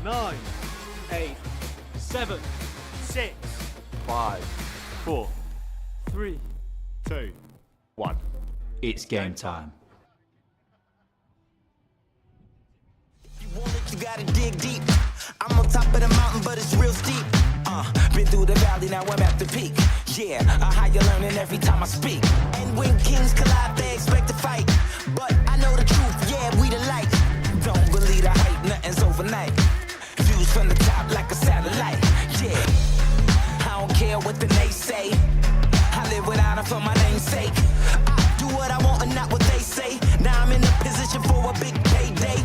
9, 8, 7, 6, 5, 4, 3, 2, 1. It's game time. You want it, you gotta dig deep. I'm on top of the mountain, but it's real steep. Been through the valley, now I'm at the peak. Yeah, a higher learning every time I speak. And when kings collide, they expect to fight. But I know the truth, yeah, we the light. Don't believe the hype, nothing's overnight. Views from the top like a satellite. Yeah, I don't care what the nays say. I live without them for my name's sake. I do what I want and not what they say. Now I'm in a position for a big payday.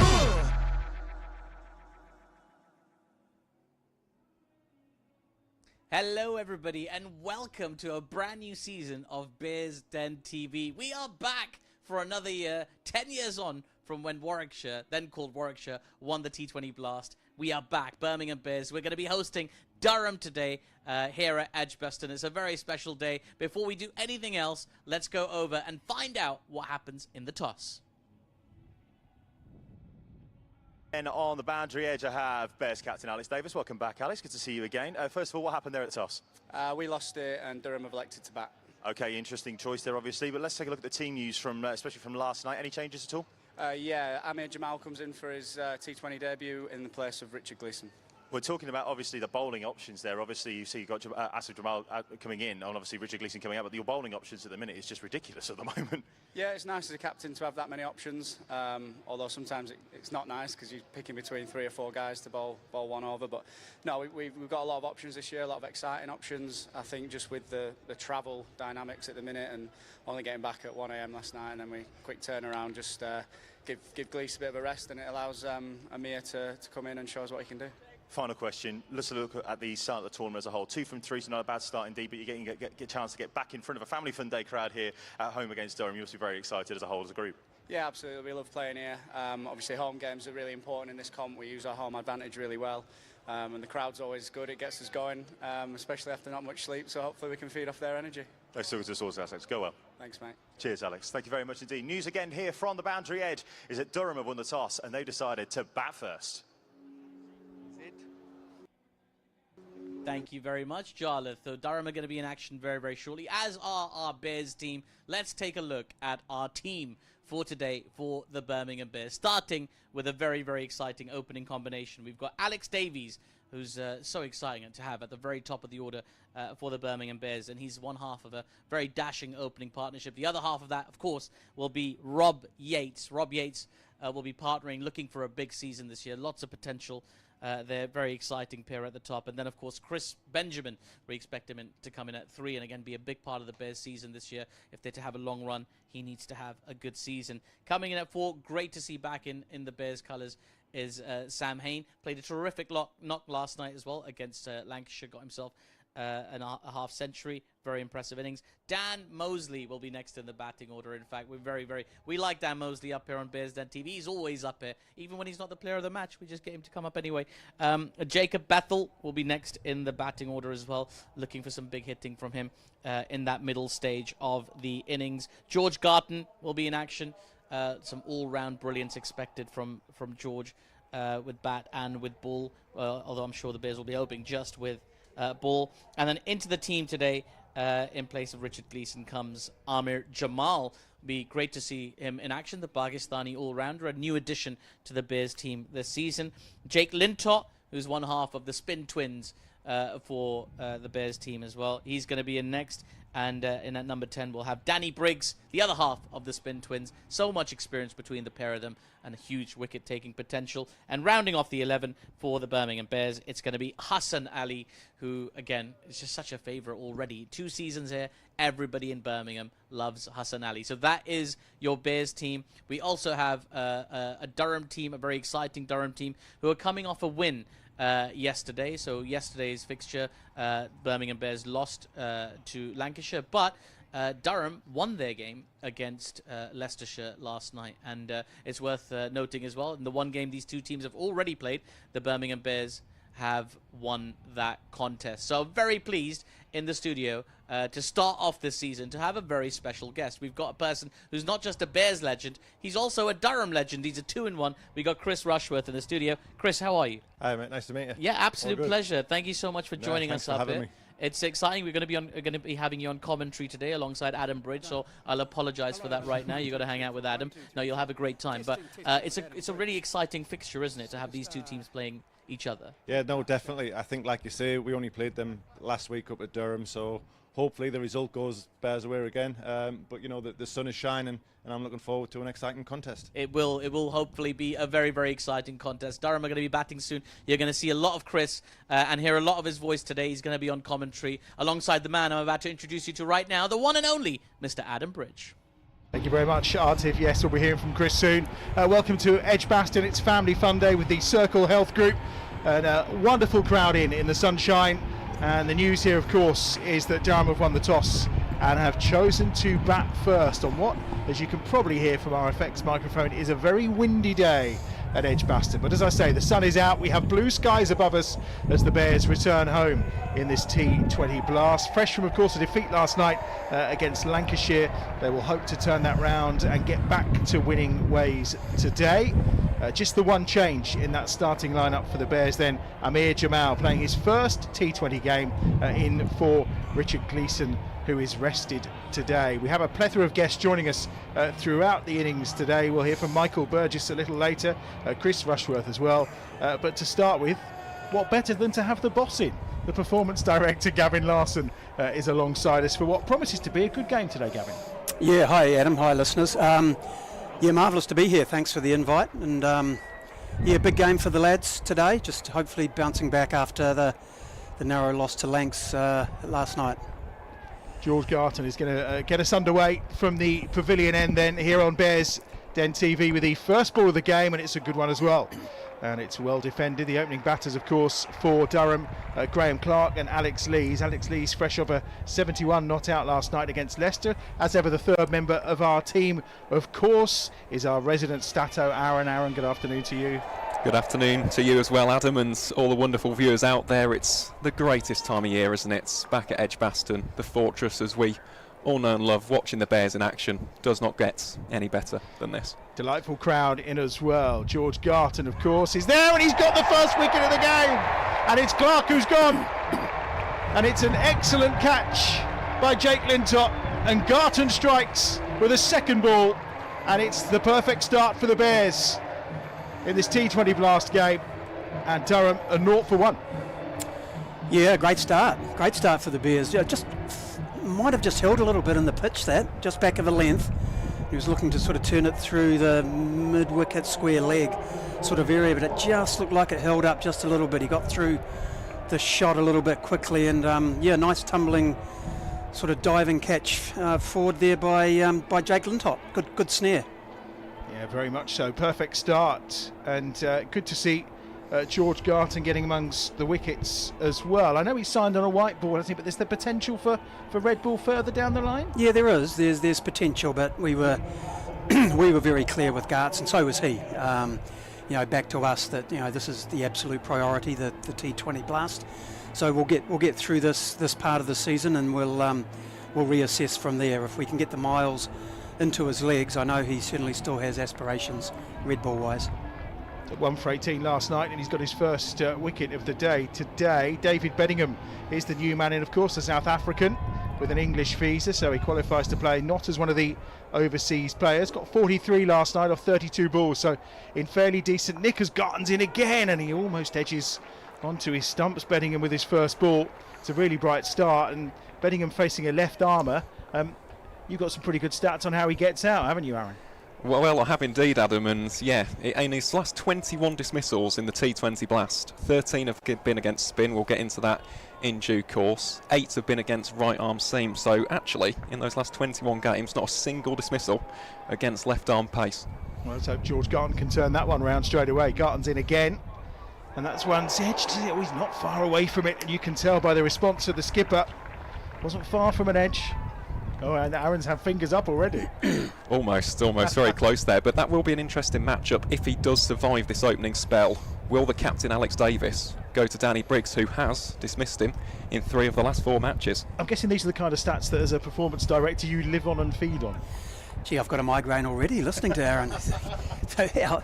Hello everybody and welcome to a brand new season of Bears Den TV. We are back for another year, 10 years on from when Warwickshire, then called Warwickshire, won the T20 Blast. We are back, Birmingham Bears. We're going to be hosting Durham today here at Edgbaston. It's a very special day. Before we do anything else, let's go over and find out what happens in the toss. And on the boundary edge, I have Bears captain Alex Davis. Welcome back, Alex. Good to see you again. First of all, what happened there at the toss? We lost it, and Durham have elected to bat. Okay, interesting choice there, obviously. But let's take a look at the team news from, especially from last night. Any changes at all? Yeah, Jamal comes in for his T20 debut in the place of Richard Gleeson. We're talking about, obviously, the bowling options there. Obviously, you see you've got Jamal coming in, and obviously Richard Gleeson coming out, but your bowling options at the minute is just ridiculous at the moment. Yeah, it's nice as a captain to have that many options, although sometimes it's not nice because you're picking between 3 or 4 guys to bowl one over. But no, we've got a lot of options this year, a lot of exciting options. I think just with the travel dynamics at the minute and only getting back at 1 AM last night and then we quick turnaround, just give Gleeson a bit of a rest, and it allows Amir to come in and show us what he can do. Final question. Let's look at the start of the tournament as a whole. 2 from 3, so not a bad start indeed, but you're getting a chance to get back in front of a family fun day crowd here at home against Durham. You must be very excited as a whole, as a group. Yeah, absolutely. We love playing here. Obviously, home games are really important in this comp. We use our home advantage really well. And the crowd's always good. It gets us going, especially after not much sleep, so hopefully we can feed off their energy. Let's talk to us all, Alex. Go well. Thanks, mate. Cheers, Alex. Thank you very much indeed. News again here from the boundary edge is that Durham have won the toss and they decided to bat first. Thank you very much, Jarlath. So Durham are going to be in action very, very shortly, as are our Bears team. Let's take a look at our team for today for the Birmingham Bears, starting with a very, very exciting opening combination. We've got Alex Davies, who's so exciting to have at the very top of the order for the Birmingham Bears, and he's one half of a very dashing opening partnership. The other half of that, of course, will be Rob Yates. Rob Yates will be partnering, looking for a big season this year. Lots of potential. They're very exciting pair at the top. And then, of course, Chris Benjamin, we expect him to come in at 3 and, again, be a big part of the Bears season this year. If they're to have a long run, he needs to have a good season. Coming in at 4, great to see back in the Bears colours, is Sam Hain. Played a terrific knock last night as well against Lancashire. Got himself a half century. Very impressive innings. Dan Mosley will be next in the batting order. In fact, we like Dan Mosley up here on Bears Den TV. He's always up here, even when he's not the player of the match. We just get him to come up anyway. Jacob Bethel will be next in the batting order as well. Looking for some big hitting from him in that middle stage of the innings. George Garton will be in action. Some all-round brilliance expected from George with bat and with ball. Although I'm sure the Bears will be hoping just with ball. And then into the team today, in place of Richard Gleeson, comes Amir Jamal. Be great to see him in action, the Pakistani all-rounder, a new addition to the Bears team this season. Jake Lintott, who's one half of the Spin Twins for the Bears team as well. He's going to be in next. And in at number 10, we'll have Danny Briggs, the other half of the Spin Twins. So much experience between the pair of them and a huge wicket-taking potential. And rounding off the 11 for the Birmingham Bears, it's going to be Hassan Ali, who, again, is just such a favourite already. 2 seasons here, everybody in Birmingham loves Hassan Ali. So that is your Bears team. We also have a Durham team, a very exciting Durham team, who are coming off a win yesterday. So yesterday's fixture, Birmingham Bears lost to Lancashire, but Durham won their game against Leicestershire last night. And it's worth noting as well, in the one game these two teams have already played, the Birmingham Bears have won that contest. So very pleased in the studio to start off this season to have a very special guest. We've got a person who's not just a Bears legend, he's also a Durham legend. He's a 2-in-1. We got Chris Rushworth in the studio. Chris, how are you? Hi mate, nice to meet you. Yeah, absolute pleasure. Thank you so much for joining us up here. Me. It's exciting. We're going to be having you on commentary today alongside Adam Bridge. So I'll apologise for that right now. You got to hang out with Adam. No, you'll have a great time. But it's a really exciting fixture, isn't it, to have these two teams playing each other? Yeah, no, definitely. I think, like you say, we only played them last week up at Durham, so hopefully the result goes Bears away again. But you know, the sun is shining, and I'm looking forward to an exciting contest. It will hopefully be a very, very exciting contest. Durham are going to be batting soon. You're going to see a lot of Chris and hear a lot of his voice today. He's going to be on commentary alongside the man I'm about to introduce you to right now, the one and only Mr. Adam Bridge. Thank you very much, Artif. Yes, we'll be hearing from Chris soon. Welcome to Edgbaston. It's Family Fun Day with the Circle Health Group. And a wonderful crowd in the sunshine. And the news here, of course, is that Durham have won the toss and have chosen to bat first on what, as you can probably hear from our effects microphone, is a very windy day at Edgbaston. But as I say, the sun is out. We have blue skies above us as the Bears return home in this T20 blast. Fresh from, of course, a defeat last night against Lancashire. They will hope to turn that round and get back to winning ways today. Just the one change in that starting lineup for the Bears then. Jamal playing his first T20 game in for Richard Gleeson, who is rested today. We have a plethora of guests joining us throughout the innings today. We'll hear from Michael Burgess a little later, Chris Rushworth as well. But to start with, what better than to have the boss in? The performance director, Gavin Larson, is alongside us for what promises to be a good game today, Gavin. Yeah, hi Adam, hi listeners. Yeah, marvellous to be here. Thanks for the invite. And yeah, big game for the lads today. Just hopefully bouncing back after the narrow loss to Lancs last night. George Garton is going to get us underway from the pavilion end then here on Bears Den TV with the first ball of the game, and it's a good one as well. And it's well defended. The opening batters, of course, for Durham, Graham Clark and Alex Lees. Alex Lees fresh off a 71 not out last night against Leicester. As ever, the third member of our team, of course, is our resident stato, Aaron. Aaron, good afternoon to you. Good afternoon to you as well, Adam, and all the wonderful viewers out there. It's the greatest time of year, isn't it? It's back at Edgbaston, the fortress, as we all know and love. Watching the Bears in action does not get any better than this. Delightful crowd in as well. George Garton, of course, is there, and he's got the first wicket of the game. And it's Clark who's gone. And it's an excellent catch by Jake Lintott. And Garton strikes with a second ball. And it's the perfect start for the Bears in this T20 blast game. And Durham a 0 for 1. Yeah, great start. Great start for the Bears. Yeah, just might have just held a little bit in the pitch, that just back of the length. He was looking to sort of turn it through the mid-wicket square leg sort of area, but it just looked like it held up just a little bit. He got through the shot a little bit quickly, and yeah, nice tumbling sort of diving catch forward there by Jake Lintott. Good snare. Yeah, very much so. Perfect start, and good to see George Garton getting amongst the wickets as well. I know he signed on a white ball, I think, but there's the potential for red ball further down the line? Yeah, there is. There's potential, but we were we were very clear with Garts, and so was he. You know, back to us that, you know, this is the absolute priority, the T20 blast. So we'll get through this part of the season, and we'll reassess from there. If we can get the miles into his legs, I know he certainly still has aspirations red ball wise. 1 for 18 last night, and he's got his first wicket of the day today. David Bingham is the new man in, of course, the South African with an English visa, so he qualifies to play not as one of the overseas players. Got 43 last night off 32 balls, so in fairly decent nick as Garton's in again, and he almost edges onto his stumps. Bedingham with his first ball. It's a really bright start, and Bedingham facing a left armour. You've got some pretty good stats on how he gets out, haven't you, Aaron? Well, I have indeed, Adam, and yeah, in his last 21 dismissals in the T20 blast, 13 have been against spin. We'll get into that in due course. 8 have been against right arm seam, so actually in those last 21 games, not a single dismissal against left arm pace. Well, let's hope George Garton can turn that one round straight away. Garton's in again, and that's one's edged. Oh, he's not far away from it, and you can tell by the response of the skipper. Wasn't far from an edge. Oh, and Aaron's had fingers up already. Almost very close there, but that will be an interesting matchup if he does survive this opening spell. Will the captain Alex Davis go to Danny Briggs, who has dismissed him in 3 of the last 4 matches? I'm guessing these are the kind of stats that as a performance director you live on and feed on. Gee, I've got a migraine already listening to Aaron.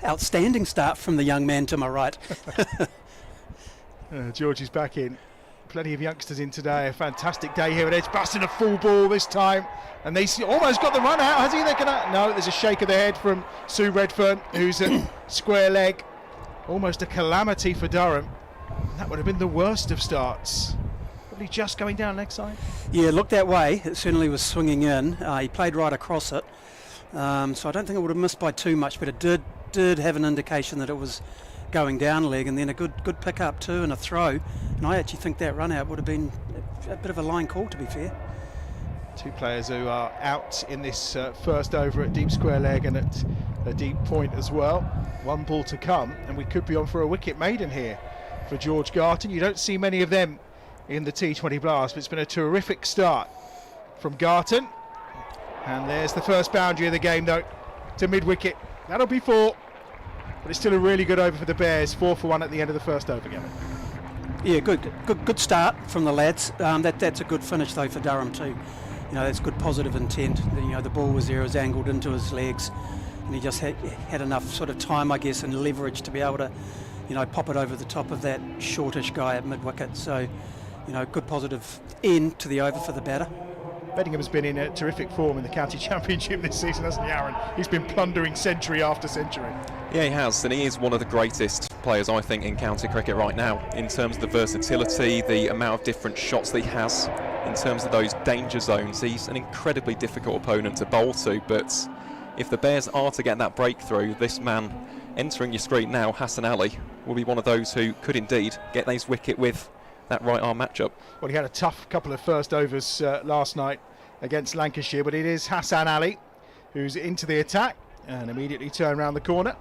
Outstanding start from the young man to my right. George is back in. Plenty of youngsters in today. A fantastic day here at Edgbaston. A full ball this time, and they almost got the run out. Has he? No, there's a shake of the head from Sue Redfern, who's at square leg. Almost a calamity for Durham. That would have been the worst of starts. Probably just going down leg side. Yeah, looked that way. It certainly was swinging in. He played right across it, so I don't think it would have missed by too much, but it did have an indication that it was going down leg, and then a good pick up too and a throw, and I actually think that run out would have been a bit of a line call, to be fair. 2 players who are out in this first over at deep square leg and at a deep point as well. 1 ball to come, and we could be on for a wicket maiden here for George Garton. You don't see many of them in the T20 Blast, but it's been a terrific start from Garton. And there's the first boundary of the game though, to mid-wicket. That'll be 4. But it's still a really good over for the Bears. 4 for 1 at the end of the first over, Gavin. Yeah, good start from the lads. That's a good finish though for Durham too. You know, that's good positive intent. You know, the ball was there, it was angled into his legs, and he just had enough sort of time, I guess, and leverage to be able to, you know, pop it over the top of that shortish guy at mid-wicket. So, you know, good positive end to the over for the batter. Benningham's been in a terrific form in the county championship this season, hasn't he, Aaron? He's been plundering century after century. Yeah, he has, and he is one of the greatest players, I think, in county cricket right now, in terms of the versatility, the amount of different shots that he has, in terms of those danger zones. He's an incredibly difficult opponent to bowl to, but if the Bears are to get that breakthrough, this man entering your screen now, Hassan Ali, will be one of those who could indeed get his wicket with that right arm matchup. Well, he had a tough couple of first overs last night against Lancashire, but it is Hassan Ali who's into the attack and immediately turn around the corner.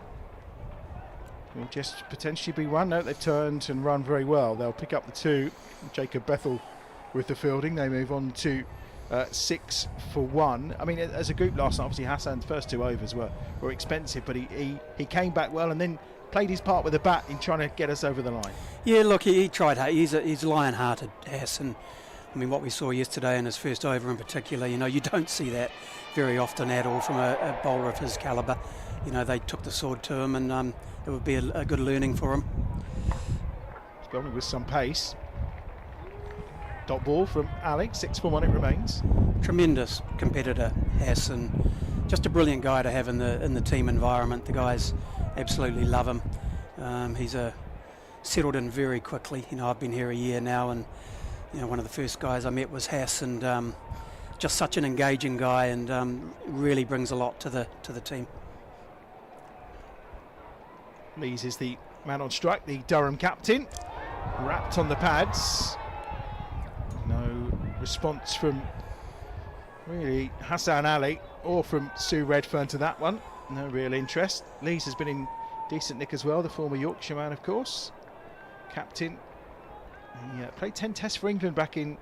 Will just potentially be 1. No, they've turned and run very well. They'll pick up the 2. Jacob Bethel with the fielding. They move on to 6 for 1. I mean, as a group last night, obviously Hassan's first 2 overs were expensive, but he came back well and then played his part with the bat in trying to get us over the line. Yeah, look, he tried hard. He's lion-hearted, Hassan. I mean, what we saw yesterday in his first over in particular, you know, you don't see that very often at all from a bowler of his calibre. You know, they took the sword to him, and it would be a good learning for him. He's bowling with some pace. Dot ball from Alex, 6 for 1 it remains. Tremendous competitor, Hassan. Just a brilliant guy to have in the team environment. The guys absolutely love him. He's settled in very quickly. You know, I've been here a year now, and you know, one of the first guys I met was Hass, and just such an engaging guy, and really brings a lot to the team. Lees is the man on strike, the Durham captain, wrapped on the pads. No response from really Hassan Ali or from Sue Redfern to that one. No real interest. Lees has been in decent nick as well, the former Yorkshire man, of course. Captain. He played 10 tests for England back in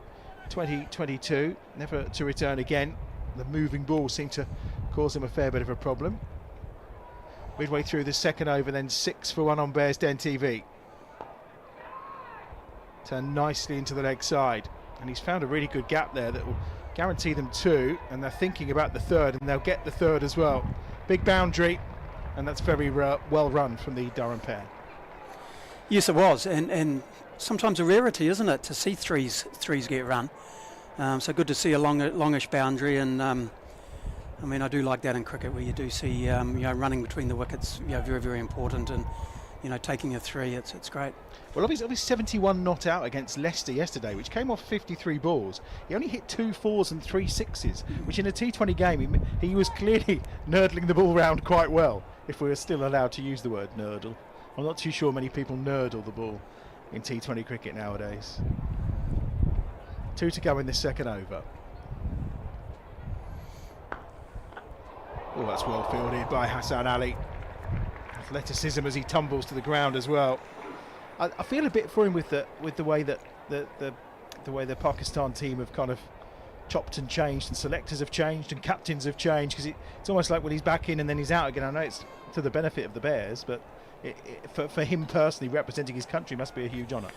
2022, never to return again. The moving ball seemed to cause him a fair bit of a problem. Midway through the second over, then 6 for 1 on Bears Den TV. Turned nicely into the leg side, and he's found a really good gap there that will guarantee them 2, and they're thinking about the 3rd, and they'll get the 3rd as well. Big boundary, and that's very well run from the Durham pair. Yes, it was, and sometimes a rarity, isn't it, to see threes get run. So good to see a longish boundary, and I mean, I do like that in cricket where you do see you know, running between the wickets, you know, very, very important, and you know, taking a 3, it's great. Well, obviously 71 not out against Leicester yesterday, which came off 53 balls. He only hit 2 4s and 3 6s, which in a T20 game he was clearly nurdling the ball round quite well, if we were still allowed to use the word nurdle. I'm not too sure many people nurdle the ball in T20 cricket nowadays. 2 to go in this second over. Oh, that's well fielded by Hassan Ali. Athleticism as he tumbles to the ground as well. I feel a bit for him with the way that the way the Pakistan team have kind of chopped and changed, and selectors have changed and captains have changed, because it's almost like, well, he's back in and then he's out again. I know it's to the benefit of the Bears, but for him personally, representing his country must be a huge honour.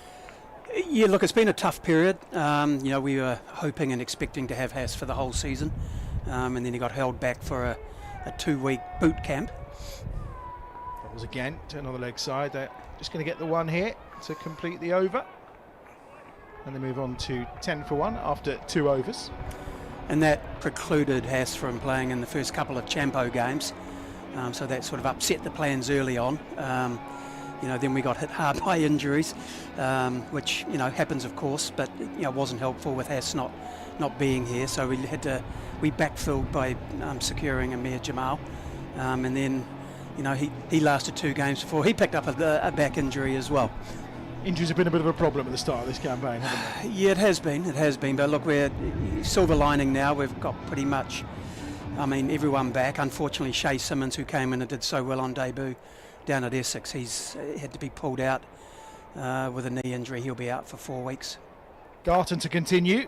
Yeah, look, it's been a tough period. We were hoping and expecting to have Haas for the whole season, and then he got held back for a 2-week boot camp. Balls again, turn on the leg side. They're just going to get the one here to complete the over, and they move on to 10 for 1 after 2 overs. And that precluded Haas from playing in the first couple of Champo games, so that sort of upset the plans early on. Then we got hit hard by injuries, which happens of course, but wasn't helpful with Haas not being here. So we backfilled by securing Amir Jamal, and then he lasted 2 games before he picked up a back injury as well. Injuries have been a bit of a problem at the start of this campaign, haven't they? Yeah, it has been. But look, we're silver lining now. We've got pretty much, everyone back. Unfortunately, Shea Simmons, who came in and did so well on debut down at Essex, he's had to be pulled out with a knee injury. He'll be out for 4 weeks. Garton to continue.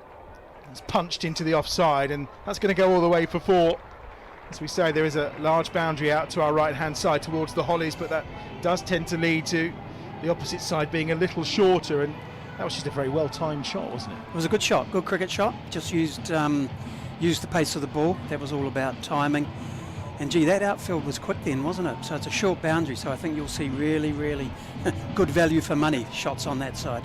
He's punched into the offside, and that's going to go all the way for 4. As we say, there is a large boundary out to our right-hand side towards the Hollies, but that does tend to lead to the opposite side being a little shorter, and that was just a very well-timed shot, wasn't it? It was a good shot, good cricket shot. Just used the pace of the ball. That was all about timing. And gee, that outfield was quick then, wasn't it? So it's a short boundary, so I think you'll see really, really good value for money shots on that side.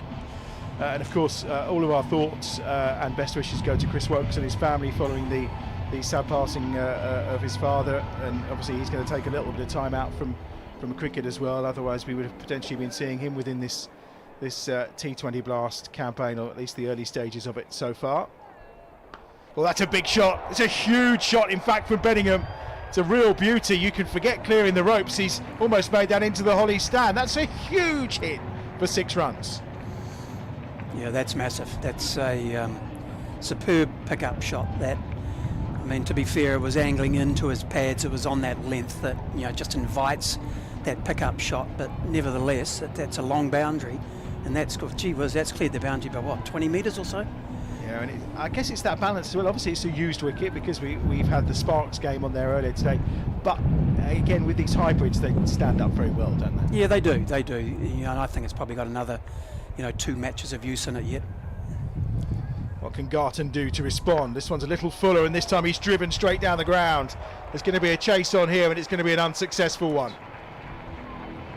And of course, all of our thoughts and best wishes go to Chris Wokes and his family following the sad passing of his father, and obviously he's going to take a little bit of time out from cricket as well. Otherwise, we would have potentially been seeing him within this T20 Blast campaign, or at least the early stages of it so far. Well, that's a big shot. It's a huge shot, in fact, from Bingham. It's a real beauty. You can forget clearing the ropes. He's almost made that into the Holly stand. That's a huge hit for 6 runs. Yeah, that's massive. That's a superb pickup shot. That, to be fair, it was angling into his pads. It was on that length that just invites that pickup shot. But nevertheless, that's a long boundary, and that's cleared the boundary by what, 20 metres or so? Yeah, and I guess it's that balance as well. Obviously, it's a used wicket because we've had the Sparks game on there earlier today. But again, with these hybrids, they stand up very well, don't they? Yeah, they do. They do. And I think it's probably got another, 2 matches of use in it yet. What can Garton do to respond? This one's a little fuller, and this time he's driven straight down the ground. There's going to be a chase on here, and it's going to be an unsuccessful one.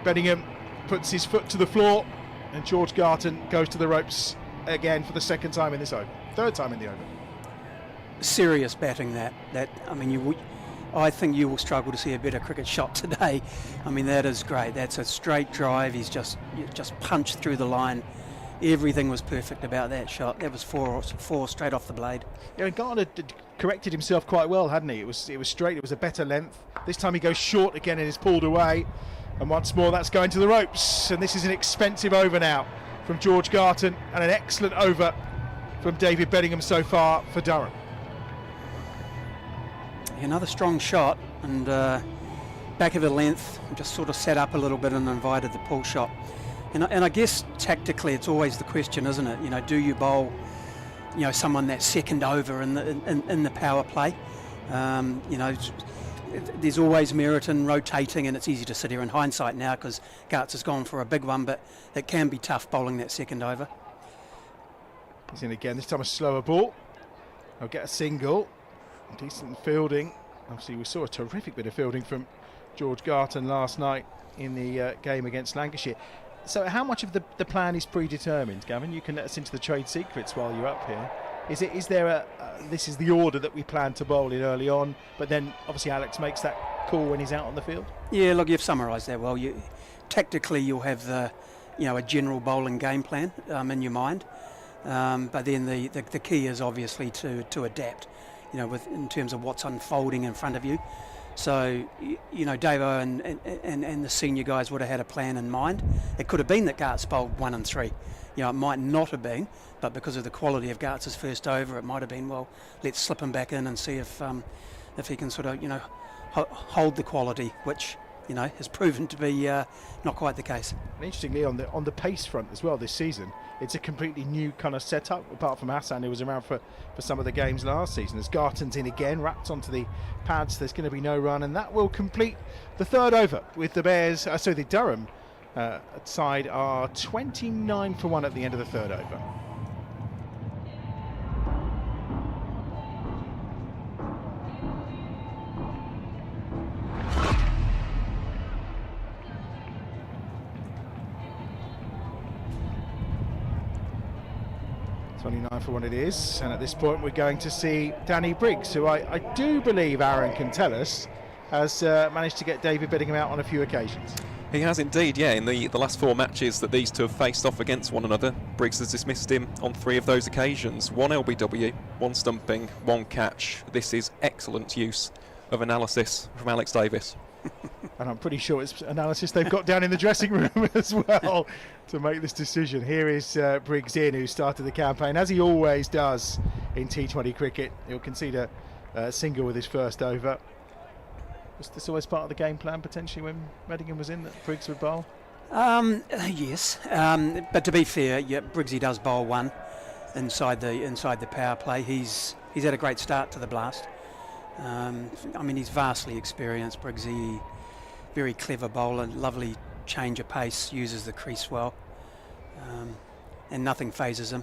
Bingham puts his foot to the floor, and George Garton goes to the ropes again for the 2nd time in this over, 3rd time in the over. Serious batting that. I think you will struggle to see a better cricket shot today. That is great. That's a straight drive. He's just punched through the line. Everything was perfect about that shot. That was four straight off the blade. Yeah, and Garner corrected himself quite well, hadn't he? It was straight. It was a better length. This time he goes short again and is pulled away. And once more, that's going to the ropes. And this is an expensive over now from George Garton, and an excellent over from David Bedingham so far for Durham. Another strong shot, and back of the length, just sort of set up a little bit and invited the pull shot. And I guess tactically, it's always the question, isn't it? Do you bowl, someone that's second over in the power play? There's always merit in rotating, and it's easy to sit here in hindsight now because Gartz has gone for a big one, but it can be tough bowling that second over. He's in again, this time a slower ball. I'll get a single. Decent fielding. Obviously, we saw a terrific bit of fielding from George Garton last night in the game against Lancashire. So how much of the plan is predetermined, Gavin? You can let us into the trade secrets while you're up here. Is there this is the order that we plan to bowl in early on, but then obviously Alex makes that call when he's out on the field? Yeah, look, you've summarised that well. Tactically, you'll have a general bowling game plan in your mind, but then the key is obviously to adapt, in terms of what's unfolding in front of you. So, Davo and the senior guys would have had a plan in mind. It could have been that Gartz bowled 1 and 3. It might not have been, but because of the quality of Gartz's first over, it might have been, well, let's slip him back in and see if he can sort of, hold the quality, which has proven to be not quite the case. And interestingly, on the pace front as well this season, it's a completely new kind of setup, apart from Hassan, who was around for some of the games last season. As Garton's in again, wrapped onto the pads, there's going to be no run, and that will complete the third over with the Bears, the Durham side are 29 for 1 at the end of the third over. For 1 it is, and at this point we're going to see Danny Briggs, who I do believe Aaron can tell us has managed to get David Bingham out on a few occasions. He has indeed, yeah. In the last 4 matches that these two have faced off against one another, Briggs has dismissed him on 3 of those occasions. 1 LBW, 1 stumping, 1 catch. This is excellent use of analysis from Alex Davis. And I'm pretty sure it's analysis they've got down in the dressing room as well to make this decision. Here is Briggs in, who started the campaign, as he always does in T20 cricket. He'll concede a single with his first over. Was this always part of the game plan, potentially, when Reddingham was in, that Briggs would bowl? Yes, but to be fair, yeah, Briggsy does bowl 1 inside the power play. He's had a great start to the blast. I mean, he's vastly experienced, Briggsy. Very clever bowler, lovely change of pace, uses the crease well, and nothing phases him.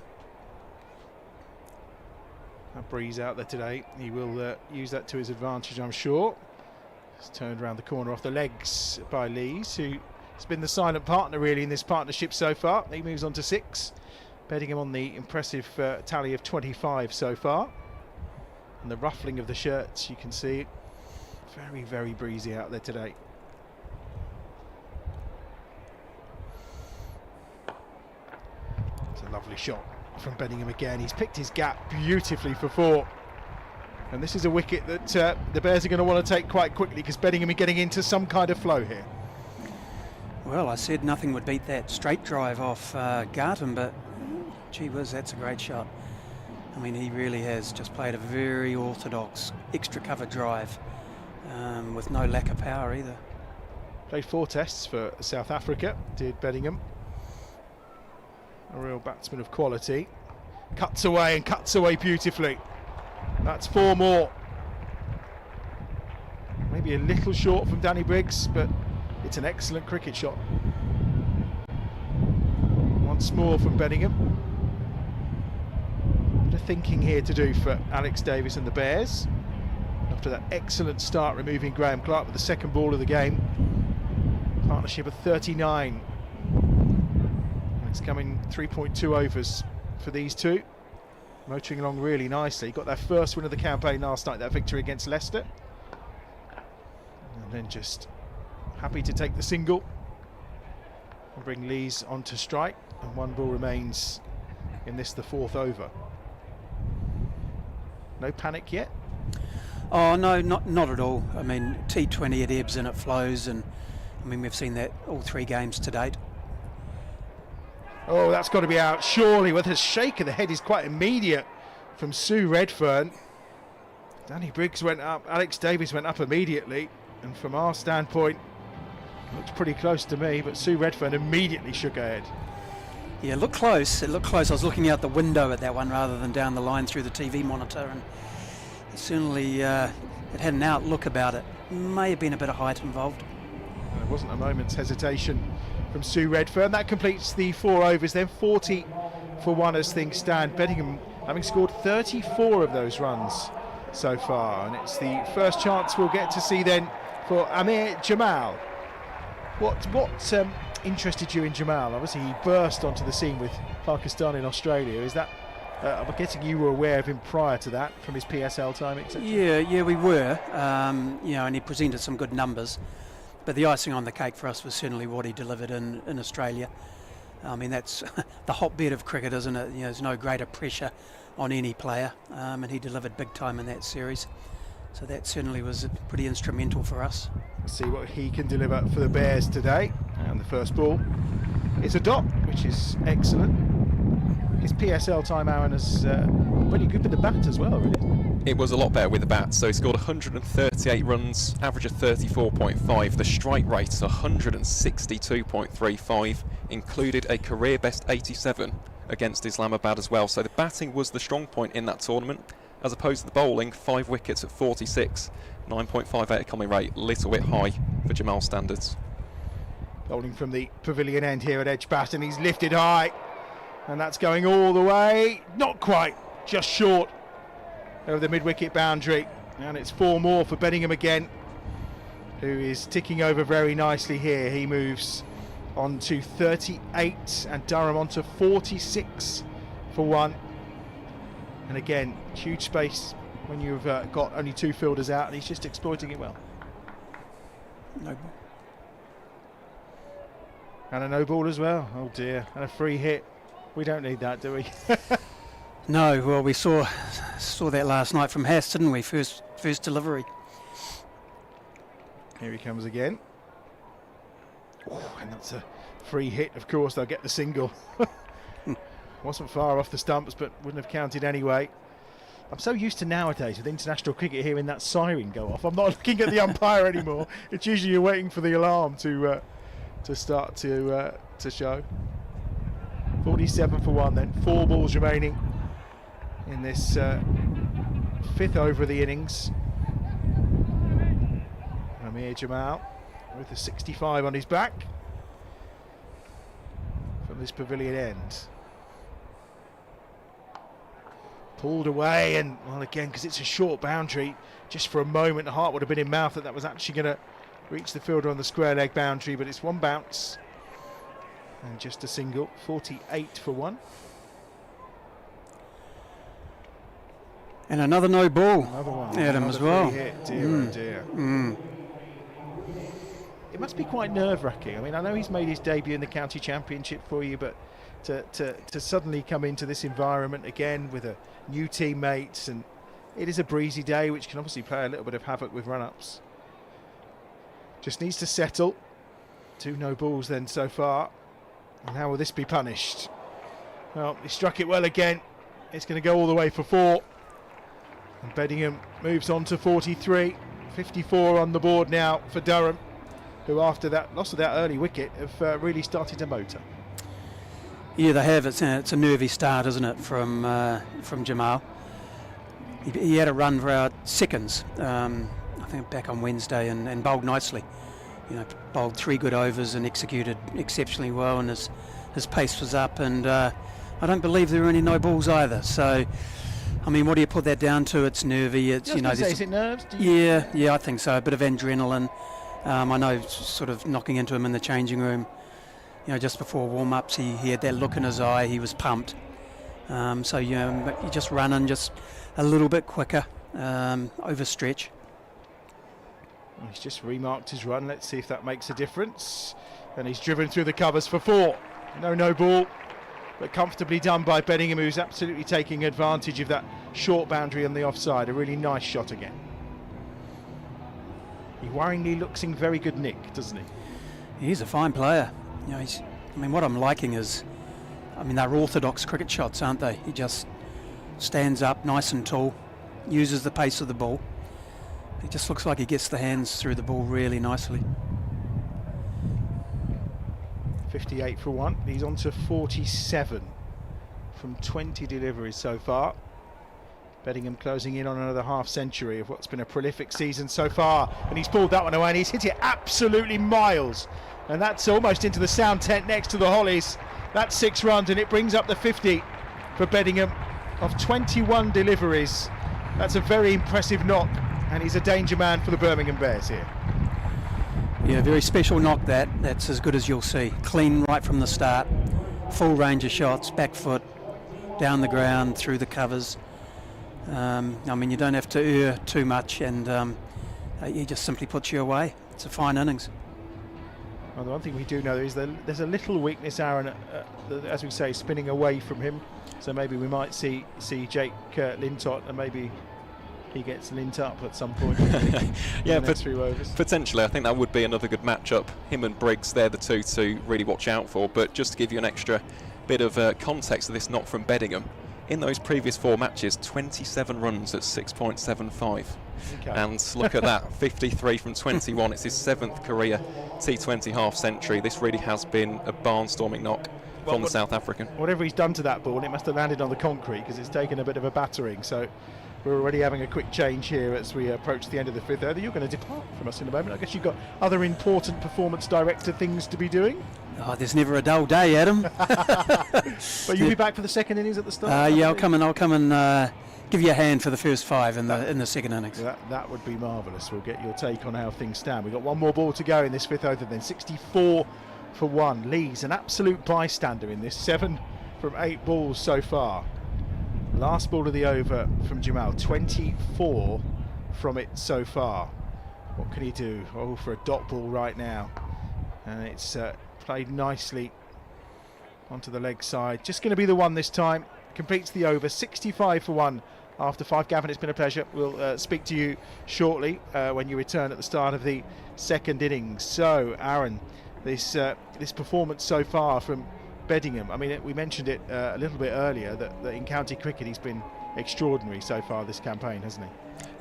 That breeze out there today, he will use that to his advantage, I'm sure. It's turned around the corner off the legs by Lees, who has been the silent partner really in this partnership so far. He moves on to 6, Bedingham on the impressive tally of 25 so far. And the ruffling of the shirts, you can see, very, very breezy out there today. It's a lovely shot from Bedingham again. He's picked his gap beautifully for 4. And this is a wicket that the Bears are going to want to take quite quickly, because Bedingham are getting into some kind of flow here. Well, I said nothing would beat that straight drive off Garton, but gee whiz, that's a great shot. I mean, he really has just played a very orthodox extra cover drive with no lack of power either. Played 4 tests for South Africa, did Bedingham. A real batsman of quality. Cuts away and cuts away beautifully. That's 4 more. Maybe a little short from Danny Briggs, but it's an excellent cricket shot. Once more from Bedingham. Bit of thinking here to do for Alex Davis and the Bears. After that excellent start removing Graham Clark with the second ball of the game. Partnership of 39. And it's coming 3.2 overs for these two. Motoring along really nicely. Got their first win of the campaign last night, that victory against Leicester. And then just happy to take the single and bring Lees onto strike. And 1 ball remains in this, the 4th over. No panic yet? Oh no, not at all. I mean, T20, it ebbs and it flows, and I mean, we've seen that all 3 games to date. Oh, that's got to be out, surely, with a shake of the head is quite immediate from Sue Redfern. Danny Briggs went up, Alex Davis went up immediately, and from our standpoint, looks pretty close to me, but Sue Redfern immediately shook her head. Yeah, it looked close. It looked close. I was looking out the window at that one rather than down the line through the TV monitor, and certainly it had an outlook about it. May have been a bit of height involved. There wasn't a moment's hesitation from Sue Redfern. That completes the 4 overs, then 40 for 1 as things stand. Bedingham having scored 34 of those runs so far, and it's the first chance we'll get to see then for Amir Jamal. What interested you in Jamal? Obviously he burst onto the scene with Pakistan in Australia. Is that I'm guessing you were aware of him prior to that from his PSL time, etc.? Yeah, we were. And he presented some good numbers. But the icing on the cake for us was certainly what he delivered in Australia. I mean, that's the hotbed of cricket, isn't it? There's no greater pressure on any player, and he delivered big time in that series. So that certainly was pretty instrumental for us. Let's see what he can deliver for the Bears today. And the first ball is a dot, which is excellent. His PSL time, Aaron, is pretty good with the bat as well, really. it was a lot better with the bat. So he scored 138 runs, average of 34.5. The strike rate 162.35, included a career best 87 against Islamabad as well. So the batting was the strong point in that tournament, as opposed to the bowling. 5 wickets at 46, 9.58 economy rate, little bit high for Jamal standards. Bowling from the pavilion end here at Edgbaston, he's lifted high, and that's going all the way, not quite, just short of the mid-wicket boundary, and it's 4 more for Bingham again, who is ticking over very nicely here. He moves on to 38 and Durham on to 46 for 1. And again, huge space when you've got only 2 fielders out, and he's just exploiting it well. No ball. And a no ball as well. Oh dear, and a free hit. We don't need that, do we? No, well, we saw that last night from Haas, didn't we? First delivery. Here he comes again. Oh, and that's a free hit, of course. They'll get the single. Wasn't far off the stumps, but wouldn't have counted anyway. I'm so used to nowadays with international cricket hearing that siren go off. I'm not looking at the umpire anymore. It's usually you're waiting for the alarm to start to show. 47 for 1 then. 4 balls remaining in this 5th over of the innings. Amir Jamal with a 65 on his back from this pavilion end. Pulled away, and well, again, because it's a short boundary, just for a moment the heart would have been in mouth that was actually going to reach the fielder on the square leg boundary, but it's 1 bounce and just a single. 48 for 1. And another no ball. Another one. Adam as well. Hit. Dear, oh dear. It must be quite nerve-wracking. I mean, I know he's made his debut in the county championship for you, but to suddenly come into this environment again with a new teammates, and it is a breezy day, which can obviously play a little bit of havoc with run-ups. Just needs to settle. 2 no balls then so far. And how will this be punished? Well, he struck it well again. It's going to go all the way for 4. And Bingham moves on to 43. 54 on the board now for Durham, who after that loss of that early wicket have really started to motor. Yeah, they have. It's a nervy start, isn't it, from Jamal. He had a run for our seconds, I think back on Wednesday, and bowled nicely. You know, bowled 3 good overs and executed exceptionally well, and his pace was up, and I don't believe there were any no balls either. So, I mean, what do you put that down to? It's nervy. It's is it nerves? Yeah, I think so. A bit of adrenaline. I know, sort of knocking into him in the changing room. You know, just before warm-ups, he had that look in his eye. He was pumped. So you just running just a little bit quicker, overstretch. He's just remarked his run. Let's see if that makes a difference. And he's driven through the covers for 4. No ball, but comfortably done by Bingham, who's absolutely taking advantage of that short boundary on the offside. A really nice shot again. He worryingly looks in very good nick, doesn't he? He's a fine player. You know, what I'm liking is, they're orthodox cricket shots, aren't they? He just stands up nice and tall, uses the pace of the ball. It just looks like he gets the hands through the ball really nicely. 58 for 1. He's on to 47 from 20 deliveries so far. Bingham closing in on another half century of what's been a prolific season so far, and he's pulled that one away, and he's hit it absolutely miles, and that's almost into the sound tent next to the Hollies. That's 6 runs, and it brings up the 50 for Bingham of 21 deliveries. That's a very impressive knock, and he's a danger man for the Birmingham Bears here. Yeah, very special knock that's as good as you'll see. Clean right from the start, full range of shots, back foot, down the ground, through the covers. You don't have to err too much, and he just simply puts you away. It's a fine innings. Well, the one thing we do know is that there's a little weakness, Aaron, as we say, spinning away from him. So maybe we might see Jake Lintott, and maybe he gets Lintott up at some point. Yeah, potentially. I think that would be another good matchup. Him and Briggs, they're the two to really watch out for. But just to give you an extra bit of context of this knock from Bingham, In those previous 4 matches, 27 runs at 6.75. Okay. And look at that, 53 from 21. It's his 7th career T20 half century. This really has been a barnstorming knock from the South African. Whatever he's done to that ball, it must have landed on the concrete because it's taken a bit of a battering. So we're already having a quick change here as we approach the end of the 5th over. You're going to depart from us in a moment. I guess you've got other important performance director things to be doing. Oh, there's never a dull day, Adam. But you'll be back for the second innings at the start? Yeah, I'll come and give you a hand for the first 5 in the second innings. That would be marvellous. We'll get your take on how things stand. We've got one more ball to go in this 5th over then. 64 for 1. Lee's an absolute bystander in this. 7 from 8 balls so far. Last ball of the over from Jamal. 24 from it so far. What can he do? Oh, for a dot ball right now. And it's played nicely onto the leg side. Just going to be the one this time. Completes the over. 65 for 1 after 5. Gavin, it's been a pleasure. We'll speak to you shortly when you return at the start of the second innings. So, Aaron, this performance so far from Bingham. I mean, we mentioned it a little bit earlier that in county cricket he's been extraordinary so far this campaign, hasn't he?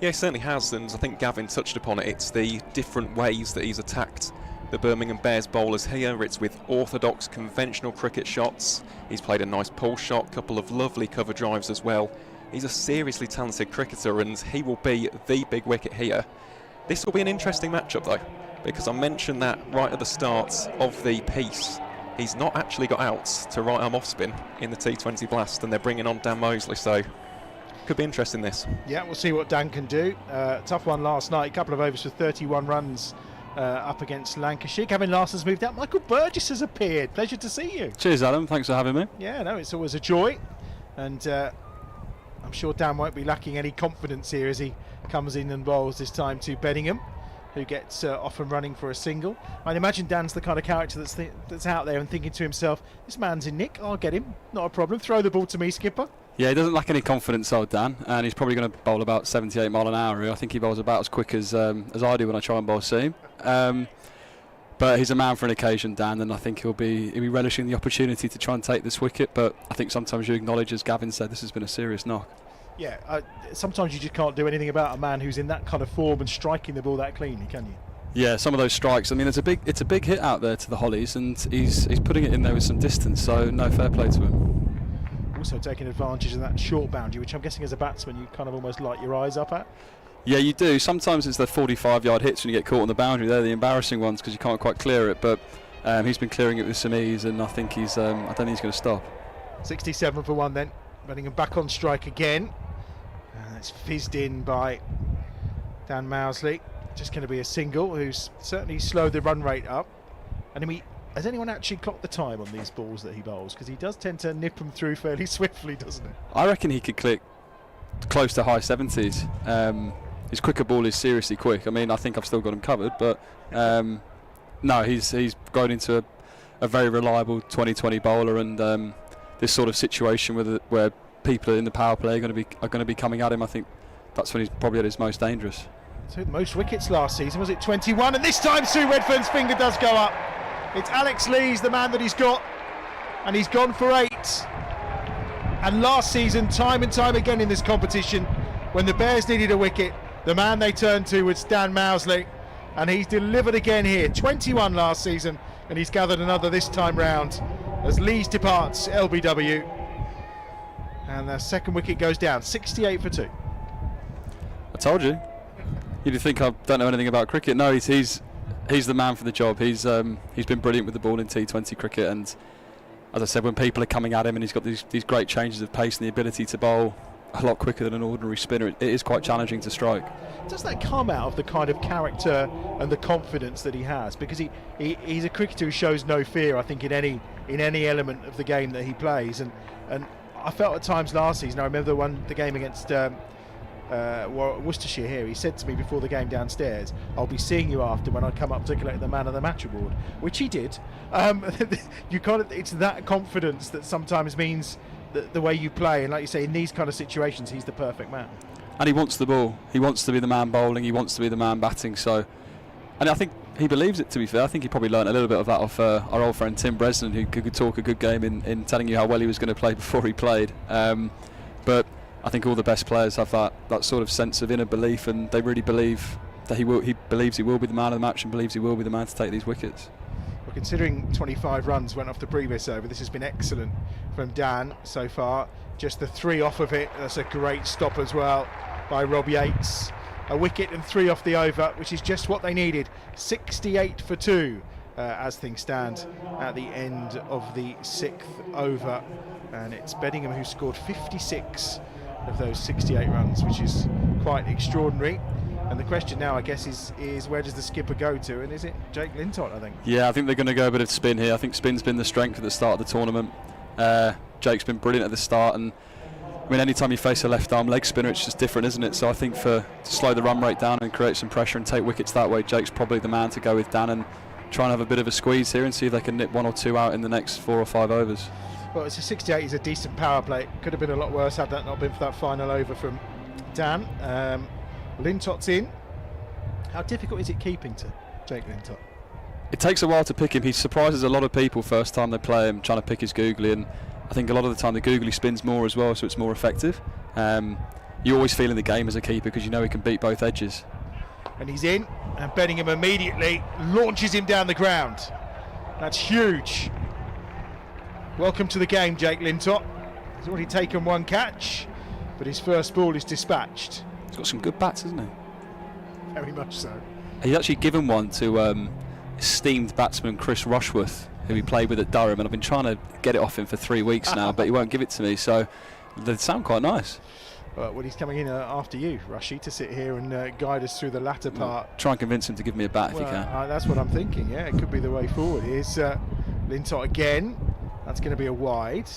Yeah, he certainly has, and I think Gavin touched upon it. It's the different ways that he's attacked the Birmingham Bears bowlers here. It's with orthodox, conventional cricket shots. He's played a nice pull shot, couple of lovely cover drives as well. He's a seriously talented cricketer, and he will be the big wicket here. This will be an interesting matchup, though, because I mentioned that right at the start of the piece. He's not actually got outs to right arm off spin in the T20 Blast, and they're bringing on Dan Mosley, so could be interesting this. Yeah, we'll see what Dan can do. Tough one last night, a couple of overs for 31 runs up against Lancashire. Gavin Larson's moved out. Michael Burgess has appeared. Pleasure to see you. Cheers, Adam. Thanks for having me. Yeah, no, it's always a joy, and I'm sure Dan won't be lacking any confidence here as he comes in and bowls this time to Bingham, who gets off and running for a single. I'd imagine Dan's the kind of character that's out there and thinking to himself, this man's in nick, I'll get him, not a problem, throw the ball to me, skipper. Yeah, he doesn't lack any confidence, old Dan, and he's probably going to bowl about 78 mile an hour. I think he bowls about as quick as I do when I try and bowl seam. But he's a man for an occasion, Dan, and I think he'll be relishing the opportunity to try and take this wicket. But I think sometimes you acknowledge, as Gavin said, this has been a serious knock. Yeah, sometimes you just can't do anything about a man who's in that kind of form and striking the ball that cleanly, can you? Yeah, some of those strikes. I mean, it's a big hit out there to the Hollies, and he's putting it in there with some distance. So no, fair play to him. Also taking advantage of that short boundary, which I'm guessing as a batsman you kind of almost light your eyes up at. Yeah, you do. Sometimes it's the 45-yard hits when you get caught on the boundary. They're the embarrassing ones because you can't quite clear it. But he's been clearing it with some ease, and I think I don't think he's going to stop. 67 for 1 then. Bingham back on strike again. And it's fizzed in by Dan Mousley. Just going to be a single, who's certainly slowed the run rate up. And I mean, has anyone actually clocked the time on these balls that he bowls? Because he does tend to nip them through fairly swiftly, doesn't he? I reckon he could click close to high 70s. His quicker ball is seriously quick. I mean, I think I've still got him covered, but no, he's grown into a very reliable 2020 bowler, and this sort of situation where people in the power play are going to be coming at him, I think that's when he's probably at his most dangerous. So the most wickets last season, was it 21? And this time Sue Redfern's finger does go up. It's Alex Lees, the man that he's got, and he's gone for 8. And last season, time and time again in this competition, when the Bears needed a wicket, the man they turned to was Dan Mousley, and he's delivered again here. 21 last season, and he's gathered another this time round as Lees departs LBW. And the second wicket goes down, 68 for 2. I told you. You'd think I don't know anything about cricket. No, he's the man for the job. He's been brilliant with the ball in T20 cricket, and as I said, when people are coming at him and he's got these great changes of pace and the ability to bowl a lot quicker than an ordinary spinner, it is quite challenging to strike. Does that come out of the kind of character and the confidence that he has? Because he's a cricketer who shows no fear, I think, in any element of the game that he plays. And I felt at times last season, I remember the game against Worcestershire here, he said to me before the game downstairs, I'll be seeing you after when I come up to collect the man of the match award, which he did. It's that confidence that sometimes means the way you play, and like you say, in these kind of situations he's the perfect man. And he wants the ball, he wants to be the man bowling, he wants to be the man batting, so, and I think he believes it, to be fair. I think he probably learned a little bit of that off our old friend Tim Bresnan, who could talk a good game in telling you how well he was going to play before he played. But I think all the best players have that sort of sense of inner belief, and they really believe that he believes he will be the man of the match and believes he will be the man to take these wickets. Well, considering 25 runs went off the previous over, this has been excellent from Dan so far. Just the 3 off of it. That's a great stop as well by Rob Yates. A wicket and 3 off the over, which is just what they needed. 68 for 2 as things stand at the end of the 6th over. And it's Bingham who scored 56 of those 68 runs, which is quite extraordinary. And the question now, I guess, is where does the skipper go to? And is it Jake Lintott, I think? Yeah, I think they're going to go a bit of spin here. I think spin's been the strength at the start of the tournament. Jake's been brilliant at the start, and I mean, anytime you face a left arm leg spinner, it's just different, isn't it? So I think to slow the run rate down and create some pressure and take wickets that way, Jake's probably the man to go with Dan and try and have a bit of a squeeze here and see if they can nip 1 or 2 out in the next 4 or 5 overs. Well, it's a 68 is a decent power play. Could have been a lot worse had that not been for that final over from Dan. Lintott's in. How difficult is it keeping to Jake Lintott? It takes a while to pick him. He surprises a lot of people first time they play him, trying to pick his googly, and I think a lot of the time the googly spins more as well, so it's more effective. You always feel in the game as a keeper because you know he can beat both edges. And he's in, and Bingham immediately launches him down the ground. That's huge. Welcome to the game, Jake Lintott. He's already taken 1 catch, but his first ball is dispatched. He's got some good bats, hasn't he? Very much so. He's actually given one to esteemed batsman Chris Rushworth, who he played with at Durham, and I've been trying to get it off him for 3 weeks now, but he won't give it to me, so they sound quite nice. Well, he's coming in after you, Rushy, to sit here and guide us through the latter part. Try and convince him to give me a bat if you can. That's what I'm thinking, yeah, it could be the way forward. Here's Lintott again. That's going to be a wide.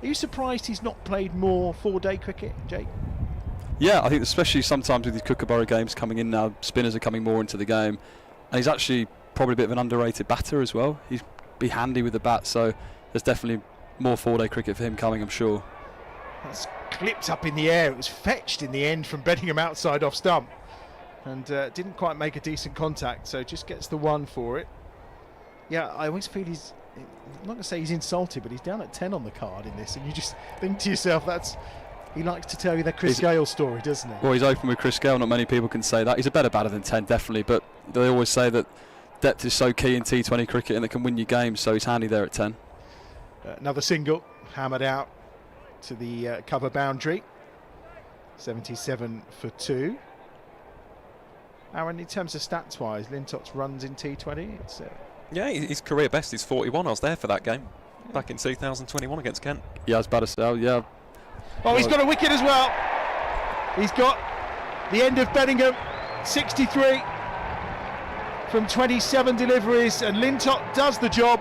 Are you surprised he's not played more 4-day cricket, Jake? Yeah, I think especially sometimes with these Kookaburra games coming in now, spinners are coming more into the game, and he's actually probably a bit of an underrated batter as well. He'd be handy with the bat, so there's definitely more 4-day cricket for him coming, I'm sure. That's clipped up in the air. It was fetched in the end from Bingham outside off stump, and didn't quite make a decent contact, so just gets the 1 for it. Yeah, I always feel he's, I'm not going to say he's insulted, but he's down at 10 on the card in this, and you just think to yourself, he likes to tell you the Chris Gale story, doesn't he? Well, he's open with Chris Gale. Not many people can say that. He's a better batter than 10, definitely, but they always say that depth is so key in T20 cricket and it can win you games, so he's handy there at 10. Another single, hammered out to the cover boundary. 77 for 2. Aaron, in terms of stats-wise, Lintott's runs in T20, it's... Yeah, his career best is 41. I was there for that game back in 2021 against Kent. Yeah, I was about to say, yeah. Oh, he's got a wicket as well. He's got the end of Bingham, 63 from 27 deliveries, and Lintott does the job.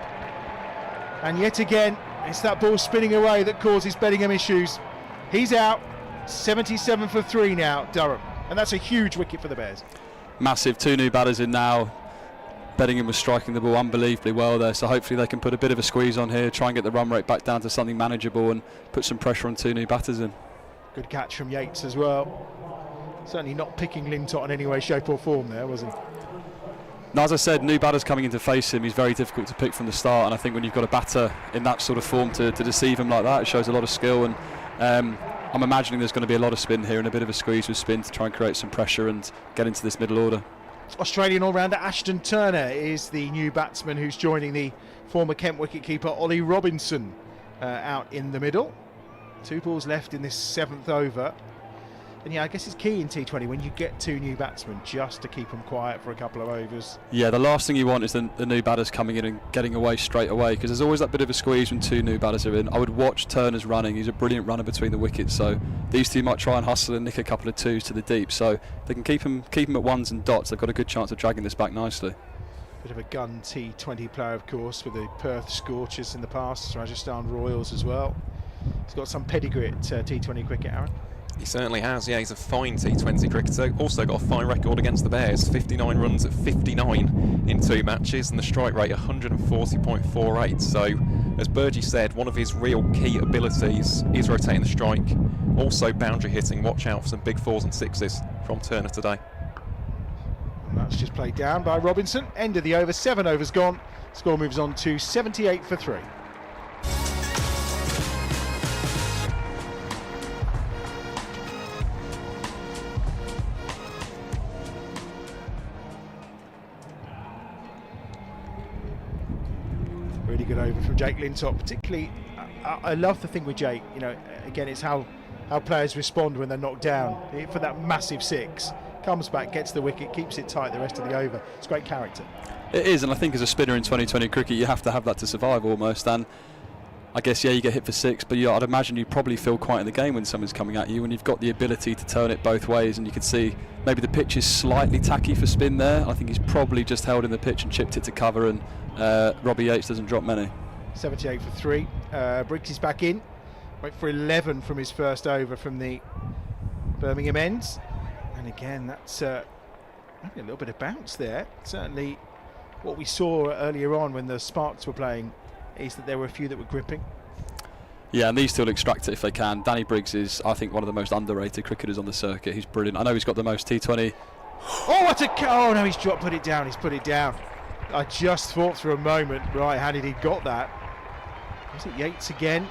And yet again, it's that ball spinning away that causes Bingham issues. He's out, 77 for 3 now, Durham. And that's a huge wicket for the Bears. Massive, 2 new batters in now. Bingham was striking the ball unbelievably well there, so hopefully they can put a bit of a squeeze on here, try and get the run rate back down to something manageable and put some pressure on 2 new batters in. Good catch from Yates as well. Certainly not picking Lintott in any way, shape or form there, was he? Now, as I said, new batters coming in to face him, he's very difficult to pick from the start, and I think when you've got a batter in that sort of form to deceive him like that, it shows a lot of skill, and I'm imagining there's going to be a lot of spin here and a bit of a squeeze with spin to try and create some pressure and get into this middle order. Australian all-rounder Ashton Turner is the new batsman who's joining the former Kent wicketkeeper Ollie Robinson out in the middle. 2 balls left in this 7th over. And yeah, I guess it's key in T20 when you get 2 new batsmen just to keep them quiet for a couple of overs. Yeah, the last thing you want is the new batters coming in and getting away straight away, because there's always that bit of a squeeze when 2 new batters are in. I would watch Turner's running. He's a brilliant runner between the wickets, so these 2 might try and hustle and nick a couple of 2s to the deep, so they can keep him at 1s and dots. They've got a good chance of dragging this back nicely. Bit of a gun T20 player, of course, with the Perth Scorchers in the past, Rajasthan Royals as well. He's got some pedigree at T20 cricket, Aaron. He certainly has, yeah, he's a fine T20 cricketer. Also got a fine record against the Bears, 59 runs at 59 in 2 matches, and the strike rate 140.48. So, as Burgee said, one of his real key abilities is rotating the strike. Also boundary hitting, watch out for some big 4s and 6s from Turner today. And that's just played down by Robinson. End of the over, 7 overs gone. Score moves on to 78 for 3. over from Jake Lintott. Particularly, I love the thing with Jake. You know, again, it's how players respond when they're knocked down. For that massive six, comes back, gets the wicket, keeps it tight the rest of the over. It's great character. It is, and I think as a spinner in 2020 cricket, you have to have that to survive almost. And I guess, yeah, you get hit for six, but I'd imagine you probably feel quite in the game when someone's coming at you, and you've got the ability to turn it both ways. And you can see maybe the pitch is slightly tacky for spin there. I think he's probably just held in the pitch and chipped it to cover, and Robbie Yates doesn't drop many. 78 for 3. Briggs is back in. Went for 11 from his first over from the Birmingham ends. And again, that's maybe a little bit of bounce there. Certainly what we saw earlier on when the Sparks were playing is that there were a few that were gripping. Yeah, and these two will extract it if they can. Danny Briggs is, I think, one of the most underrated cricketers on the circuit. He's brilliant. I know he's got the most T20. Oh, what a... Oh, no, he's put it down. He's put it down. I just thought for a moment, right-handed, he got that. Was it Yates again?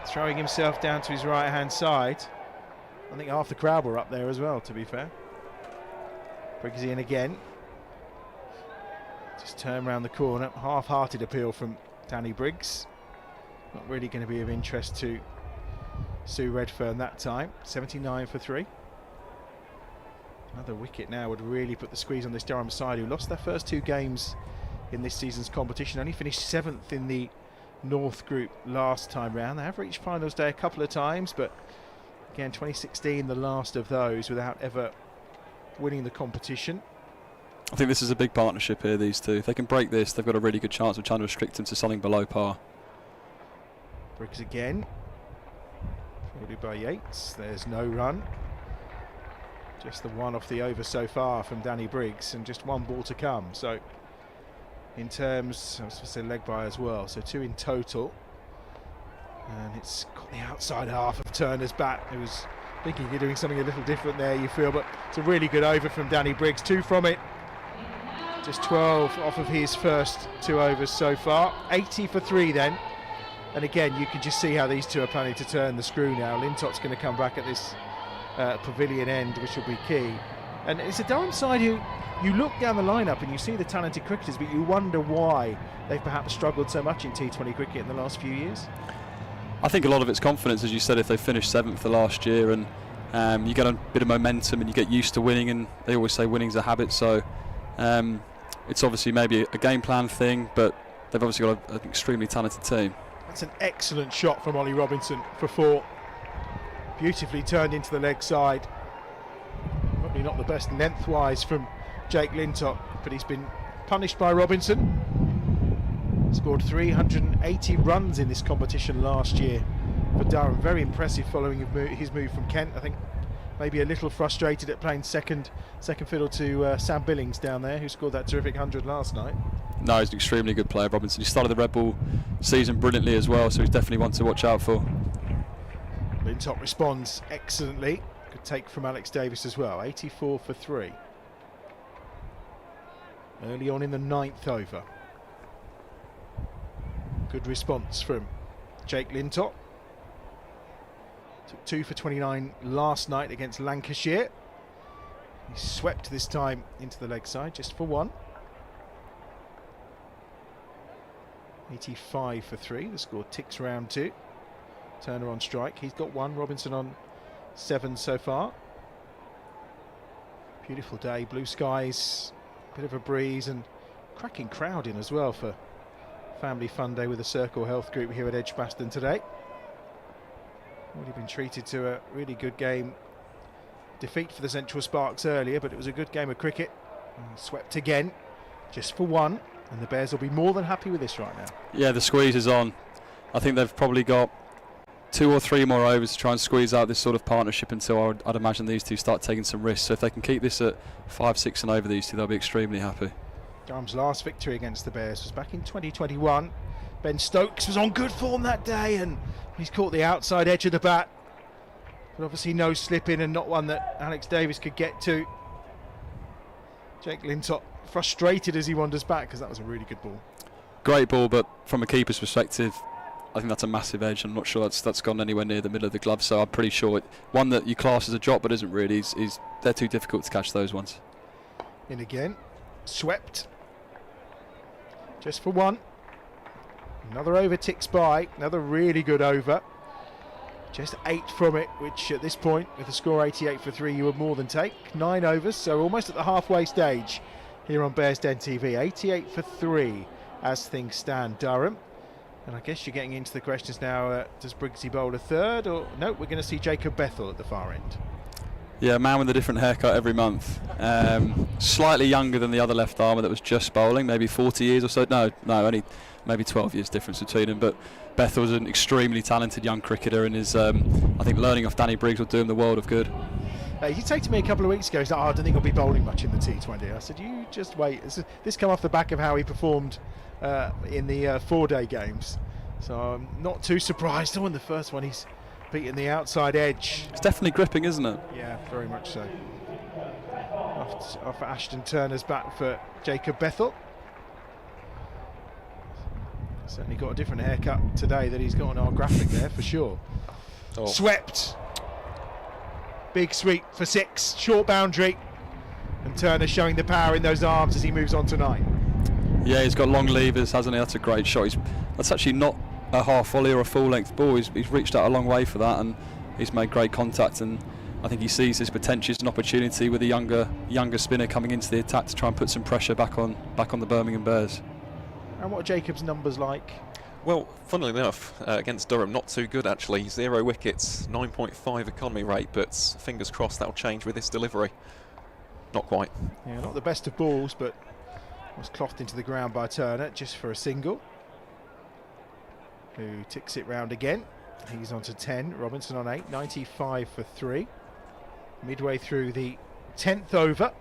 Throwing himself down to his right-hand side. I think half the crowd were up there as well, to be fair. Briggs in again. Just turn round the corner. Half-hearted appeal from Danny Briggs. Not really going to be of interest to Sue Redfern that time. 79 for 3. Another wicket now would really put the squeeze on this Durham side, who lost their first 2 games in this season's competition. Only finished 7th in the North Group last time round. They have reached finals day a couple of times, but again, 2016 the last of those without ever winning the competition. I think this is a big partnership here, these two. If they can break this, they've got a really good chance of trying to restrict them to something below par. Briggs again. Fielded by Yates. There's no run. Just the one off the over so far from Danny Briggs, and just 1 ball to come. So in terms, I was supposed to say leg by as well, so 2 in total. And it's got the outside half of Turner's bat, who was thinking you're doing something a little different there, you feel, but it's a really good over from Danny Briggs. 2 from it. Just 12 off of his first 2 overs so far. 80 for 3 then. And again, you can just see how these two are planning to turn the screw now. Lintott's going to come back at this pavilion end, which will be key. And it's a Durham side who, you look down the lineup and you see the talented cricketers, but you wonder why they've perhaps struggled so much in T20 cricket in the last few years. I think a lot of it's confidence, as you said. If they finished 7th the last year, and you get a bit of momentum and you get used to winning, and they always say winning's a habit, so it's obviously maybe a game plan thing, but they've obviously got an extremely talented team. That's an excellent shot from Ollie Robinson for 4. Beautifully turned into the leg side. Probably not the best lengthwise from Jake Lintott, but he's been punished by Robinson. Scored 380 runs in this competition last year for Durham. Very impressive following his move from Kent. I think maybe a little frustrated at playing second fiddle to Sam Billings down there, who scored that terrific 100 last night. No, he's an extremely good player, Robinson. He started the Red Bull season brilliantly as well, so he's definitely one to watch out for. Lintott responds excellently. Good take from Alex Davis as well. 84 for 3. Early on in the 9th over. Good response from Jake Lintott. Took 2 for 29 last night against Lancashire. He swept this time into the leg side, just for 1. 85 for 3. The score ticks round 2. Turner on strike. He's got 1. Robinson on 7 so far. Beautiful day. Blue skies. Bit of a breeze and cracking crowd in as well for Family Fun Day with the Circle Health Group here at Edgbaston today. Already been treated to a really good game. Defeat for the Central Sparks earlier, but it was a good game of cricket. Swept again, just for 1. And the Bears will be more than happy with this right now. Yeah, the squeeze is on. I think they've probably got 2 or 3 more overs to try and squeeze out this sort of partnership until I'd imagine these two start taking some risks. So if they can keep this at 5, 6 and over these two, they'll be extremely happy. Durham's last victory against the Bears was back in 2021. Ben Stokes was on good form that day, and he's caught the outside edge of the bat. But obviously no slip in, and not one that Alex Davis could get to. Jake Lintott frustrated as he wanders back, because that was a really good ball. Great ball, but from a keeper's perspective, I think that's a massive edge. I'm not sure that's gone anywhere near the middle of the glove, so I'm pretty sure one that you class as a drop but isn't really. They're too difficult to catch, those ones. In again, swept. Just for 1. Another over ticks by, another really good over. Just 8 from it, which at this point, with the score 88 for 3, you would more than take. 9 overs, so almost at the halfway stage here on Bears Den TV. 88 for 3 as things stand, Durham. And I guess you're getting into the questions now, does Briggsy bowl a third? Or no, we're going to see Jacob Bethel at the far end. Yeah, a man with a different haircut every month. Slightly younger than the other left armer that was just bowling, maybe 40 years or so. No, only maybe 12 years difference between them. But Bethel was an extremely talented young cricketer, and is, I think, learning off Danny Briggs will do him the world of good. You said to me a couple of weeks ago, he's like, I don't think he'll be bowling much in the T20. I said, you just wait. This come off the back of how he performed in the 4-day games. So I'm not too surprised. Oh, in the first one, he's beating the outside edge. It's definitely gripping, isn't it? Yeah, very much so. Off Ashton Turner's back for Jacob Bethel. Certainly got a different haircut today that he's got on our graphic there for sure. Oh. Swept. Big sweep for 6, short boundary. And Turner showing the power in those arms as he moves on to 9. Yeah, he's got long levers, hasn't he? That's a great shot. That's actually not a half volley or a full length ball. He's reached out a long way for that, and he's made great contact, and I think he sees this potential as an opportunity with a younger spinner coming into the attack to try and put some pressure back on the Birmingham Bears. And what are Jacob's numbers like? Well, funnily enough, against Durham, not too good actually. 0 wickets, 9.5 economy rate, but fingers crossed that'll change with this delivery. Not quite. Yeah, not the best of balls, but was clothed into the ground by Turner just for a single. Who ticks it round again. He's on to 10. Robinson on 8. 95 for 3. Midway through the 10th over.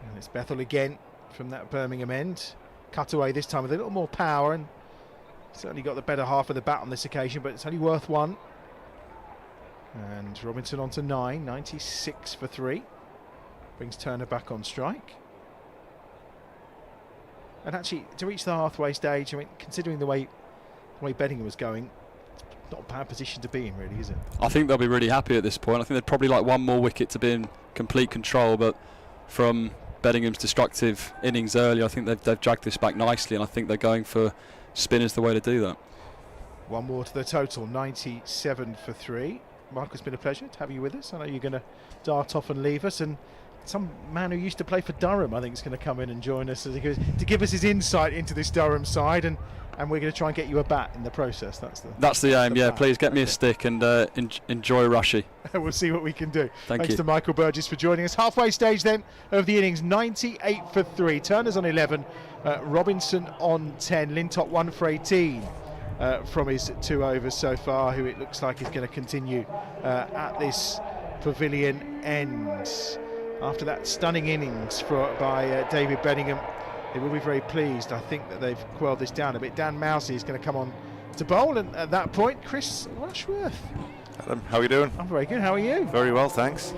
And it's Bethel again from that Birmingham end. Cut away this time with a little more power, and certainly got the better half of the bat on this occasion, but it's only worth 1. And Robinson on to 9. 96 for 3. Brings Turner back on strike. And actually, to reach the halfway stage, I mean, considering the way Bingham was going, it's not a bad position to be in, really, is it? I think they'll be really happy at this point. I think they'd probably like one more wicket to be in complete control, but from Benningham's destructive innings earlier, I think they've dragged this back nicely, and I think they're going for spin as the way to do that. 1 more to the total, 97 for 3. Mark, it's been a pleasure to have you with us. I know you're going to dart off and leave us, and some man who used to play for Durham, I think, is going to come in and join us to give us his insight into this Durham side, and we're going to try and get you a bat in the process. That's the aim. Yeah, please get me a stick and enjoy Rushy. We'll see what we can do. Thanks to Michael Burgess for joining us. Halfway stage then of the innings, 98 for 3. Turner's on 11, Robinson on 10, Lintott 1 for 18 from his 2 overs so far, who it looks like is going to continue at this pavilion end. After that stunning innings by David Benningham, they will be very pleased. I think that they've quelled this down a bit. Dan Mousey is going to come on to bowl, and at that point, Chris Rushworth. Adam, how are you doing? I'm very good. How are you? Very well, thanks.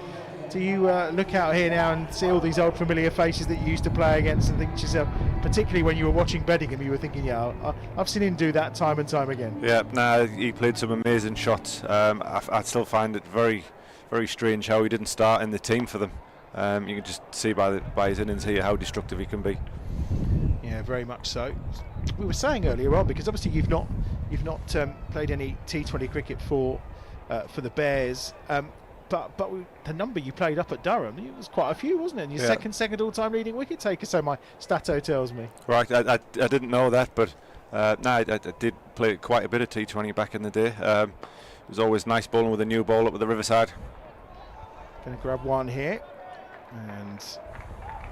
Do you look out here now and see all these old familiar faces that you used to play against, and think to yourself, particularly when you were watching Benningham, you were thinking, yeah, I've seen him do that time and time again? Yeah, he played some amazing shots. I still find it very, very strange how he didn't start in the team for them. You can just see by his innings here how destructive he can be. Yeah, very much so. We were saying earlier on, because obviously you've not played any T20 cricket for the Bears, but the number you played up at Durham, it was quite a few, wasn't it? And your second all-time leading wicket taker, so my stato tells me. Right, I didn't know that, but I did play quite a bit of T20 back in the day. It was always nice bowling with a new ball up at the Riverside. Going to grab one here, and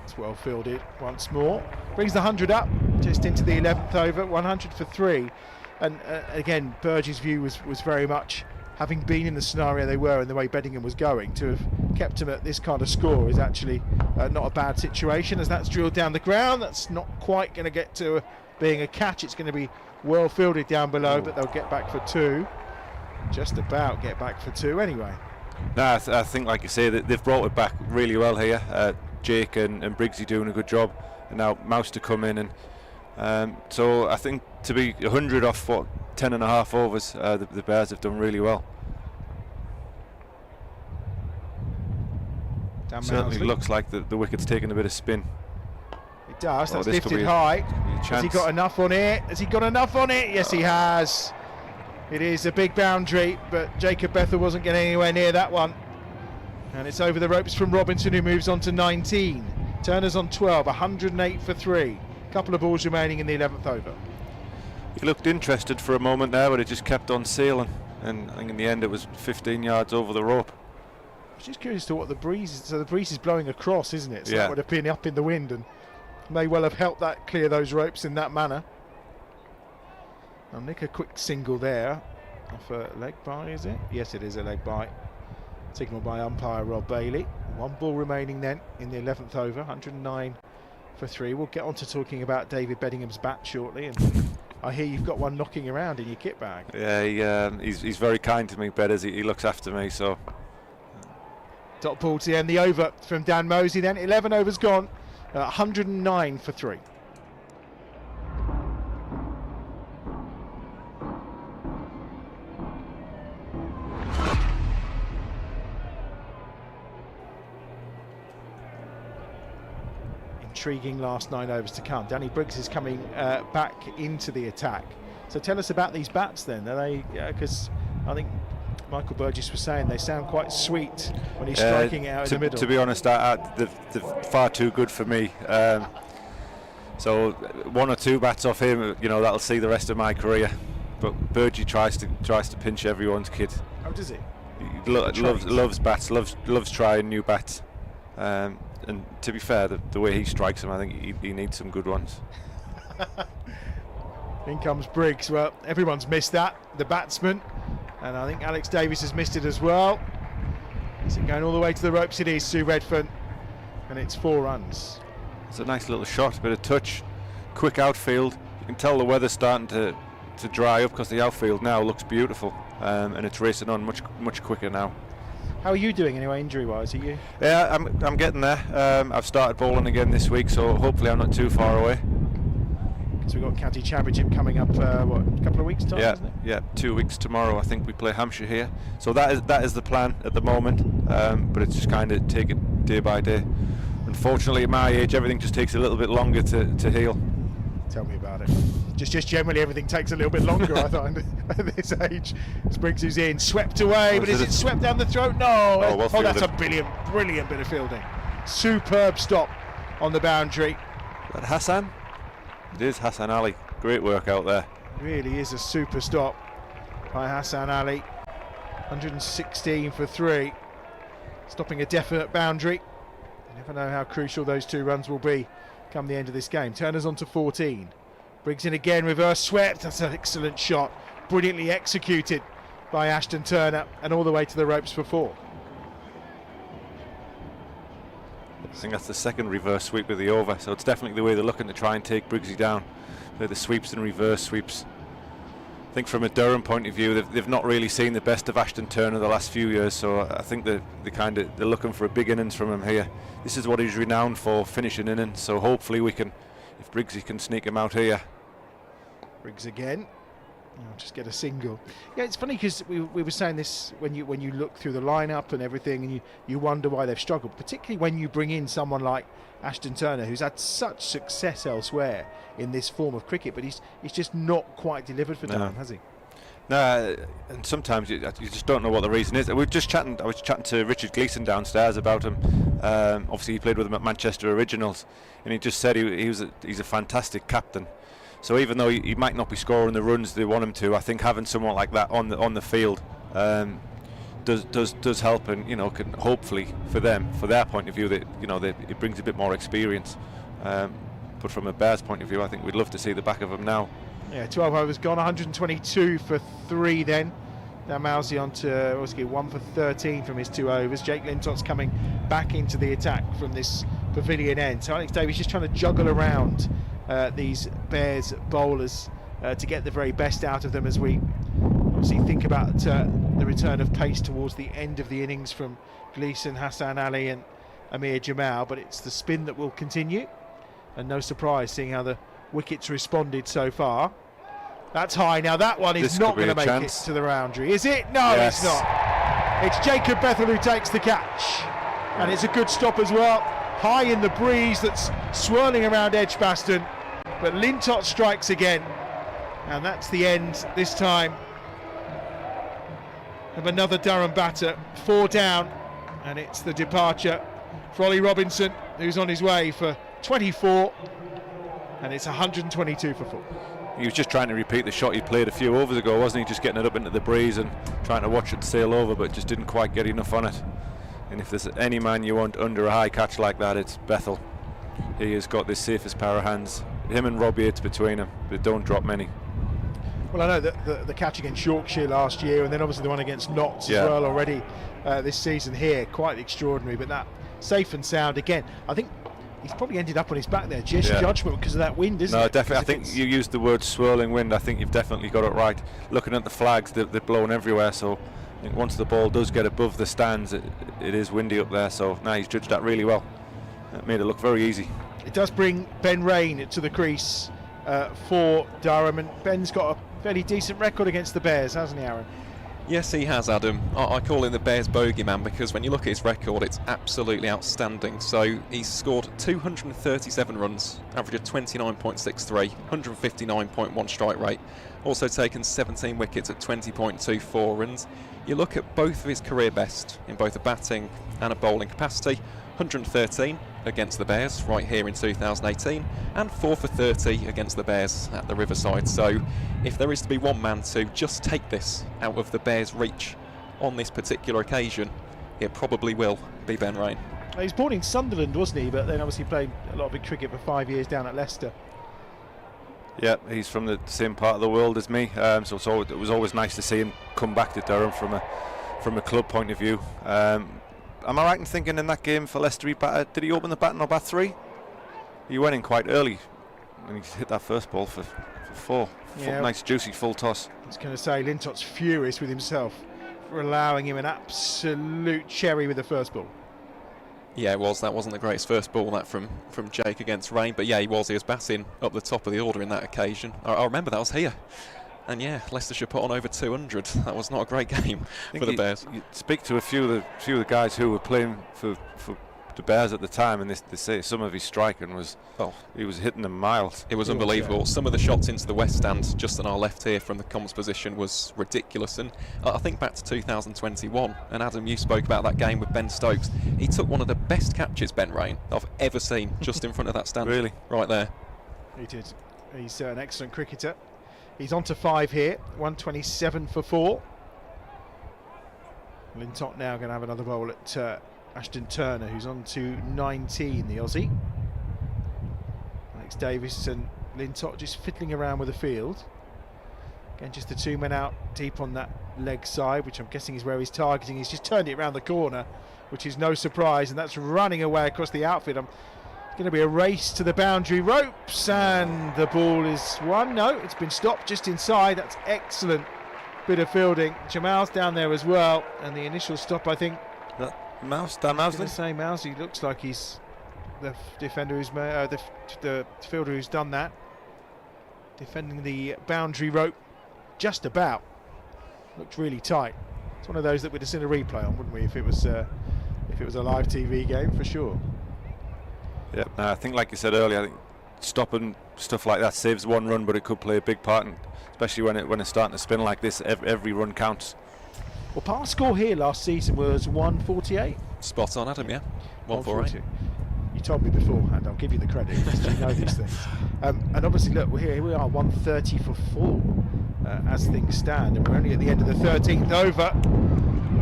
it's well fielded once more. Brings the 100 up, just into the 11th over, 100 for 3. And again, Burge's view was very much, having been in the scenario they were and the way Benningham was going, to have kept him at this kind of score is actually not a bad situation. As that's drilled down the ground, that's not quite going to get to being a catch. It's going to be well fielded down below, but they'll get back for 2. Just about get back for 2 anyway. No, I think, like you say, that they've brought it back really well here. Jake and Briggsy doing a good job, and now Mouse to come in, and so I think to be 100 off 10 and a half overs, the Bears have done really well. Dan Certainly Mousley. looks like the wicket's taking a bit of spin. It does. That's lifted high. chance. Has he got enough on it? Has he got enough on it? Yes, he has. It is a big boundary, but Jacob Bethel wasn't getting anywhere near that one. And it's over the ropes from Robinson, who moves on to 19. Turner's on 12, 108 for 3. Couple of balls remaining in the 11th over. He looked interested for a moment there, but it just kept on sailing. And I think in the end it was 15 yards over the rope. I was just curious to what the breeze is. So the breeze is blowing across, isn't it? So yeah. That would have been up in the wind and may well have helped that clear those ropes in that manner. I'll nick a quick single there off a leg bye, is it? Yes, it is a leg bye. Signal by umpire Rob Bailey. One ball remaining then in the 11th over, 109 for 3. We'll get on to talking about David Beddingham's bat shortly. And I hear you've got one knocking around in your kit bag. Yeah, he's very kind to me, Bedders. He looks after me, so. Dot ball to end the over from Dan Mosey then. 11 overs gone, 109 for 3. Intriguing last 9 overs to come. Danny Briggs is coming back into the attack. So tell us about these bats then. Are they, because I think Michael Burgess was saying they sound quite sweet when he's striking it out in the middle. To be honest, they're far too good for me. So 1 or 2 bats off him, that'll see the rest of my career. But Burgess tries to pinch everyone's kid. How does he? He loves bats, loves trying new bats. And to be fair, the way he strikes them, I think he needs some good ones. In comes Briggs. Well, everyone's missed that, the batsman. And I think Alex Davis has missed it as well. Is it going all the way to the ropes? It is, Sue Redfern. And it's 4 runs. It's a nice little shot, bit of touch, quick outfield. You can tell the weather's starting to dry up because the outfield now looks beautiful. And it's racing on much quicker now. How are you doing anyway, injury-wise? Are you? Yeah, I'm getting there. I've started bowling again this week, so hopefully I'm not too far away. So we've got County Championship coming up, a couple of weeks' time, isn't it? Yeah, 2 weeks tomorrow. I think we play Hampshire here. So that is the plan at the moment. But it's just kind of take it day by day. Unfortunately, at my age, everything just takes a little bit longer to heal. Tell me about it. Just generally everything takes a little bit longer, I find, at this age. Briggs who's in, swept away, but is it swept down the throat? No. Well that's a brilliant bit of fielding. Superb stop on the boundary. Is that Hassan? It is Hassan Ali. Great work out there. Really is a super stop by Hassan Ali. 116 for 3. Stopping a definite boundary. You never know how crucial those 2 runs will be come the end of this game. Turner's on to 14. Briggs in again, reverse swept. That's an excellent shot. Brilliantly executed by Ashton Turner, and all the way to the ropes for 4. I think that's the second reverse sweep of the over, so it's definitely the way they're looking to try and take Briggsy down. The sweeps and reverse sweeps. I think from a Durham point of view, they've not really seen the best of Ashton Turner the last few years, so I think they're looking for a big innings from him here. This is what he's renowned for, finishing innings, so hopefully if Briggsy can sneak him out here. Briggs again. I'll just get a single. Yeah, it's funny because we were saying this when you look through the lineup and everything, and you wonder why they've struggled, particularly when you bring in someone like Ashton Turner, who's had such success elsewhere in this form of cricket, but he's just not quite delivered for Durham, has he? No, and sometimes you just don't know what the reason is. I was chatting to Richard Gleeson downstairs about him. Obviously, he played with him at Manchester Originals, and he just said he's a fantastic captain. So even though he might not be scoring the runs they want him to, I think having someone like that on the field does help, and can hopefully for their point of view that it brings a bit more experience. But from a Bears point of view, I think we'd love to see the back of him now. Yeah, 12 overs gone, 122 for 3 then. Now Mousey on to 1 for 13 from his 2 overs. Jake Lintott's coming back into the attack from this pavilion end. So Alex Davies just trying to juggle around these Bears bowlers to get the very best out of them, as we obviously think about the return of pace towards the end of the innings from Gleeson, Hassan Ali and Amir Jamal. But it's the spin that will continue, and no surprise seeing how the wickets responded so far. That's high. Now that one is not going to make it to the boundary, is it? No, yes. It's not. It's Jacob Bethel who takes the catch, and it's a good stop as well. High in the breeze that's swirling around Edgbaston. but Lintott strikes again, and that's the end this time of another Durham batter. 4 down, and it's the departure for Ollie Robinson, who's on his way for 24, and it's 122 for 4. He was just trying to repeat the shot he played a few overs ago, wasn't he? Just getting it up into the breeze and trying to watch it sail over, but just didn't quite get enough on it. And if there's any man you want under a high catch like that, it's Bethel. He has got the safest pair of hands. Him and Rob Yates between them, they don't drop many. Well, I know that the catch against Yorkshire last year, and then obviously the one against Notts as well already this season here, quite extraordinary. But that safe and sound again. I think he's probably ended up on his back there, just judgment because of that wind, isn't it? No, definitely. I think you used the word swirling wind. I think you've definitely got it right. Looking at the flags, they're blowing everywhere. So I think once the ball does get above the stands, it is windy up there. So now he's judged that really well. It made it look very easy. It does bring Ben Rain to the crease for Durham, and Ben's got a fairly decent record against the Bears, hasn't he, Aaron? Yes, he has, Adam. I call him the Bears bogeyman because when you look at his record, it's absolutely outstanding. So he's scored 237 runs, average of 29.63, 159.1 strike rate, also taken 17 wickets at 20.24. And you look at both of his career best in both a batting and a bowling capacity. 113 against the Bears right here in 2018 and 4 for 30 against the Bears at the Riverside. So if there is to be one man to just take this out of the Bears' reach on this particular occasion, it probably will be Ben Rain. He was born in Sunderland, wasn't he? But then obviously played a lot of big cricket for 5 years down at Leicester. Yeah, he's from the same part of the world as me, so it was always nice to see him come back to Durham from a club point of view. Am I right in thinking in that game for Leicester, did he open the batting or bat 3? He went in quite early and he hit that first ball for 4. Yeah. Nice juicy full toss. I was going to say Lintott's furious with himself for allowing him an absolute cherry with the first ball. Yeah, it was. That wasn't the greatest first ball, that from Jake against Rain, but yeah, he was batting up the top of the order in that occasion. I remember that was here. And yeah, Leicestershire put on over 200. That was not a great game for the Bears. You speak to a few of the guys who were playing for the Bears at the time, and they say some of his striking was, he was hitting them miles. It was unbelievable. Yeah. Some of the shots into the West Stand, just on our left here from the comms position, was ridiculous. And I think back to 2021, and Adam, you spoke about that game with Ben Stokes. He took one of the best catches, Ben Rain, I've ever seen, just in front of that stand. Really? Right there. He did. He's an excellent cricketer. He's on to 5 here, 127 for 4. Lintott now going to have another bowl at Ashton Turner, who's on to 19, the Aussie. Alex Davis and Lintott just fiddling around with the field. Again, just the 2 men out deep on that leg side, which I'm guessing is where he's targeting. He's just turned it around the corner, which is no surprise, and that's running away across the outfield. It's going to be a race to the boundary ropes, and the ball is one. No, it's been stopped just inside. That's excellent bit of fielding. Jamal's down there as well, and the initial stop, I think. Mouse, Dan Mousley? I was going to say Mousley looks like he's the defender who's the fielder who's done that, defending the boundary rope. Just about. Looked really tight. It's one of those that we'd have seen a replay on, wouldn't we, if it was a live TV game, for sure. Yeah, I think, like you said earlier, I think stopping stuff like that saves 1 run, but it could play a big part, especially when it's starting to spin like this. Every run counts. Well, par score here last season was 148. Spot on, Adam. Yeah, 148. You told me beforehand. I'll give you the credit because you know these things. And obviously, look, here we are, 130 for 4 as things stand, and we're only at the end of the 13th over.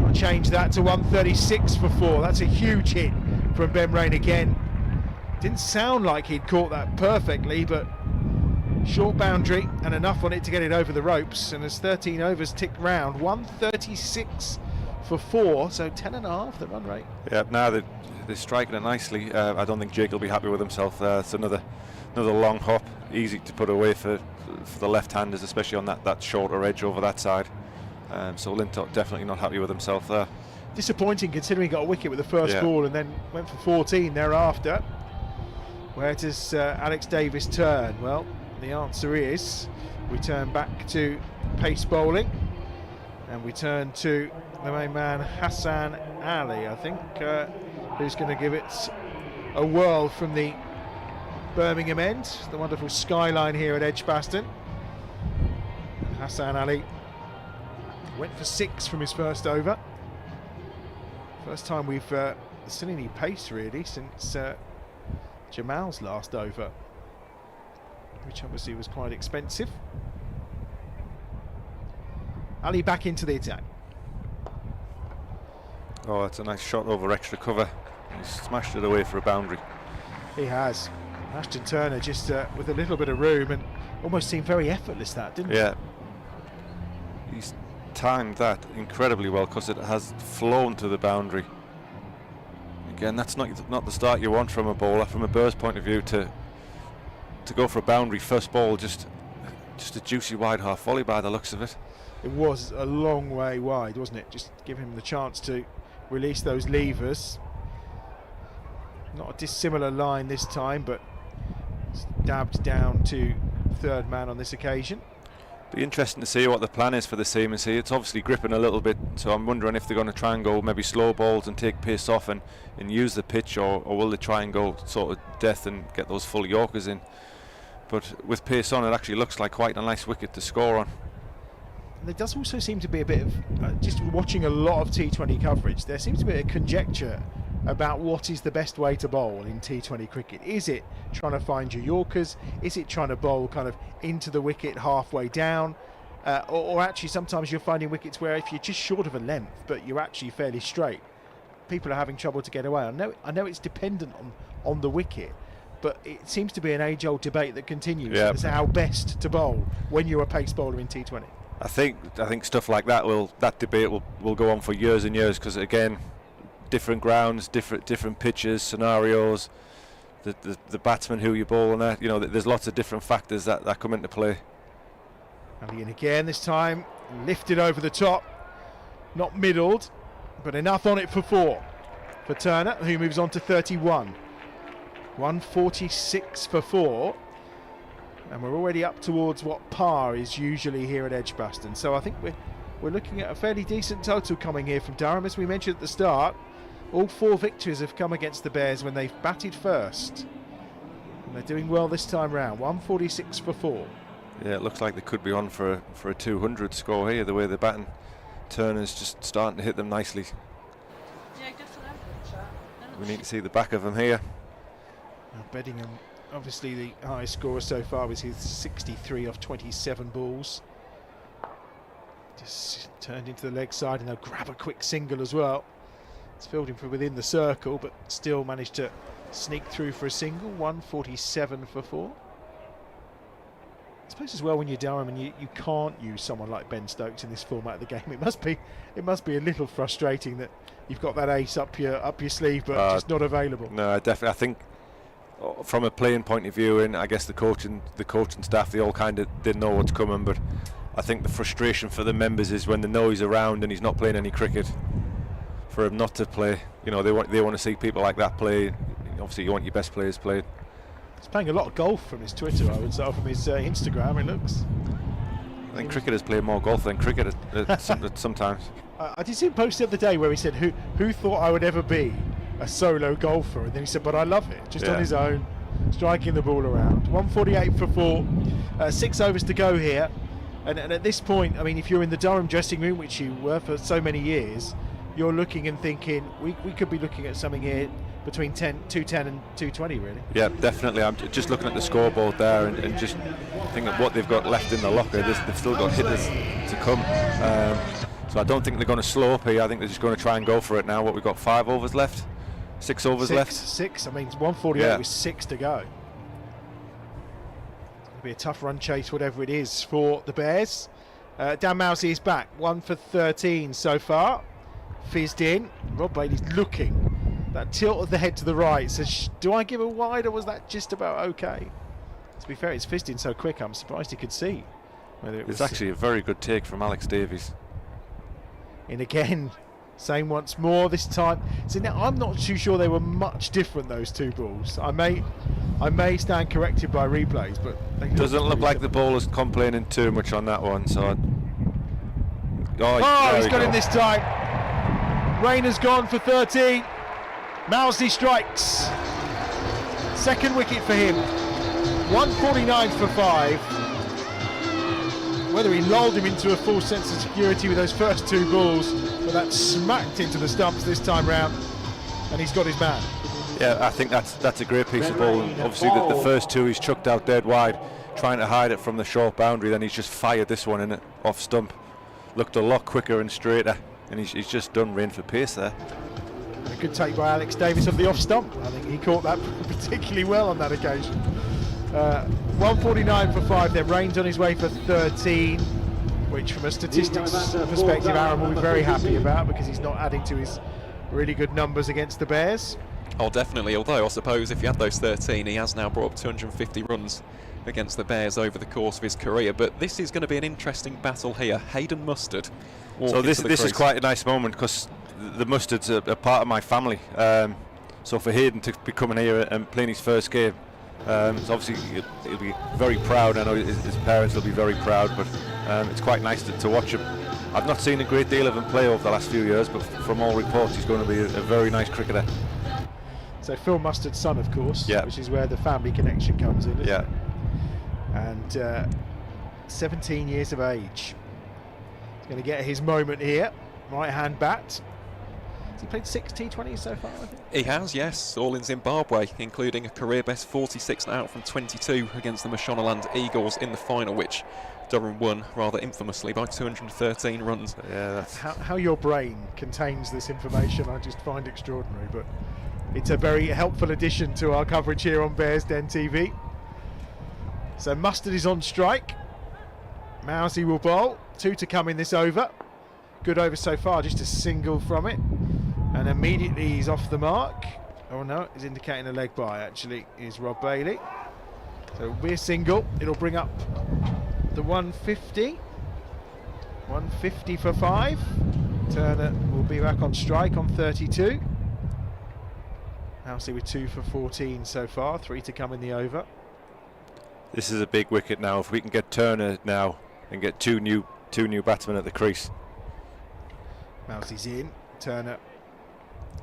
I'll change that to 136 for 4. That's a huge hit from Ben Rain again. Didn't sound like he'd caught that perfectly, but short boundary and enough on it to get it over the ropes. And as 13 overs tick round, 136 for 4, so 10.5 the run rate. Yeah, now they're striking it nicely. I don't think Jake will be happy with himself. It's another long hop, easy to put away for the left-handers, especially on that shorter edge over that side. So Lintott definitely not happy with himself there. Disappointing considering he got a wicket with the first ball and then went for 14 thereafter. Where does Alex Davis turn? Well, the answer is we turn back to pace bowling, and we turn to the main man Hassan Ali, I think, who's going to give it a whirl from the Birmingham end, the wonderful skyline here at Edgbaston. Hassan Ali went for 6 from his first over. First time we've seen any pace really since Jamal's last over, which obviously was quite expensive. Ali back into the attack. Oh, that's a nice shot over extra cover. He's smashed it away for a boundary. He has. Ashton Turner just with a little bit of room, and almost seemed very effortless, that, didn't Yeah. He's timed that incredibly well because it has flown to the boundary. Again, that's not the start you want from a bowler. From a Bears point of view, to go for a boundary first ball, just a juicy wide half volley by the looks of it. It was a long way wide, wasn't it? Just give him the chance to release those levers. Not a dissimilar line this time, but dabbed down to third man on this occasion. Be interesting to see what the plan is for the seam. And see, it's obviously gripping a little bit, so I'm wondering if they're going to try and go maybe slow balls and take pace off and use the pitch, or will they try and go sort of death and get those full Yorkers in. But with pace on, it actually looks like quite a nice wicket to score on. And there does also seem to be a bit of, just watching a lot of T20 coverage, there seems to be a conjecture about what is the best way to bowl in T20 cricket. Is it trying to find your Yorkers? Is it trying to bowl kind of into the wicket halfway down? Or actually sometimes you're finding wickets where if you're just short of a length but you're actually fairly straight, people are having trouble to get away. I know it's dependent on the wicket, but it seems to be an age-old debate that continues as to how best to bowl when you're a pace bowler in T20. I think stuff like that debate will go on for years and years, because again, different grounds, different pitches, scenarios, the batsman who you bowl, and that, you know, there's lots of different factors that come into play. Ali in again this time, lifted over the top, not middled, but enough on it for 4 for Turner, who moves on to 31. 146 for 4, and we're already up towards what par is usually here at Edgbaston. So I think we're looking at a fairly decent total coming here from Durham. As we mentioned at the start, all 4 victories have come against the Bears when they've batted first, and they're doing well this time round. 146 for 4. Yeah, it looks like they could be on for a 200 score here, the way they're batting. Turner's just starting to hit them nicely. We need to see the back of him here. Now Bingham, obviously the highest scorer so far was his 63 off 27 balls. Just turned into the leg side, and they'll grab a quick single as well. It's fielding from within the circle, but still managed to sneak through for a single. 147 for 4. I suppose as well, when you're Durham and you can't use someone like Ben Stokes in this format of the game, it must be a little frustrating that you've got that ace up your sleeve, but just not available. No, definitely. I think from a playing point of view, and I guess the coaching staff, they all kind of didn't know what's coming. But I think the frustration for the members is when they know he's around and he's not playing any cricket, for him not to play. You know, they want to see people like that play. Obviously, you want your best players played. He's playing a lot of golf from his Twitter, I would say, from his Instagram, it looks. I think cricketers play more golf than cricket sometimes. I did see a post the other day where he said, who thought I would ever be a solo golfer? And then he said, but I love it, just on his own, striking the ball around. 148 for 4, 6 overs to go here. And at this point, I mean, if you're in the Durham dressing room, which you were for so many years, you're looking and thinking, we could be looking at something here between 210 and 220, really. Yeah, definitely. I'm just looking at the scoreboard there and just thinking of what they've got left in the locker. They've still got hitters to come. So I don't think they're going to slow up here. I think they're just going to try and go for it now. What, we've got 5 overs left? 6 overs left? 6. I mean, 148 with 6 to go. It'll be a tough run chase, whatever it is, for the Bears. Dan Mousey is back. 1 for 13 so far. Fizzed in. Rob Bailey's looking. That tilt of the head to the right says, do I give a wide, or was that just about okay? To be fair, it's fizzed in so quick, I'm surprised he could see whether it was. It's actually a very good take from Alex Davies. And again, same once more this time. So now I'm not too sure they were much different, those 2 balls. I may stand corrected by replays, but they doesn't look like the bowler's complaining too much on that one. So he's got him this time. Rayner's gone for 13. Mousey strikes. 2nd wicket for him. 149 for 5. Whether he lulled him into a false sense of security with those first 2 balls, but that smacked into the stumps this time round, and he's got his man. Yeah, I think that's a great piece of ball. Obviously, the first 2 he's chucked out dead wide, trying to hide it from the short boundary. Then he's just fired this one in it off stump. Looked a lot quicker and straighter, and he's just done rain for pace there. A good take by Alex Davis of the off stump. I think he caught that particularly well on that occasion. 149 for 5 then. Rain's on his way for 13, which from a statistics perspective Aaron will be very happy about, because he's not adding to his really good numbers against the Bears. Oh, definitely, although I suppose if you had those 13, he has now brought up 250 runs against the Bears over the course of his career. But this is going to be an interesting battle here. Hayden Mustard. So this is quite a nice moment, because the Mustards are part of my family. So for Hayden to be coming here and playing his first game, so obviously he'll be very proud. I know his parents will be very proud, but it's quite nice to watch him. I've not seen a great deal of him play over the last few years, but from all reports he's going to be a very nice cricketer. So Phil Mustard's son, of course, yeah, which is where the family connection comes in, isn't yeah. it? And 17 years of age. He's going to get his moment here. Right hand bat. Has he played 6 T20s so far, I think? He has, yes, all in Zimbabwe, including a career best 46 out from 22 against the Mashonaland Eagles in the final, which Durham won rather infamously by 213 runs. Yeah, that's how your brain contains this information, I just find extraordinary, but it's a very helpful addition to our coverage here on Bears Den TV. So Mustard is on strike. Mousey will bowl. 2 to come in this over. Good over so far, just a single from it. And immediately he's off the mark. Oh no, he's indicating a leg bye actually, is Rob Bailey. So it'll be a single. It'll bring up the 150. 150 for 5. Turner will be back on strike on 32. Mousey with 2 for 14 so far, 3 to come in the over. This is a big wicket now. If we can get Turner now and get two new batsmen at the crease. Mousey's in. Turner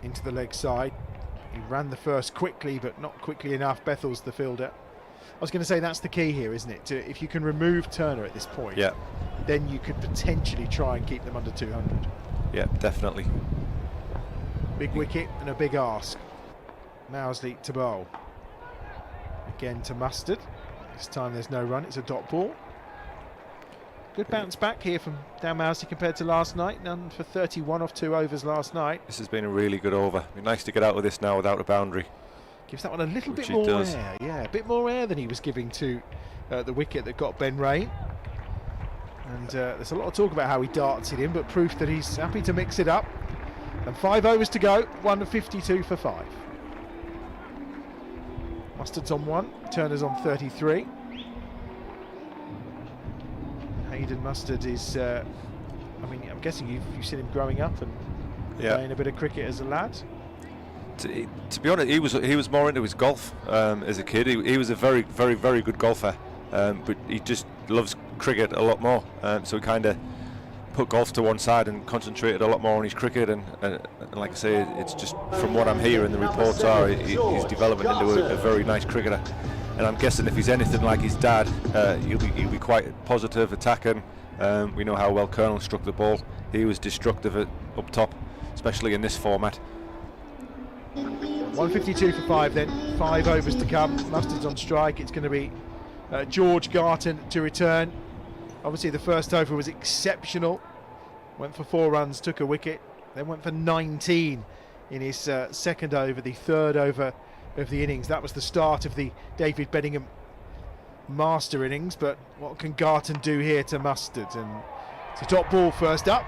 into the leg side. He ran the first quickly, but not quickly enough. Bethel's the fielder. I was going to say that's the key here, isn't it? If you can remove Turner at this point, yeah, then you could potentially try and keep them under 200. Yeah, definitely. Big wicket and a big ask. Mousley to bowl. Again to Mustard. This time there's no run, it's a dot ball. Good bounce back here from Dan Mousley compared to last night. None for 31 off 2 overs last night. This has been a really good over. It'd be nice to get out of this now without a boundary. Gives that one a little bit more air. Yeah, a bit more air than he was giving to the wicket that got Ben Rain. And there's a lot of talk about how he darts it in, but proof that he's happy to mix it up. And 5 overs to go, 152 for 5. Mustard's on 1, Turner's on 33. Hayden Mustard is, I mean, I'm guessing you've seen him growing up and playing a bit of cricket as a lad. To be honest, he was more into his golf as a kid. He was a very, very, very good golfer, but he just loves cricket a lot more. So he kind of put golf to one side and concentrated a lot more on his cricket. And like I say, it's just from what I'm hearing, the reports are he's developing into a very nice cricketer. And I'm guessing if he's anything like his dad, he'll be quite positive, attacking. We know how well Colonel struck the ball. He was destructive up top, especially in this format. 152 for 5 then, 5 overs to come. Mustard's on strike. It's going to be George Garton to return. Obviously the first over was exceptional. Went for 4 runs, took a wicket, then went for 19 in his second over, the third over of the innings. That was the start of the David Bingham master innings, but what can Garton do here to Mustard? And it's a top ball first up.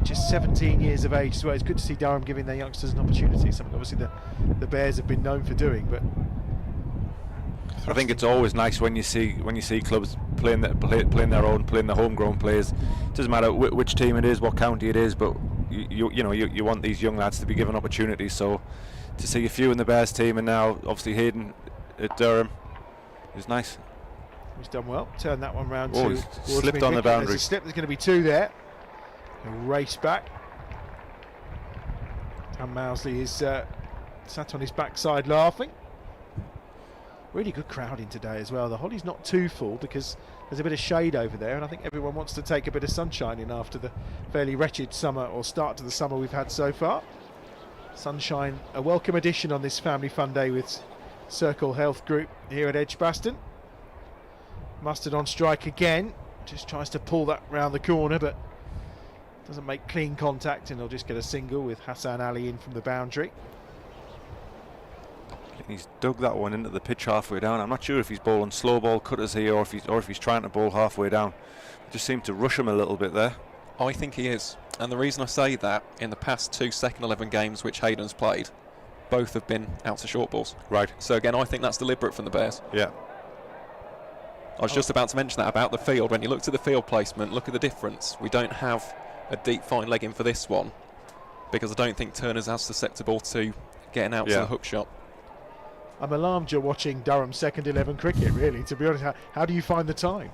Just 17 years of age as well. It's good to see Durham giving their youngsters an opportunity, something obviously the Bears have been known for doing. But I think it's always nice when you see clubs playing their homegrown players. It doesn't matter which team it is, what county it is, but you want these young lads to be given opportunities. So to see a few in the Bears team, and now obviously Hayden at Durham, is nice. He's done well. Turn that one round. Oh, to slipped on the boundary. There's a slip. There's going to be 2 there. A race back. And Mousley is sat on his backside laughing. Really good crowd in today as well. The Holly's not too full because there's a bit of shade over there, and I think everyone wants to take a bit of sunshine in after the fairly wretched summer or start to the summer we've had so far. Sunshine, a welcome addition on this family fun day with Circle Health Group here at Edgbaston. Mustard on strike again, just tries to pull that round the corner but doesn't make clean contact, and he'll just get a single with Hassan Ali in from the boundary. He's dug that one into the pitch halfway down. I'm not sure if he's bowling slow ball cutters here or if he's trying to bowl halfway down. Just seemed to rush him a little bit there. I think he is, and the reason I say that, in the past 2 second 11 games which Hayden's played, both have been out to short balls. Right. So again, I think that's deliberate from the Bears. Yeah. I was just about to mention that about the field. When you looked at the field placement, look at the difference. We don't have a deep fine leg in for this one because I don't think Turner's as susceptible to getting out to the hook shot. I'm alarmed you're watching Durham second 11 cricket, really, to be honest. How do you find the time?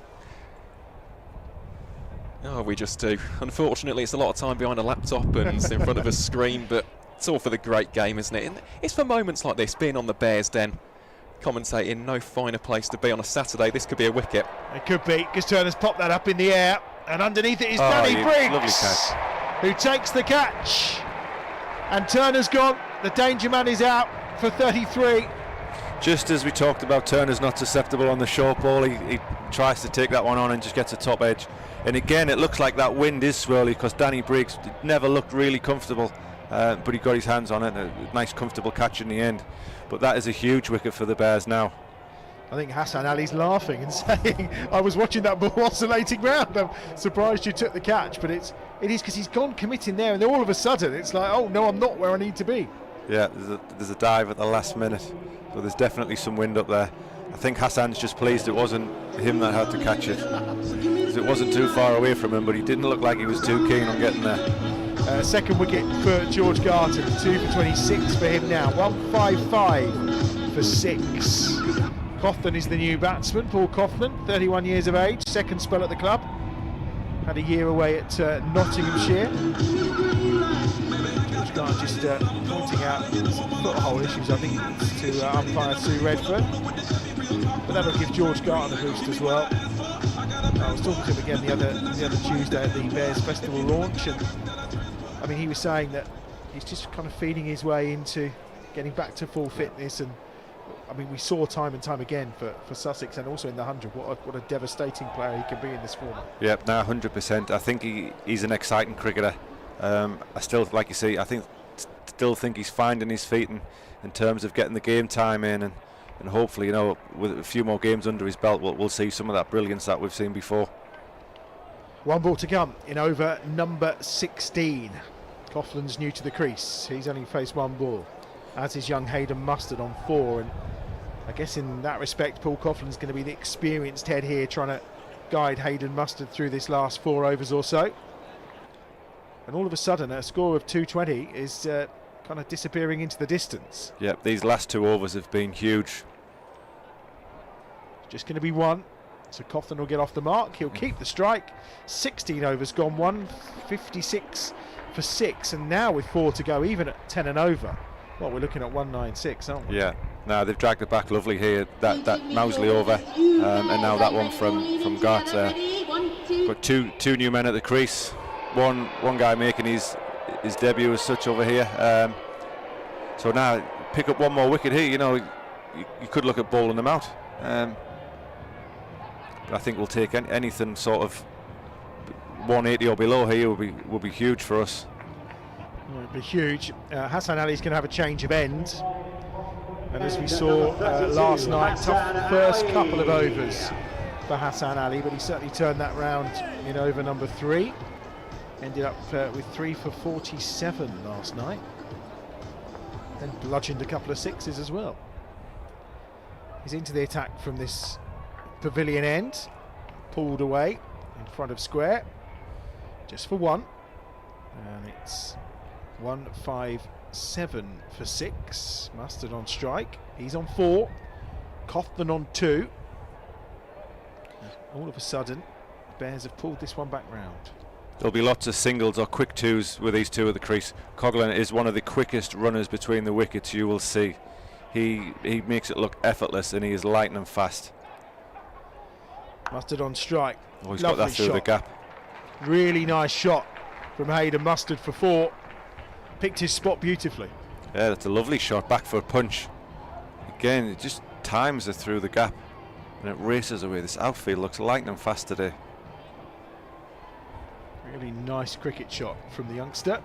Oh, we just do. Unfortunately, it's a lot of time behind a laptop and in front of a screen, but it's all for the great game, isn't it? And it's for moments like this, being on the Bears Den, commentating, no finer place to be on a Saturday. This could be a wicket. It could be, because Turner's popped that up in the air, and underneath it is Danny Briggs, lovely catch, who takes the catch. And Turner's gone. The danger man is out for 33. Just as we talked about, Turner's not susceptible on the short ball. He tries to take that one on and just gets a top edge. And again, it looks like that wind is swirly because Danny Briggs never looked really comfortable, but he got his hands on it. A nice, comfortable catch in the end. But that is a huge wicket for the Bears now. I think Hassan Ali's laughing and saying, I was watching that ball oscillating round. I'm surprised you took the catch, but it is because he's gone committing there, and then all of a sudden it's like, oh no, I'm not where I need to be. Yeah, there's a dive at the last minute, but there's definitely some wind up there. I think Hassan's just pleased it wasn't him that had to catch it, because it wasn't too far away from him, but he didn't look like he was too keen on getting there. Second wicket for George Garton, 2 for 26 for him now, 155 for 6. Coughlin is the new batsman, Paul Coughlin, 31 years of age, second spell at the club. Had a year away at Nottinghamshire. George Garton just pointing out some foothold issues, I think, to umpire Sue Redford. But that'll give George Garton a boost as well. I was talking to him again the other Tuesday at the Bears Festival launch, and I mean, he was saying that he's just kind of feeding his way into getting back to full fitness. And I mean, we saw time and time again for Sussex and also in the 100 what a devastating player he can be in this format. Yep, now 100%. I think he's an exciting cricketer. I still, like you say, still think he's finding his feet in terms of getting the game time in, and hopefully, you know, with a few more games under his belt, we'll see some of that brilliance that we've seen before. One ball to come in over number 16. Coughlin's new to the crease. He's only faced one ball, as is young Hayden Mustard on 4. And I guess in that respect, Paul Coughlin's going to be the experienced head here, trying to guide Hayden Mustard through this last 4 overs or so. And all of a sudden, a score of 220 is kind of disappearing into the distance. Yep, these last 2 overs have been huge. Just going to be 1. So Coughlin will get off the mark. He'll keep the strike. 16 overs gone, 156 for 6, and now with 4 to go, even at 10 and over. Well, we're looking at 196, aren't we? Yeah. Now they've dragged it back lovely here. That Mousley over, and now that one from Gart. Got two new men at the crease. One guy making his debut as such over here. So now pick up one more wicket here. You know, you could look at bowling them out. But I think we'll take anything sort of 180 or below here will be huge for us. Well, it'll be huge. Hassan Ali's going to have a change of end, and as we saw last night, tough first couple of overs for Hassan Ali, but he certainly turned that round in over number 3. Ended up with 3 for 47 last night, then bludgeoned a couple of 6s as well. He's into the attack from this pavilion end, pulled away in front of square, just for 1, and it's 157 for 6. Mustard on strike, he's on 4, Coughlin on 2. All of a sudden, the Bears have pulled this one back round. There'll be lots of singles or quick 2s with these 2 at the crease. Coughlin is one of the quickest runners between the wickets you will see. he makes it look effortless, and he is lightning fast. Mustard on strike. Oh, he's Lovely got that through the shot. gap. Really nice shot from Hayden Mustard for 4. Picked his spot beautifully. Yeah, that's a lovely shot, back foot punch. Again, it just times it through the gap, and it races away. This outfield looks lightning fast today. Really nice cricket shot from the youngster.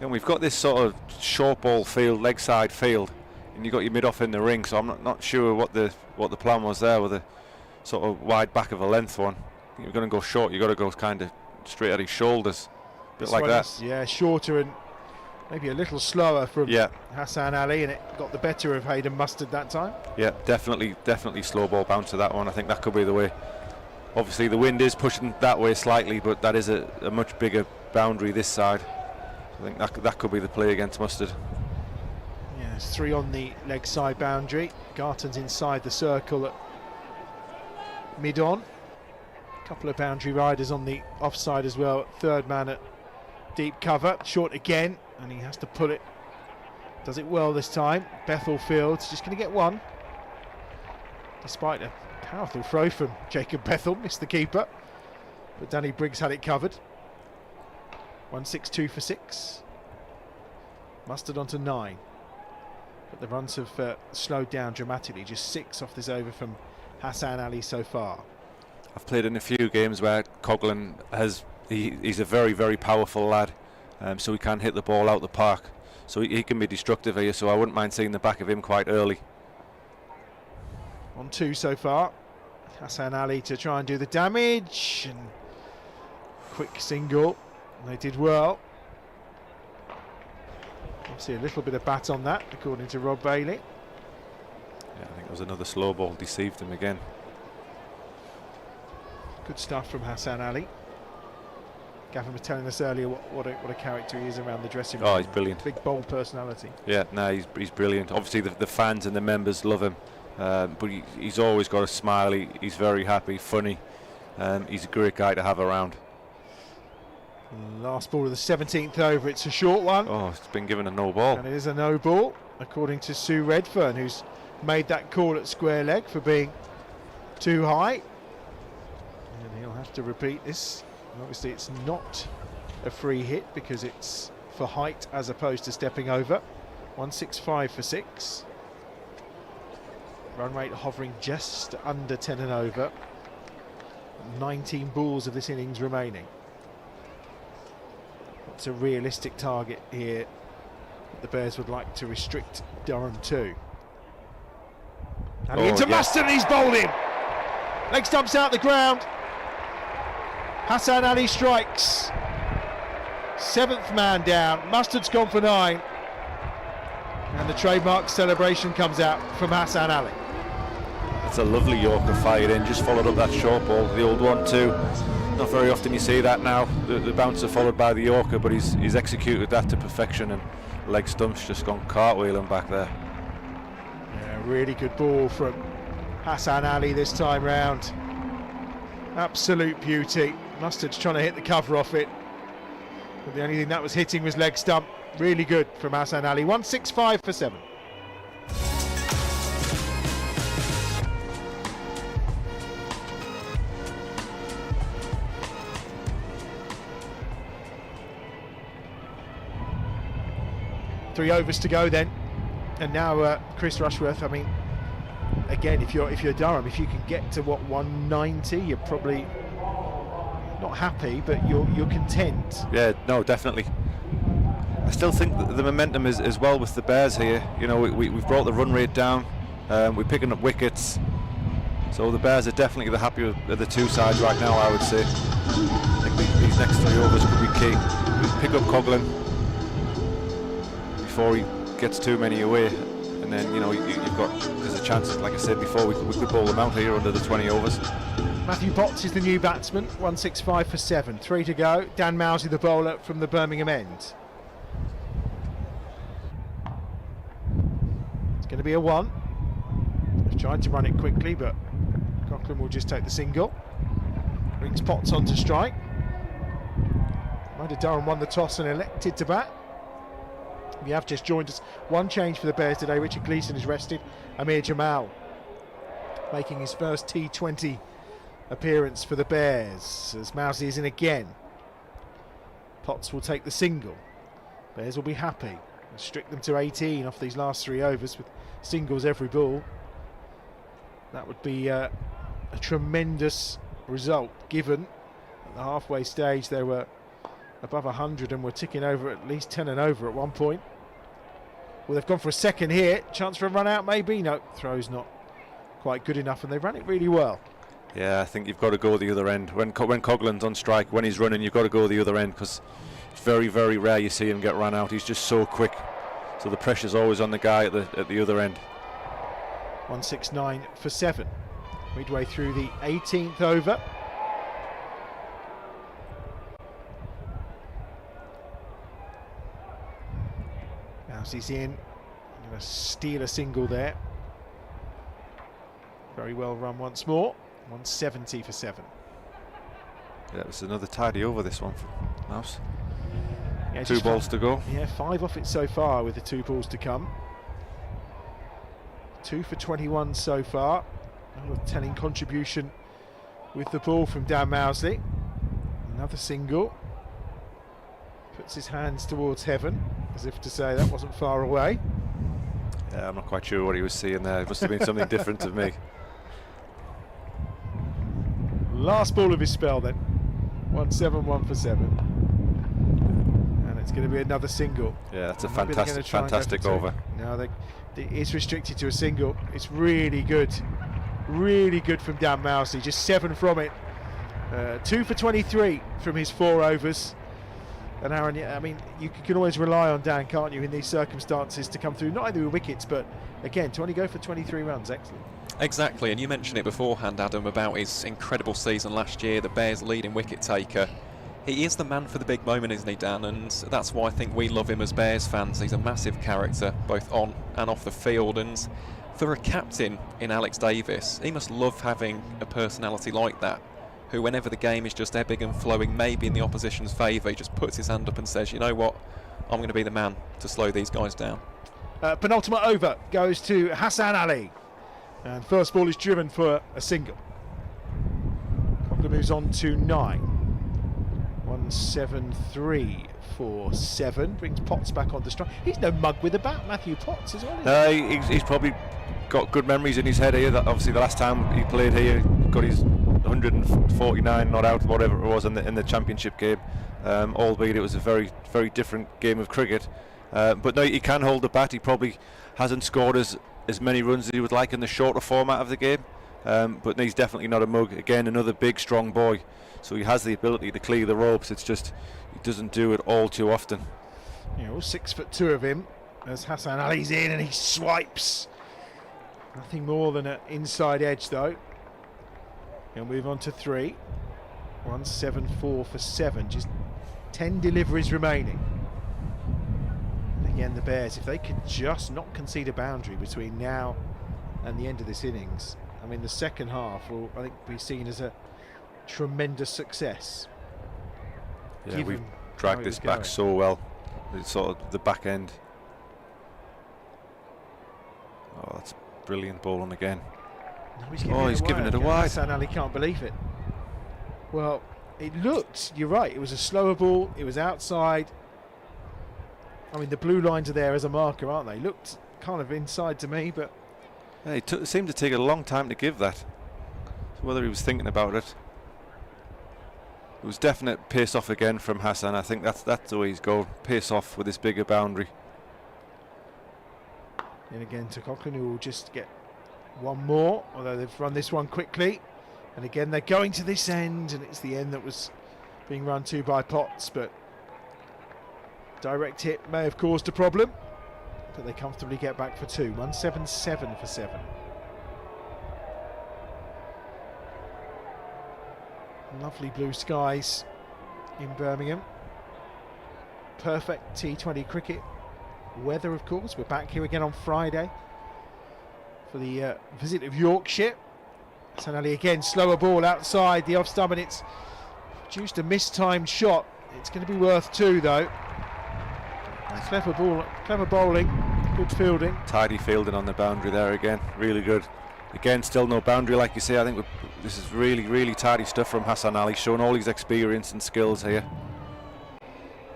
And we've got this sort of short ball field, leg side field, and you've got your mid-off in the ring, so I'm not sure what the plan was there with a sort of wide back of a length one. You're going to go short, you've got to go kind of straight at his shoulders, a bit This like one that. is, yeah, shorter and maybe a little slower from Yeah. Hassan Ali, and it got the better of Hayden Mustard that time. Yeah, definitely slow ball bounce to that one. I think that could be the way. Obviously the wind is pushing that way slightly, but that is a much bigger boundary this side. I think that could be the play against Mustard. Yeah, there's 3 on the leg side boundary. Garton's inside the circle at mid-on. A couple of boundary riders on the offside as well. Third man at deep cover. Short again, and he has to pull it. Does it well this time. Bethel Fields just going to get 1. Despite a powerful throw from Jacob Bethel. Missed the keeper. But Danny Briggs had it covered. 162 for 6. Mustard onto 9. But the runs have slowed down dramatically. Just 6 off this over from Hassan Ali so far. I've played in a few games where Coughlin he's a very, very powerful lad, so he can hit the ball out the park. So he can be destructive here, so I wouldn't mind seeing the back of him quite early. On 2 so far. Hassan Ali to try and do the damage. And quick single. They did well. Obviously a little bit of bat on that, according to Rob Bailey. Yeah, I think it was another slow ball, deceived him again. Good stuff from Hassan Ali. Gavin was telling us earlier what a character he is around the dressing room. Oh, he's brilliant. Big, bold personality. Yeah, no, he's brilliant. Obviously the fans and the members love him, but he's always got a smile. He's very happy, funny. He's a great guy to have around. Last ball of the 17th over. It's a short one. Oh, it's been given a no ball. And it is a no ball, according to Sue Redfern, who's made that call at square leg for being too high. And he'll have to repeat this. And obviously it's not a free hit because it's for height as opposed to stepping over. 165 for 6. Run rate hovering just under 10 and over. 19 balls of this innings remaining. It's a realistic target here that the Bears would like to restrict Durham to. And into Mustard, and he's bowled him. Leg stumps out the ground. Hassan Ali strikes. 7th man down. Mustard's gone for 9. And the trademark celebration comes out from Hassan Ali. It's a lovely Yorker fired in, just followed up that short ball, the old one too. Not very often you see that now, the bouncer followed by the Yorker, but he's executed that to perfection, and leg stump's just gone cartwheeling back there. Yeah, really good ball from Hassan Ali this time round. Absolute beauty. Mustard's trying to hit the cover off it, but the only thing that was hitting was leg stump. Really good from Hassan Ali. 165 for 7. Three overs to go then, and now Chris Rushworth. I mean, again, if you're Durham, if you can get to 190, you're probably not happy, but you're content. Yeah, no, definitely. I still think that the momentum is well with the Bears here. You know, we've brought the run rate down. We're picking up wickets, so the Bears are definitely the happier of the two sides right now, I would say. I think these next 3 overs could be key. We pick up Coughlin before he gets too many away, and then there's a chance, like I said before, we could bowl them out here under the 20 overs. Matthew Potts is the new batsman. 165 for 7. 3 to go. Dan Mousey, the bowler from the Birmingham end. It's going to be a 1. They've tried to run it quickly, but Coughlin will just take the single. Brings Potts onto strike. Might have Durham won the toss and elected to bat. If you have just joined us, one change for the Bears today. Richard Gleeson is rested. Amir Jamal making his first T20 appearance for the Bears as Mousley is in again. Potts will take the single. Bears will be happy. Restrict them to 18 off these last 3 overs with singles every ball. That would be a tremendous result, given at the halfway stage they were above 100 and were ticking over at least 10 and over at one point. Well, they've gone for a second here. Chance for a run out, maybe. No, throw's not quite good enough, and they ran it really well. Yeah, I think you've got to go the other end. When Coughlin's on strike, when he's running, you've got to go the other end, because it's very, very rare you see him get run out. He's just so quick. So the pressure's always on the guy at the other end. 169 for 7. Midway through the 18th over. Mousley's in. Going to steal a single there. Very well run once more. 170 for 7. Yeah, it's another tidy over, this one for Mouse. Yeah, 2 balls to go. Yeah, 5 off it so far with the 2 balls to come. 2 for 21 so far. A telling contribution with the ball from Dan Mousley. Another single. Puts his hands towards heaven, as if to say that wasn't far away. Yeah, I'm not quite sure what he was seeing there. It must have been something different to me. Last ball of his spell then. 171 for 7. And it's going to be another single. Yeah, that's a fantastic over. No, it's restricted to a single. It's really good. Really good from Dan Mousley. Just 7 from it. 2 for 23 from his 4 overs. And Aaron, I mean, you can always rely on Dan, can't you, in these circumstances to come through, not only with wickets, but again, to only go for 23 runs. Excellent. Exactly, and you mentioned it beforehand, Adam, about his incredible season last year, the Bears' leading wicket taker. He is the man for the big moment, isn't he, Dan? And that's why I think we love him as Bears fans. He's a massive character, both on and off the field. And for a captain in Alex Davis, he must love having a personality like that, who, whenever the game is just ebbing and flowing, maybe in the opposition's favour, he just puts his hand up and says, you know what, I'm going to be the man to slow these guys down. Penultimate over goes to Hassan Ali. And first ball is driven for a single. Coughlin moves on to 9. 173 for 7. Brings Potts back on the strike. He's no mug with the bat, Matthew Potts as well. He's probably got good memories in his head here. That obviously the last time he played here, got his 149 not out, whatever it was in the championship game. Albeit it was a very, very different game of cricket. But no, he can hold the bat. He probably hasn't scored as many runs as he would like in the shorter format of the game. But no, he's definitely not a mug. Again, another big, strong boy. So he has the ability to clear the ropes. It's just he doesn't do it all too often. Yeah, all 6'2" of him as Hassan Ali's in and he swipes. Nothing more than an inside edge though. He'll move on to 3. 174 for 7. Just 10 deliveries remaining. And again, the Bears, if they could just not concede a boundary between now and the end of this innings, I mean, the second half will, I think, be seen as a tremendous success. Yeah, we've dragged this back so well. It's sort of the back end. Oh, that's brilliant bowling again. No, he's giving it a wide. Hassan Ali can't believe it. Well, it looked, you're right, it was a slower ball, it was outside. I mean, the blue lines are there as a marker, aren't they? Looked kind of inside to me, but... Yeah, it seemed to take a long time to give that. So whether he was thinking about it. It was definite pace off again from Hassan. I think that's the way he's going. Pace off with this bigger boundary. And again to Coughlin, who will just get one more, although they've run this one quickly. And again, they're going to this end, and it's the end that was being run to by Potts, but direct hit may have caused a problem. But they comfortably get back for 2. 177 for 7. Lovely blue skies in Birmingham. Perfect T20 cricket weather, of course. We're back here again on Friday for the visit of Yorkshire. Hassan Ali again, slower ball outside the off stump, and it's produced a mistimed shot. It's going to be worth 2 though. Clever bowling, good fielding. Tidy fielding on the boundary there again, really good. Again, still no boundary, like you say. I think this is really, really tidy stuff from Hassan Ali, showing all his experience and skills here.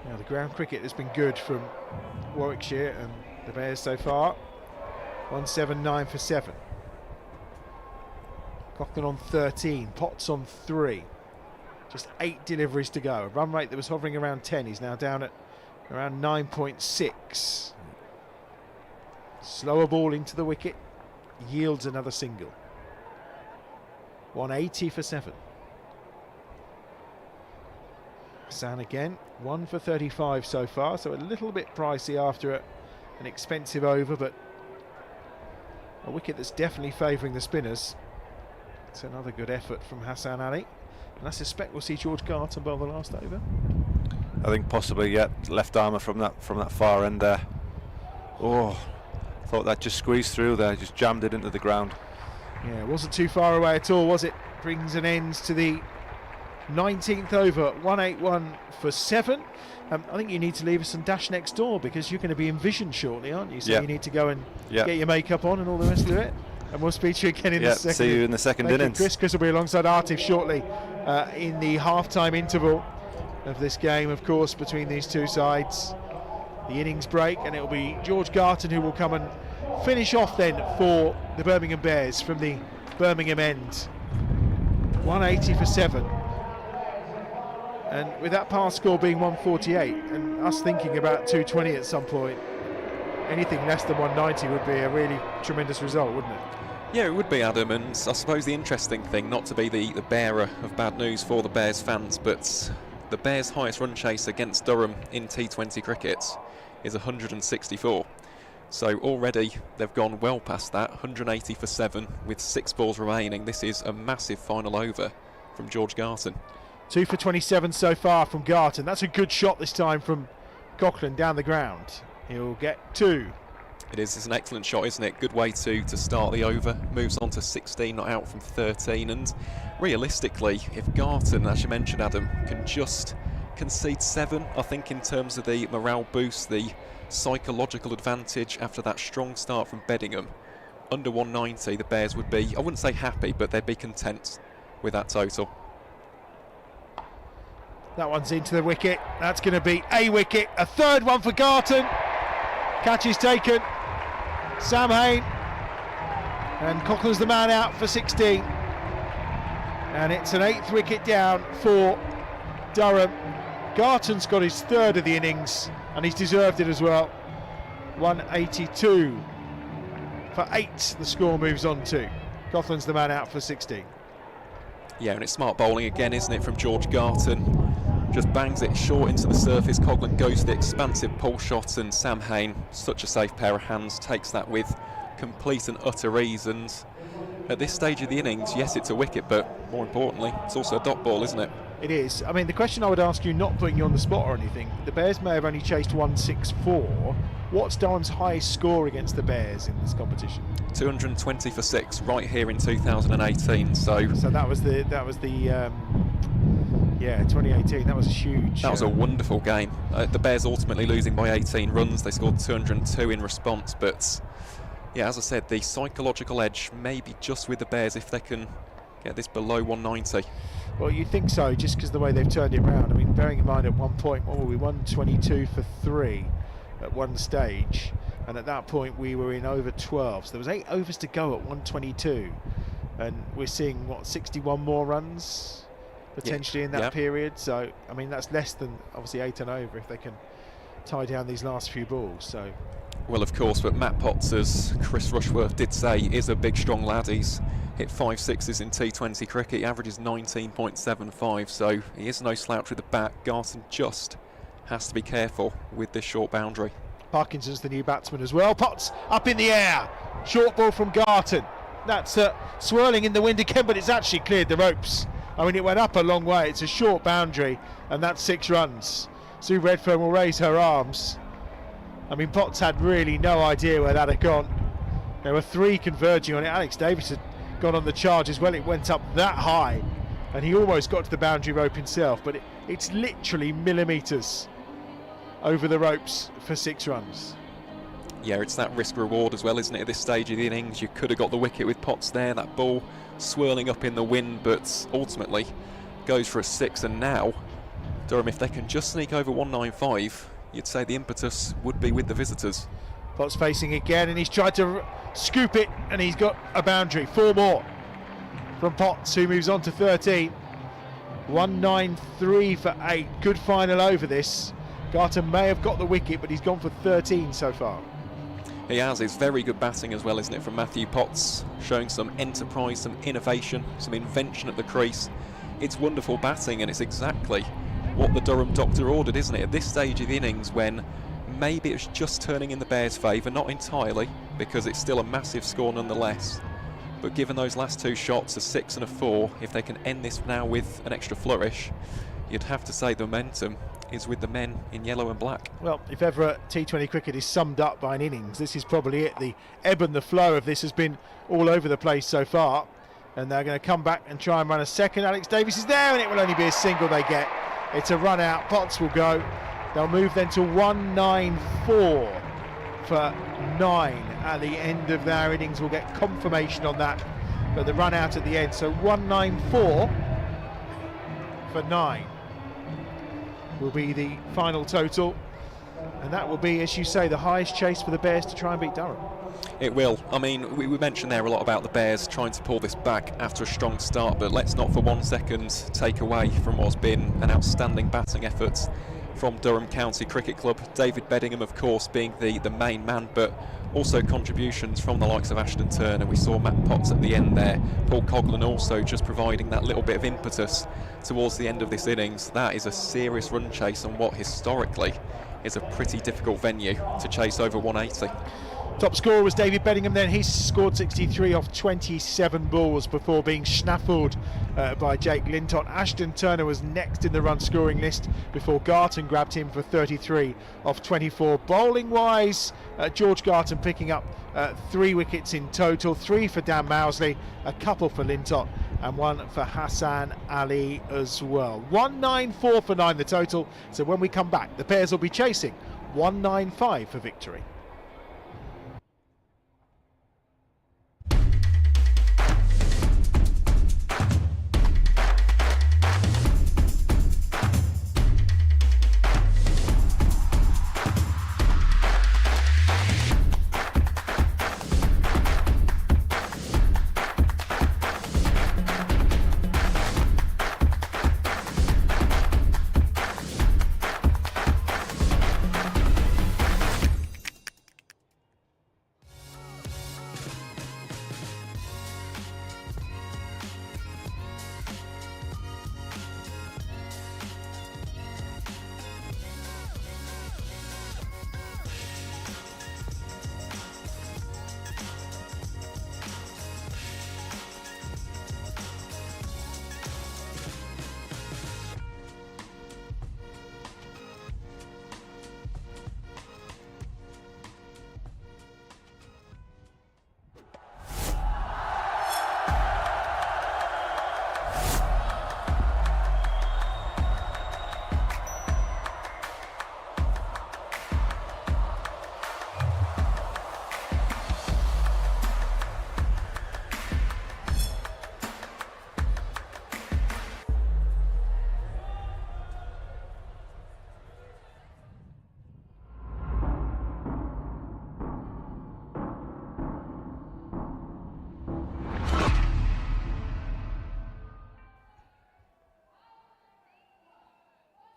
Now the ground cricket has been good from Warwickshire and the Bears so far. 179 for 7. Cochrane on 13, Potts on 3. Just 8 deliveries to go. A run rate that was hovering around 10. He's now down at around 9.6. Slower ball into the wicket. Yields another single. 180 for 7. Hassan again, 1 for 35 so far, so a little bit pricey after an expensive over, but a wicket that's definitely favouring the spinners. It's another good effort from Hassan Ali, and I suspect we'll see George Garton bowl the last over. I think possibly, yeah, left armour from that far end there. Oh, thought that just squeezed through there, just jammed it into the ground. Yeah, it wasn't too far away at all, was it? Brings an end to the 19th over, 181 for 7. I think you need to leave us some dash next door because you're going to be in vision shortly, aren't you? So you need to go and get your makeup on and all the rest of it. And we'll speak to you again in the second. See you in the second innings. Chris will be alongside Artif shortly in the half-time interval of this game, of course, between these two sides. The innings break, and it'll be George Garton who will come and finish off then for the Birmingham Bears from the Birmingham end. 180 for 7. And with that pass score being 148, and us thinking about 220 at some point, anything less than 190 would be a really tremendous result, wouldn't it? Yeah, it would be, Adam, and I suppose the interesting thing, not to be the bearer of bad news for the Bears fans, but the Bears' highest run chase against Durham in T20 cricket is 164. So already they've gone well past that, 180 for 7 with 6 balls remaining. This is a massive final over from George Garton. 2 for 27 so far from Garton. That's a good shot this time from Cochrane down the ground. He'll get 2. It is. It's an excellent shot, isn't it? Good way to start the over. Moves on to 16, not out from 13. And realistically, if Garton, as you mentioned, Adam, can just concede 7, I think in terms of the morale boost, the psychological advantage after that strong start from Bingham, under 190, the Bears would be, I wouldn't say happy, but they'd be content with that total. That one's into the wicket. That's going to be a wicket. A third one for Garton. Catch is taken. Sam Hain. And Cochrane's the man out for 16. And it's an 8th wicket down for Durham. Garton's got his 3rd of the innings, and he's deserved it as well. 182 for 8. The score moves on to. Cochrane's the man out for 16. Yeah, and it's smart bowling again, isn't it, from George Garton. Just bangs it short into the surface. Cochrane goes to the expansive pull shot, and Sam Hain, such a safe pair of hands, takes that with complete and utter ease. And at this stage of the innings, yes, it's a wicket, but more importantly, it's also a dot ball, isn't it? It is. I mean, the question I would ask you, not putting you on the spot or anything, the Bears may have only chased 164. What's Durham's highest score against the Bears in this competition? 220 for 6, right here in 2018. So that was the 2018. That was a huge. That was a wonderful game. The Bears ultimately losing by 18 runs. They scored 202 in response, but yeah, as I said, the psychological edge may be just with the Bears if they can get this below 190. Well, you think so, just because the way they've turned it around. I mean, bearing in mind at one point, what were we, 122 for 3 at one stage, and at that point we were in over 12. So there was 8 overs to go at 122, and we're seeing, what, 61 more runs potentially in that period. So, I mean, that's less than, obviously, 8 and over if they can tie down these last few balls. So. Well, of course, but Matt Potts, as Chris Rushworth did say, is a big, strong lad. He's hit 5 sixes in T20 cricket. He averages 19.75, so he is no slouch with the bat. Garton just has to be careful with this short boundary. Parkinson's the new batsman as well. Potts up in the air. Short ball from Garton. That's swirling in the wind again, but it's actually cleared the ropes. I mean, it went up a long way. It's a short boundary, and that's 6 runs. Sue Redfern will raise her arms. I mean, Potts had really no idea where that had gone. There were 3 converging on it. Alex Davis had gone on the charge as well. It went up that high, and he almost got to the boundary rope himself, but it's literally millimetres over the ropes for 6 runs. Yeah, it's that risk reward as well, isn't it? At this stage of the innings, you could have got the wicket with Potts there, that ball swirling up in the wind, but ultimately goes for a 6. And now Durham, if they can just sneak over 195, you'd say the impetus would be with the visitors. Potts facing again, and he's tried to scoop it, and he's got a boundary. 4 more from Potts, who moves on to 13. 193 for 8. Good final over this. Garton may have got the wicket, but he's gone for 13 so far. He has. It's very good batting as well, isn't it, from Matthew Potts, showing some enterprise, some innovation, some invention at the crease. It's wonderful batting, and it's exactly what the Durham doctor ordered, isn't it? At this stage of the innings, when maybe it's just turning in the Bears' favour, not entirely, because it's still a massive score nonetheless. But given those last 2 shots, a 6 and a 4, if they can end this now with an extra flourish, you'd have to say the momentum is with the men in yellow and black. Well, if ever a T20 cricket is summed up by an innings, this is probably it. The ebb and the flow of this has been all over the place so far, and they're going to come back and try and run a second. Alex Davis is there, and it will only be a single they get. It's a run out. Potts will go. They'll move then to 194 for 9 at the end of their innings. We'll get confirmation on that, but the run out at the end. So 194 for 9 will be the final total, and that will be, as you say, the highest chase for the Bears to try and beat Durham. It will. I mean, we mentioned there a lot about the Bears trying to pull this back after a strong start, but let's not for 1 second take away from what's been an outstanding batting effort from Durham County Cricket Club. David Beddingham, of course, being the main man, but also contributions from the likes of Ashton Turner. We saw Matt Potts at the end there. Paul Coghlan also just providing that little bit of impetus towards the end of this innings. That is a serious run chase on what historically is a pretty difficult venue to chase over 180. Top scorer was David Beddingham then. He scored 63 off 27 balls before being snaffled by Jake Lintott. Ashton Turner was next in the run scoring list before Garton grabbed him for 33 off 24. Bowling wise, George Garton picking up 3 wickets in total, 3 for Dan Mousley, a couple for Lintott, and 1 for Hassan Ali as well. 194 for 9 the total. So when we come back, the Bears will be chasing 195 for victory.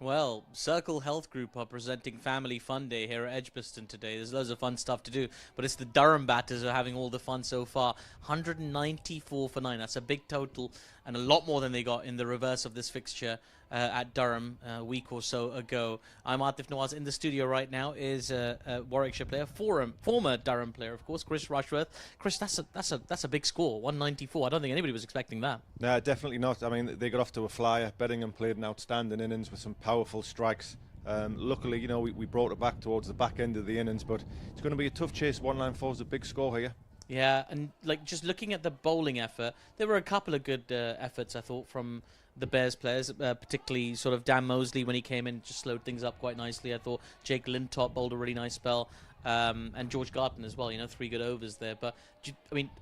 Well, Circle Health Group are presenting Family Fun Day here at Edgbaston today. There's loads of fun stuff to do, but it's the Durham batters who are having all the fun so far. 194 for 9. That's a big total, and a lot more than they got in the reverse of this fixture at Durham a week or so ago. I'm Atif Nawaz. In the studio right now is a Warwickshire player, former Durham player, of course, Chris Rushworth. Chris, that's a big score, 194. I don't think anybody was expecting that. No, definitely not. I mean, they got off to a flyer. Beddingham played an outstanding innings with some powerful strikes. Luckily, you know, we brought it back towards the back end of the innings, but it's going to be a tough chase. 194 is a big score here. Yeah, and like just looking at the bowling effort, there were a couple of good efforts I thought from the Bears players, particularly sort of Dan Mosley when he came in, just slowed things up quite nicely. I thought Jake Lintott bowled a really nice spell, and George Garton as well. 3 good overs there. But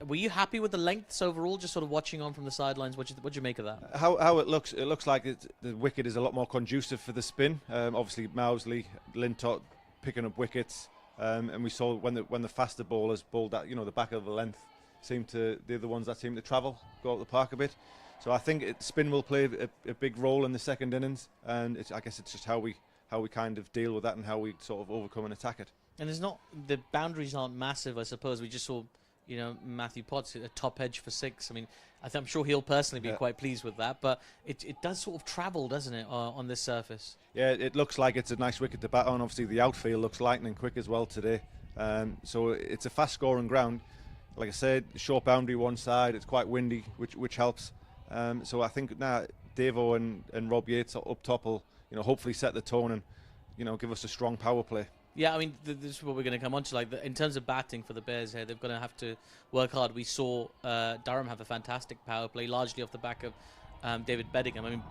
were you happy with the lengths overall? Just sort of watching on from the sidelines, what'd you make of that? How it looks? It looks like the wicket is a lot more conducive for the spin. Obviously, Mosley, Lintott picking up wickets. And we saw when the faster bowlers bowled that, the back of the length they're the ones that seem to travel, go out the park a bit. So I think spin will play a big role in the second innings, and I guess it's just how we kind of deal with that and how we sort of overcome and attack it. And the boundaries aren't massive, I suppose. We just saw, Matthew Potts hit a top edge for 6. I'm sure he'll personally be quite pleased with that, but it does sort of travel, doesn't it, on this surface? Yeah, it looks like it's a nice wicket to bat on. Obviously, the outfield looks lightning quick as well today. So it's a fast-scoring ground. Like I said, short boundary one side. It's quite windy, which helps. So I think now Davo and Rob Yates up top will, hopefully set the tone and, give us a strong power play. Yeah, this is what we're going to come on to. In terms of batting for the Bears here, they're going to have to work hard. We saw Durham have a fantastic power play, largely off the back of David Bedingham.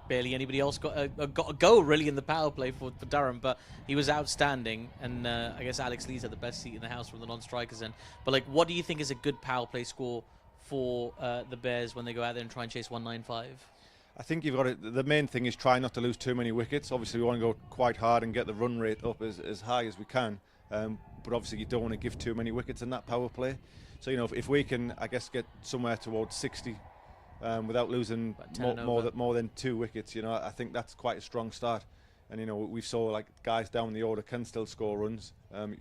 Barely anybody else got a go really in the power play for Durham, but he was outstanding. And I guess Alex Lee's had the best seat in the house from the non-strikers end. But what do you think is a good power play score for the Bears when they go out there and try and chase 195? I think you've got it. The main thing is try not to lose too many wickets. Obviously, we want to go quite hard and get the run rate up as high as we can. But obviously, you don't want to give too many wickets in that power play. So, if we can, I guess, get somewhere towards 60 without losing more than 2 wickets, I think that's quite a strong start. And, we saw guys down the order can still score runs.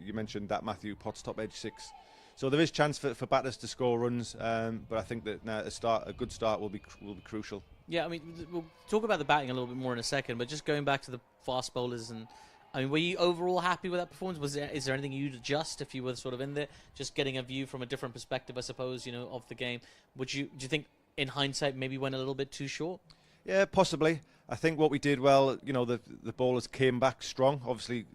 You mentioned that Matthew Potts top edge 6. So there is chance for batters to score runs, but I think that a good start will be crucial. Yeah, we'll talk about the batting a little bit more in a second, but just going back to the fast bowlers, and were you overall happy with that performance? Is there anything you'd adjust if you were sort of in there, just getting a view from a different perspective, I suppose, of the game? Do you think, in hindsight, maybe went a little bit too short? Yeah, possibly. I think what we did well, the bowlers came back strong. Obviously,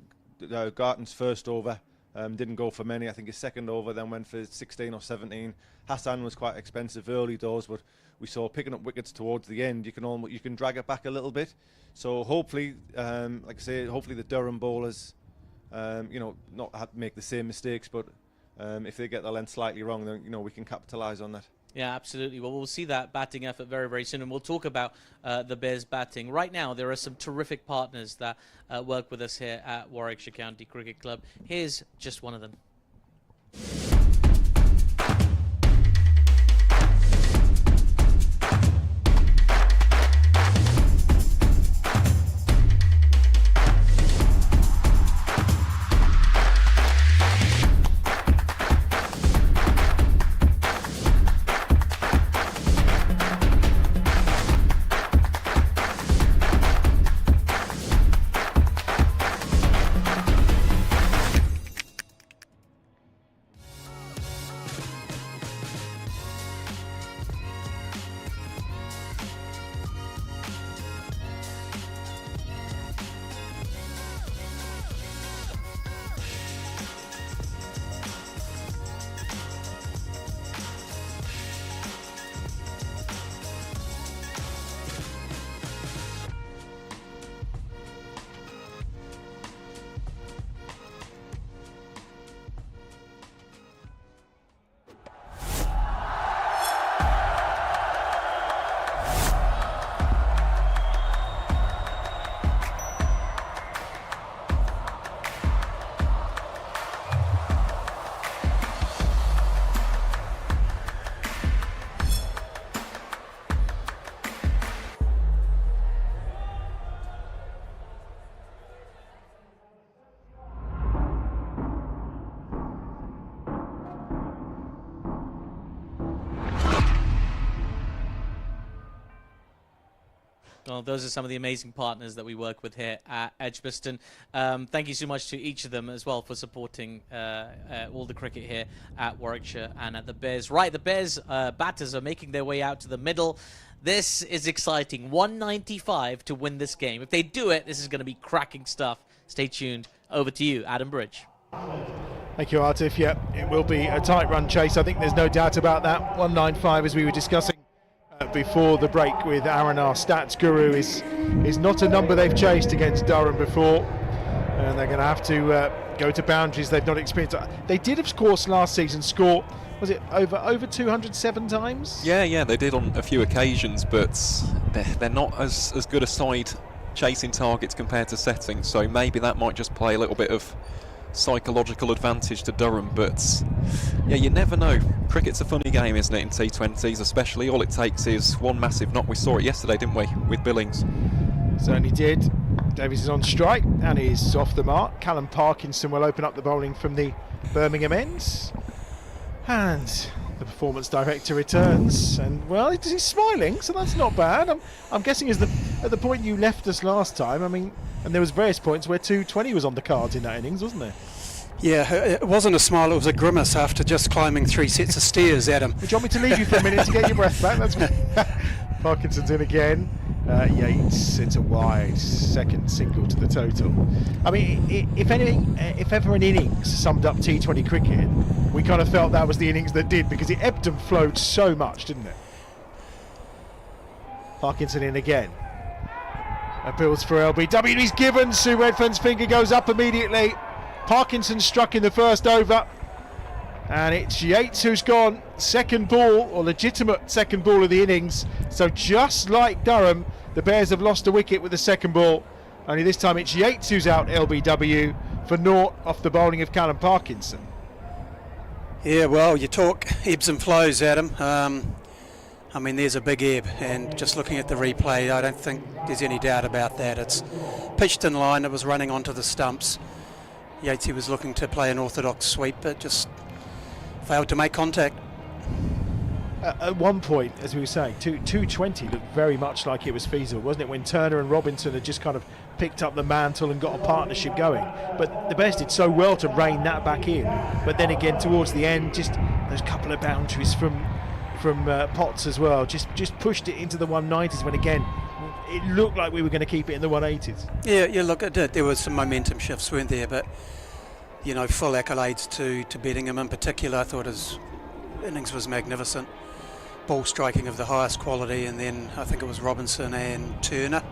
Garton's first over didn't go for many. I think his second over then went for 16 or 17. Hassan was quite expensive early doors, but we saw picking up wickets towards the end. You can drag it back a little bit. So hopefully, like I say, hopefully the Durham bowlers, not make the same mistakes. But if they get the length slightly wrong, then we can capitalise on that. Yeah, absolutely. Well, we'll see that batting effort very, very soon, and we'll talk about the Bears batting. Right now, there are some terrific partners that work with us here at Warwickshire County Cricket Club. Here's just one of them. Well, those are some of the amazing partners that we work with here at Edgbaston. Thank you so much to each of them as well for supporting all the cricket here at Warwickshire and at the Bears. Right, the Bears batters are making their way out to the middle. This is exciting. 195 to win this game. If they do it, this is going to be cracking stuff. Stay tuned. Over to you, Adam Bridge. Thank you, Artif. Yeah, it will be a tight run chase. I think there's no doubt about that. 195, as we were discussing before the break with Aaron, our stats guru, is not a number they've chased against Durham before, and they're going to have to go to boundaries they've not experienced. They did, of course, last season score, was it over 207 times? Yeah, they did on a few occasions, but they're not as good a side chasing targets compared to setting, so maybe that might just play a little bit of psychological advantage to Durham. But yeah, you never know. Cricket's a funny game, isn't it, in T20s especially. All it takes is one massive knock. We saw it yesterday, didn't we, with Billings? Certainly did. Davies is on strike and is off the mark. Callum Parkinson will open up the bowling from the Birmingham ends, and the performance director returns, and well, he's smiling, so that's not bad. I'm guessing at the point you left us last time, I mean, and there was various points where 220 was on the cards in that innings, wasn't there? Yeah, it wasn't a smile, it was a grimace after just climbing 3 sets of stairs, Adam. Would you want me to leave you for a minute to get your breath back? That's Parkinson's in again. Yates, it's a wide, second single to the total. I mean, if ever an innings summed up T20 cricket, we kind of felt that was the innings that did, because it ebbed and flowed so much, didn't it? Parkinson in again. Appeals for LBW, he's given. Sue Redfern's finger goes up immediately. Parkinson struck in the first over, and it's Yates who's gone. Second ball, or legitimate second ball of the innings. So just like Durham, the Bears have lost a wicket with the second ball. Only this time it's Yates who's out LBW for naught off the bowling of Callum Parkinson. Yeah, well, you talk ebbs and flows, Adam. I mean, there's a big ebb, and just looking at the replay, I don't think there's any doubt about that. It's pitched in line, it was running onto the stumps. Yatesy was looking to play an orthodox sweep, but just failed to make contact. At one point, as we were saying, 220 looked very much like it was feasible, wasn't it, when Turner and Robinson had just kind of picked up the mantle and got a partnership going. But the Bears did so well to rein that back in. But then again, towards the end, just those couple of boundaries from Potts as well, just pushed it into the 190s when again it looked like we were going to keep it in the 180s. Yeah, look, it did. There was some momentum shifts, weren't there? But you know, full accolades to Bingham in particular. I thought his innings was magnificent. Ball striking of the highest quality, and then I think it was Robinson and Turner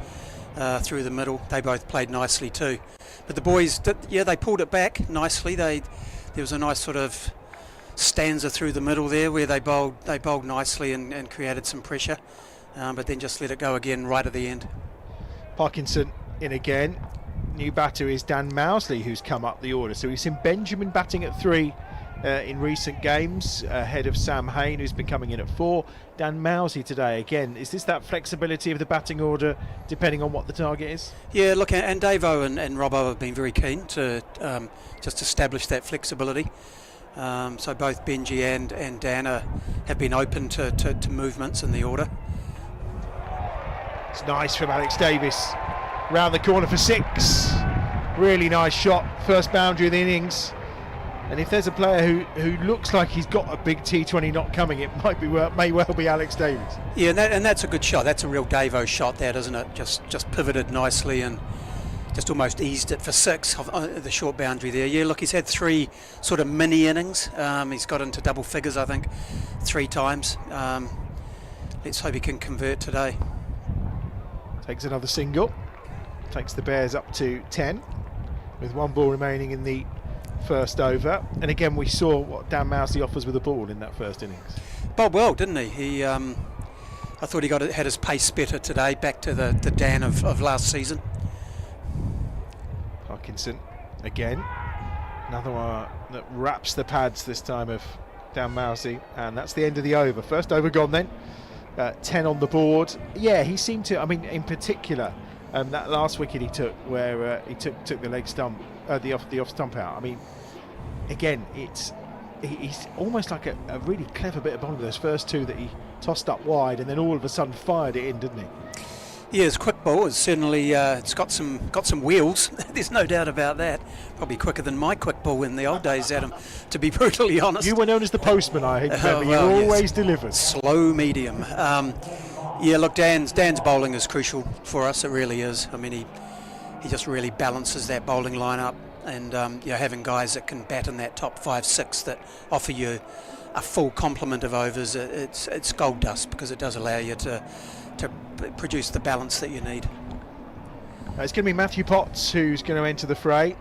through the middle. They both played nicely too. But the boys, they pulled it back nicely. There was a nice sort of stanza through the middle there where they bowled nicely and created some pressure, but then just let it go again right at the end. Parkinson in again. New batter is Dan Mousley, who's come up the order. So we've seen Benjamin batting at 3 in recent games, ahead of Sam Hain, who's been coming in at 4. Dan Mousley today again. Is this that flexibility of the batting order depending on what the target is? Yeah, look, and Davo and Robbo have been very keen to just establish that flexibility. So both Benji and Dana have been open to movements in the order. It's nice from Alex Davis. Round the corner for 6. Really nice shot. First boundary of the innings. And if there's a player who looks like he's got a big T20 not coming, it may well be Alex Davis. Yeah, and that's a good shot. That's a real Davo shot, that, isn't it? Just pivoted nicely and just almost eased it for 6 of the short boundary there. Yeah, look, he's had 3 sort of mini innings. He's got into double figures, I think, 3 times. Let's hope he can convert today. Takes another single. Takes the Bears up to 10 with 1 ball remaining in the first over. And again, we saw what Dan Mousley offers with the ball in that first innings. Bowled well, didn't he? I thought he had his pace better today, back to the Dan of last season. Parkinson again, another one that wraps the pads this time of Dan Mousley, and that's the end of the over. First over gone then. 10 on the board. Yeah, he seemed to, I mean, in particular, that last wicket he took, where he took the leg stump, the off stump out. I mean, again, he's almost like a really clever bit of bowling with those first 2 that he tossed up wide, and then all of a sudden fired it in, didn't he? Yeah, his quick ball is certainly it's got some wheels. There's no doubt about that. Probably quicker than my quick ball in the old days, Adam, to be brutally honest. You were known as the postman, I remember. You always delivered. Slow medium. Yeah, look, Dan's bowling is crucial for us. It really is. I mean, he just really balances that bowling lineup and having guys that can bat in that top 5-6 that offer you a full complement of overs, it's gold dust, because it does allow you to produce the balance that you need. It's going to be Matthew Potts who's going to enter the fray.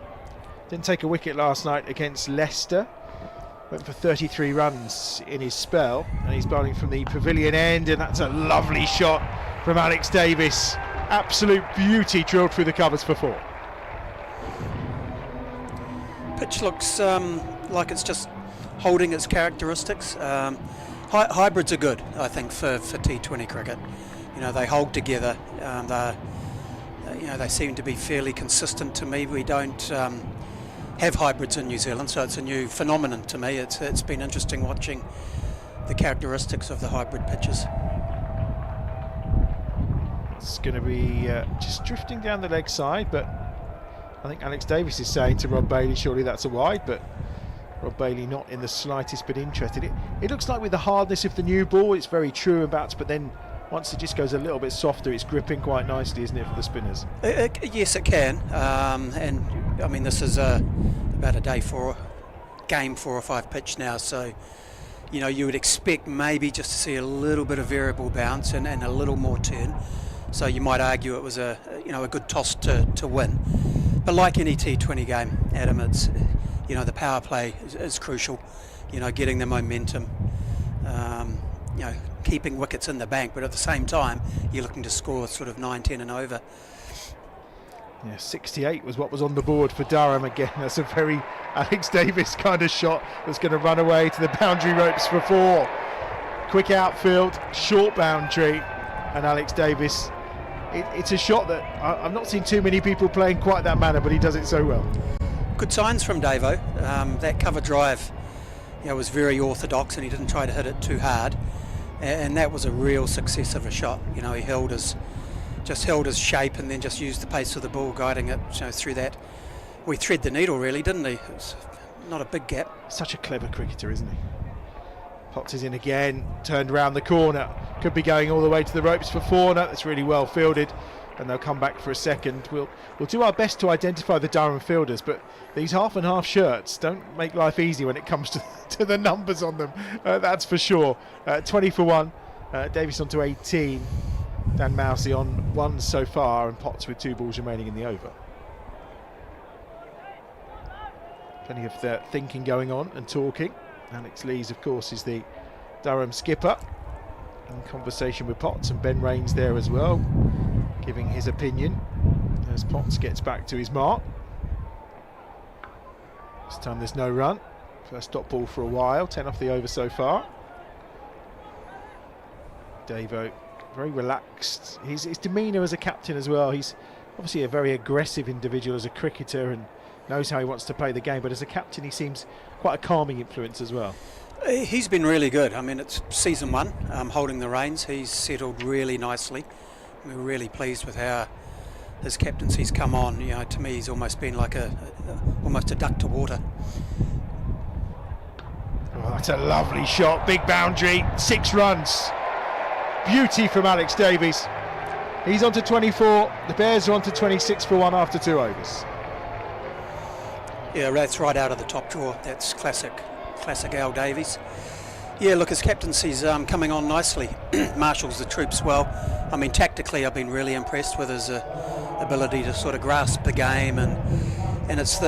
Didn't take a wicket last night against Leicester. Went for 33 runs in his spell, and he's bowling from the pavilion end, and that's a lovely shot from Alex Davis. Absolute beauty, drilled through the covers for 4. Pitch looks like it's just holding its characteristics. Hybrids are good, I think, for T20 cricket. They hold together. They seem to be fairly consistent to me. We don't have hybrids in New Zealand, so it's a new phenomenon to me. It's been interesting watching the characteristics of the hybrid pitches. It's going to be just drifting down the leg side, but I think Alex Davis is saying to Rob Bailey, surely that's a wide, but Rob Bailey not in the slightest bit interested. It looks like with the hardness of the new ball, it's very true about, but then once it just goes a little bit softer, it's gripping quite nicely, isn't it, for the spinners? Yes, it can. And I mean, this is about a game 4 or 5 pitch now, so you would expect maybe just to see a little bit of variable bounce and a little more turn. So you might argue it was a good toss to win. But like any T20 game, Adam, it's the power play is crucial. Getting the momentum. Keeping wickets in the bank, but at the same time you're looking to score sort of 9-10 and over. Yeah, 68 was what was on the board for Durham. Again, that's a very Alex Davis kind of shot that's going to run away to the boundary ropes for 4. Quick outfield, short boundary, and Alex Davis, it's a shot that I've not seen too many people playing quite that manner, but he does it so well. Good signs from Davo. That cover drive was very orthodox, and he didn't try to hit it too hard. And that was a real success of a shot. He held his shape and then just used the pace of the ball, guiding it through that. We thread the needle, really, didn't he? It was not a big gap. Such a clever cricketer, isn't he? Potts is in again, turned around the corner. Could be going all the way to the ropes for 4. No, that's really well fielded, and they'll come back for a second. We'll do our best to identify the Durham fielders, but these half and half shirts don't make life easy when it comes to the numbers on them. That's for sure. 20 for 1. Davis on to 18. Dan Mousey on 1 so far, and Potts with 2 balls remaining in the over. Plenty of thinking going on and talking. Alex Lees, of course, is the Durham skipper, in conversation with Potts, and Ben Raines there as well, giving his opinion as Potts gets back to his mark. This time there's no run. First dot ball for a while, 10 off the over so far. Davo, very relaxed. His demeanour as a captain as well. He's obviously a very aggressive individual as a cricketer and knows how he wants to play the game, but as a captain he seems quite a calming influence as well. He's been really good. I mean, it's season 1, holding the reins. He's settled really nicely. We're really pleased with how his captaincy's come on. To me, he's almost been like almost a duck to water. Oh, that's a lovely shot, big boundary, 6 runs. Beauty from Alex Davies. He's on to 24. The Bears are on to 26 for 1 after 2 overs. Yeah, that's right out of the top drawer. That's classic Al Davies. Yeah, look, his captaincy's coming on nicely. Marshals the troops well. I mean, tactically, I've been really impressed with his ability to sort of grasp the game, and it's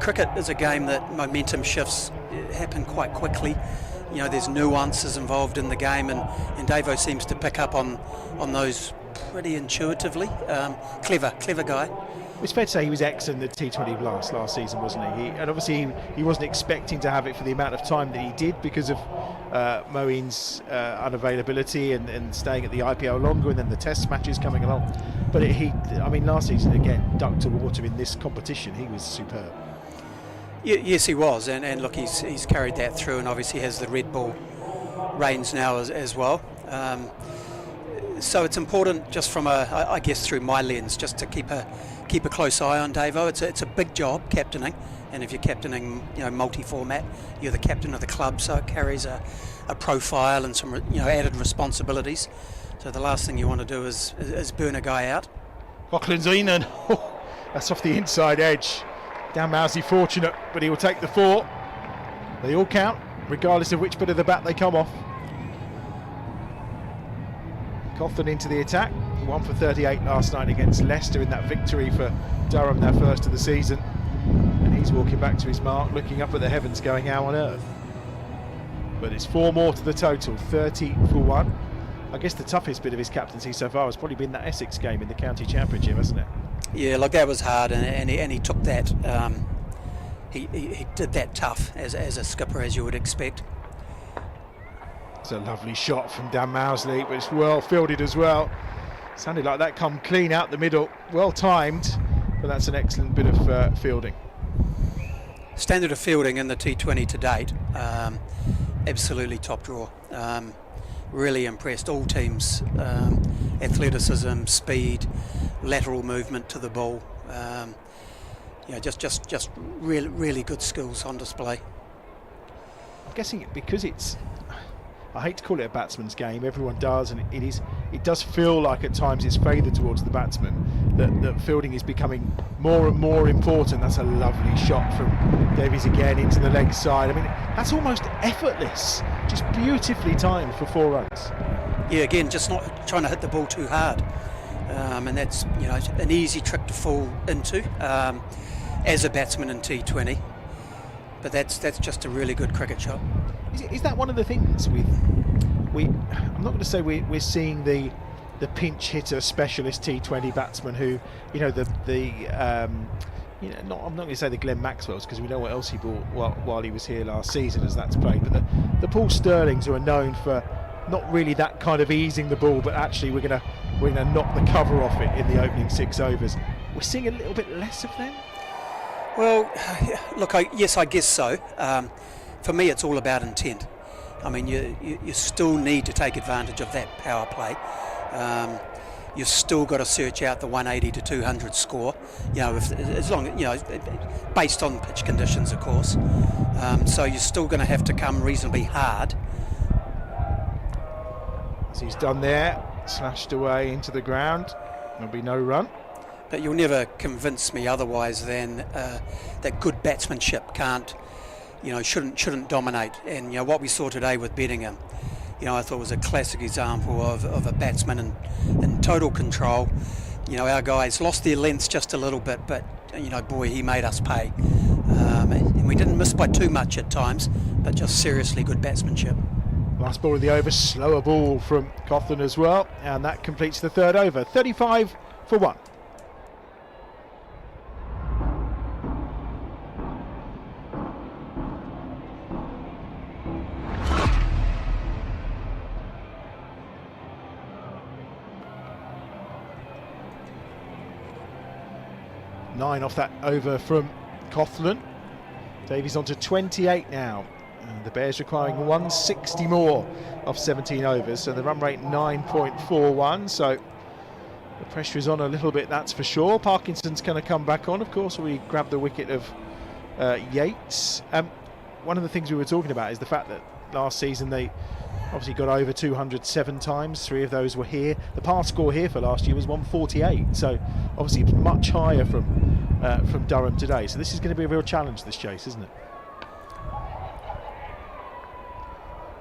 cricket is a game that momentum shifts happen quite quickly. There's nuances involved in the game, and Davo seems to pick up on those pretty intuitively. Clever guy. It's fair to say he was excellent at T20 last season, wasn't he? And obviously he wasn't expecting to have it for the amount of time that he did because of Moeen's unavailability and staying at the IPL longer, and then the test matches coming along. But last season, again, duck to water in this competition, he was superb. Yes, he was, and look, he's carried that through, and obviously has the red ball reins now as well. So it's important, just from I guess through my lens, just to keep a close eye on Davo. It's a big job captaining, and if you're captaining multi-format, you're the captain of the club, so it carries a profile and some added responsibilities. So the last thing you want to do is burn a guy out. Cochrane's in, and that's off the inside edge. Dan Mousley fortunate, but he will take the 4. They all count, regardless of which bit of the bat they come off. Cawthon into the attack, 1 for 38 last night against Leicester in that victory for Durham, their first of the season. And he's walking back to his mark, looking up at the heavens, going, how on earth? But it's 4 more to the total, 30 for 1. I guess the toughest bit of his captaincy so far has probably been that Essex game in the county championship, hasn't it? Yeah, look, that was hard, and he took that. He did that tough as a skipper, as you would expect. It's a lovely shot from Dan Mousley, but it's well fielded as well. Sounded like that come clean out the middle, well timed, but that's an excellent bit of fielding. Standard of fielding in the T20 to date, absolutely top draw. Really impressed all teams. Athleticism, speed, lateral movement to the ball. Just really good skills on display. I'm guessing because it's, I hate to call it a batsman's game, everyone does, and it does feel like at times it's favoured towards the batsman, that fielding is becoming more and more important. That's a lovely shot from Davies again into the leg side. I mean, that's almost effortless, just beautifully timed for 4 runs. Yeah, again, just not trying to hit the ball too hard, and that's an easy trick to fall into as a batsman in T20. But that's just a really good cricket shot. Is that one of the things with I'm not going to say we're seeing the pinch hitter specialist T20 batsman who, I'm not going to say the Glenn Maxwell's, because we know what else he brought while he was here last season as that's played, but the Paul Stirlings, who are known for not really that kind of easing the ball, but actually we're going to knock the cover off it in the opening 6 overs. We're seeing a little bit less of them. Well, look, I guess so. For me, it's all about intent. I mean, you still need to take advantage of that power play. You've still got to search out the 180 to 200 score. As long based on pitch conditions, of course. So you're still going to have to come reasonably hard. As he's done there, slashed away into the ground. There'll be no run. But you'll never convince me otherwise than that good batsmanship shouldn't dominate. And what we saw today with Bingham, I thought was a classic example of a batsman in total control. Our guys lost their lengths just a little bit, but boy, he made us pay. And we didn't miss by too much at times, but just seriously good batsmanship. Last ball of the over, slower ball from Cawthon as well, and that completes the 3rd over. 35 for 1. Nine off that over from Cawthon. Davies on to 28 now. And the Bears requiring 160 more off 17 overs, so the run rate 9.41. So the pressure is on a little bit, that's for sure. Parkinson's going to come back on, of course. We grabbed the wicket of Yates. One of the things we were talking about is the fact that last season they obviously got over 200 7 times. 3 of those were here. The par score here for last year was 148, so obviously it's much higher from Durham today. So this is going to be a real challenge, this chase, isn't it?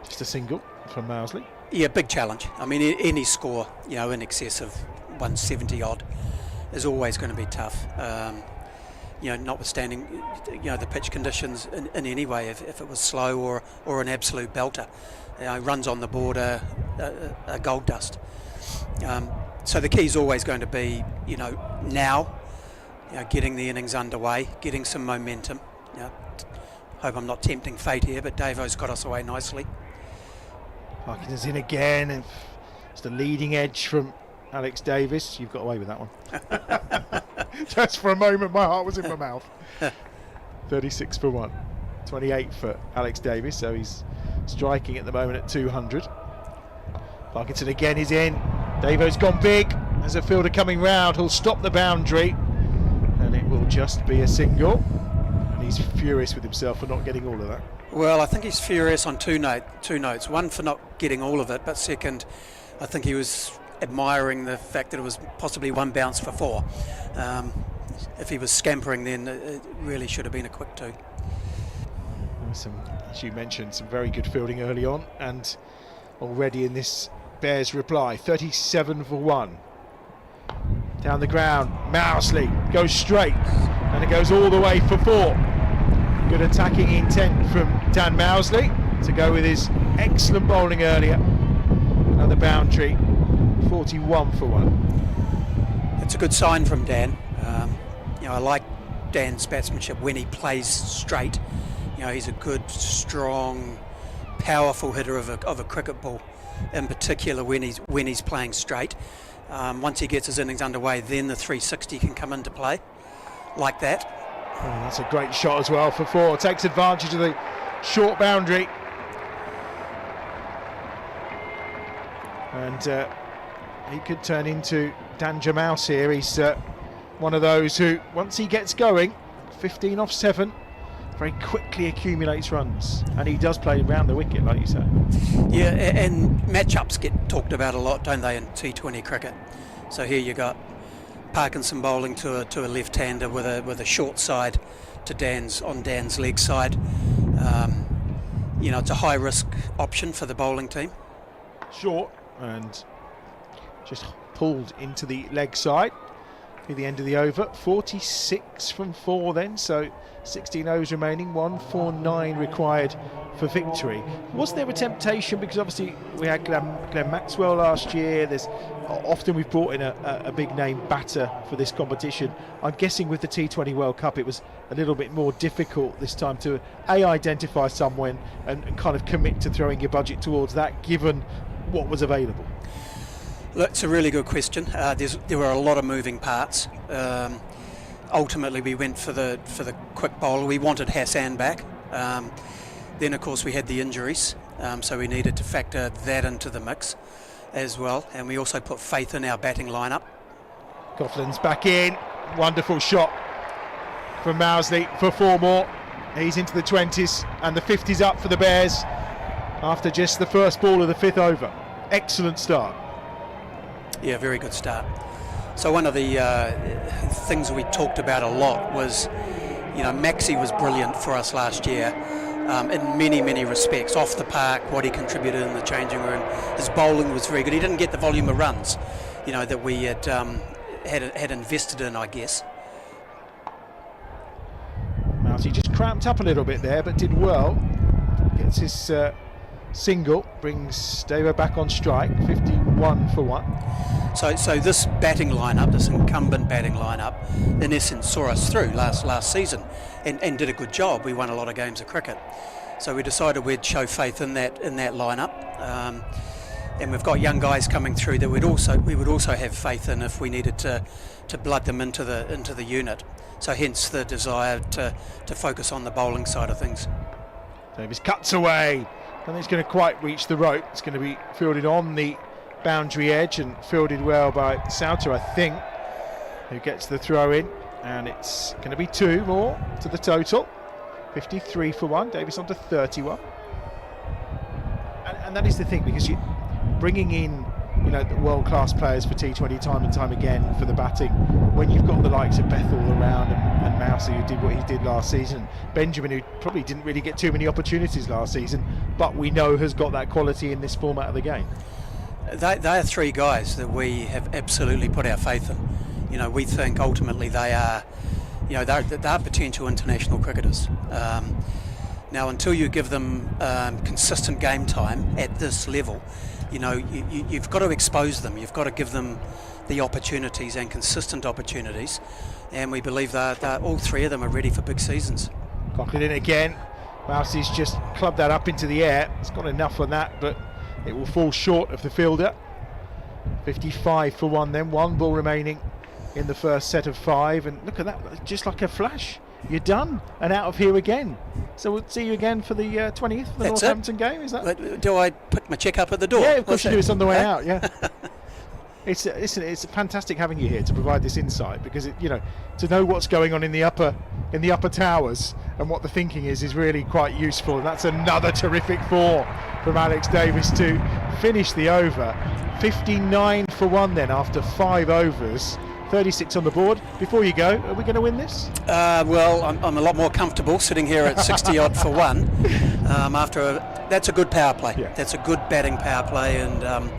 Just a single from Mousley. Yeah, big challenge. I mean, any score, in excess of 170 odd is always going to be tough. Notwithstanding, the pitch conditions in any way. If it was slow or an absolute belter, runs on the border, a gold dust. So the key is always going to be, now, getting the innings underway, getting some momentum. Hope I'm not tempting fate here, but Davo's got us away nicely. Parkinson's in again, and it's the leading edge from Alex Davis. You've got away with that one. Just for a moment, my heart was in my mouth. 36 for 1. 28 for Alex Davis, so he's striking at the moment at 200. Parkinson again is in. Davo's gone big. There's a fielder coming round. He'll stop the boundary, and it will just be a single. And he's furious with himself for not getting all of that. Well, I think he's furious on two notes. One, for not getting all of it, but second, I think he was admiring the fact that it was possibly one bounce for 4. If he was scampering, then it really should have been a quick 2. As you mentioned, some very good fielding early on, and already in this Bears reply, 37 for 1. Down the ground, Mousley goes straight, and it goes all the way for 4. Good attacking intent from Dan Mousley to go with his excellent bowling earlier. Another boundary, 41 for 1. It's a good sign from Dan. I like Dan's batsmanship when he plays straight. He's a good, strong, powerful hitter of a cricket ball, in particular when he's playing straight. Once he gets his innings underway, then the 360 can come into play, like that. Oh, that's a great shot as well for 4. Takes advantage of the short boundary. And he could turn into Dan Jamal here. He's one of those who, once he gets going, 15 off 7, very quickly accumulates runs, and he does play around the wicket, like you say. Yeah, and matchups get talked about a lot, don't they, in T20 cricket? So here you got Parkinson bowling to a left-hander with a short side to Dan's leg side. It's a high-risk option for the bowling team. Short and just pulled into the leg side at the end of the over. 46 from 4 then, so 16 overs remaining, 149 required for victory. Was there a temptation, because obviously we had Glenn Maxwell last year, often we've brought in a big name batter for this competition. I'm guessing with the T20 World Cup it was a little bit more difficult this time to identify someone and kind of commit to throwing your budget towards that, given what was available. Look, it's a really good question. There were a lot of moving parts. Ultimately, we went for the quick bowler. We wanted Hassan back. Then, of course, we had the injuries, so we needed to factor that into the mix as well. And we also put faith in our batting lineup. Coughlin's back in. Wonderful shot from Mousley for 4 more. He's into the 20s, and the 50's up for the Bears after just the first ball of the 5th over. Excellent start. Yeah, very good start. So one of the things we talked about a lot was, Maxi was brilliant for us last year in many respects. Off the park, what he contributed in the changing room. His bowling was very good. He didn't get the volume of runs, that we had invested in, I guess. Mousy just cramped up a little bit there, but did well. Gets his single, brings David back on strike, 51 for 1. So this batting lineup, this incumbent batting lineup, in essence saw us through last season and did a good job. We won a lot of games of cricket. So we decided we'd show faith in that lineup. And we've got young guys coming through that we would also have faith in if we needed to blood them into the unit. So hence the desire to focus on the bowling side of things. Davis cuts away. I don't think it's going to quite reach the rope. It's going to be fielded on the boundary edge and fielded well by Sauter, I think, who gets the throw in. And it's going to be 2 more to the total. 53 for 1. Davis on to 31. And that is the thing, because you're bringing in the world-class players for T20 time and time again for the batting, when you've got the likes of Bethel around and Mousley, who did what he did last season, Benjamin, who probably didn't really get too many opportunities last season, but we know has got that quality in this format of the game. They are 3 guys that we have absolutely put our faith in. We think ultimately they are potential international cricketers. Now, until you give them consistent game time at this level, you've got to expose them. You've got to give them the opportunities and consistent opportunities. And we believe that all 3 of them are ready for big seasons. Cocklin in again. Mousey's just clubbed that up into the air. It's got enough on that, but it will fall short of the fielder. 55 for 1 then. 1 ball remaining in the first set of 5. And look at that, just like a flash. You're done and out of here again. So we'll see you again for the 20th for the Northampton game, is that? Do I pick my check up at the door? Yeah, of course you do. It's on the way out, yeah. It's fantastic having you here to provide this insight, because to know what's going on in the upper in the upper towers and what the thinking is really quite useful. And that's another terrific 4 from Alex Davis to finish the over. 59 for 1 then after 5 overs. 36 on the board. Before you go, are we going to win this? Well, I'm a lot more comfortable sitting here at 60 odd for 1. That's a good power play. Yeah. That's a good batting power play, and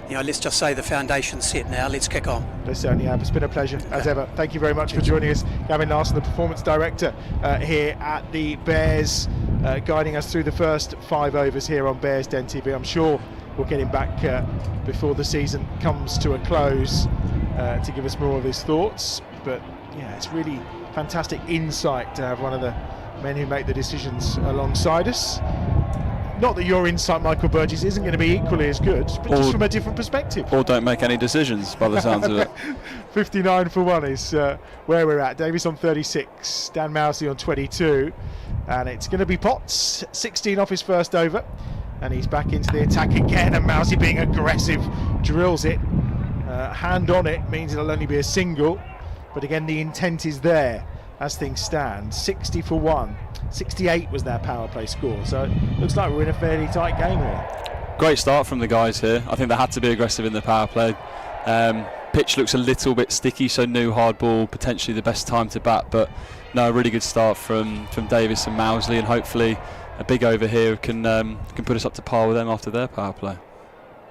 let's just say the foundation's set now. Let's kick on. They certainly have. It's been a pleasure as ever. Thank you very much for joining us. Gavin Larson, the performance director here at the Bears, guiding us through the first 5 overs here on Bears Den TV. I'm sure we'll get him back before the season comes to a close to give us more of his thoughts. But yeah, it's really fantastic insight to have one of the men who make the decisions alongside us. Not that your insight, Michael Burgess, isn't going to be equally as good, but just from a different perspective. Or don't make any decisions by the sounds of it. 59 for 1 is where we're at. Davis on 36, Dan Mousley on 22, and it's going to be Potts, 16 off his first over, and he's back into the attack again, and Mousley being aggressive, drills it. Hand on it means it'll only be a single, but again the intent is there as things stand. 60 for 1, 68 was their power play score, so it looks like we're in a fairly tight game here. Great start from the guys here. I think they had to be aggressive in the power play. Pitch looks a little bit sticky, so new hard ball, potentially the best time to bat, but no, a really good start from Davis and Mousley, and hopefully a big over here can put us up to par with them after their power play.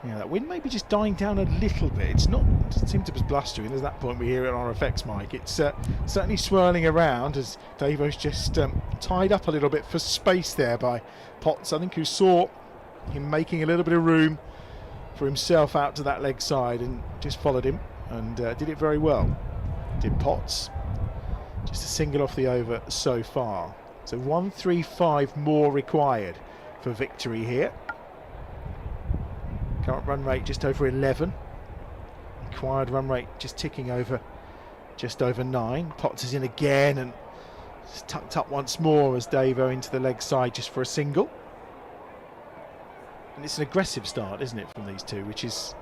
Yeah, that wind may be just dying down a little bit. It doesn't seem to be blustering. There's that point we hear it on our effects mic. It's certainly swirling around as Davo's just tied up a little bit for space there by Potts, I think, who saw him making a little bit of room for himself out to that leg side and just followed him and did it very well. Did Potts. Just a single off the over so far. So 135 more required for victory here. Current run rate just over 11. Required run rate just ticking over, just over 9. Potts is in again and it's tucked up once more as Davo into the leg side just for a single. And it's an aggressive start, isn't it, from these two, which is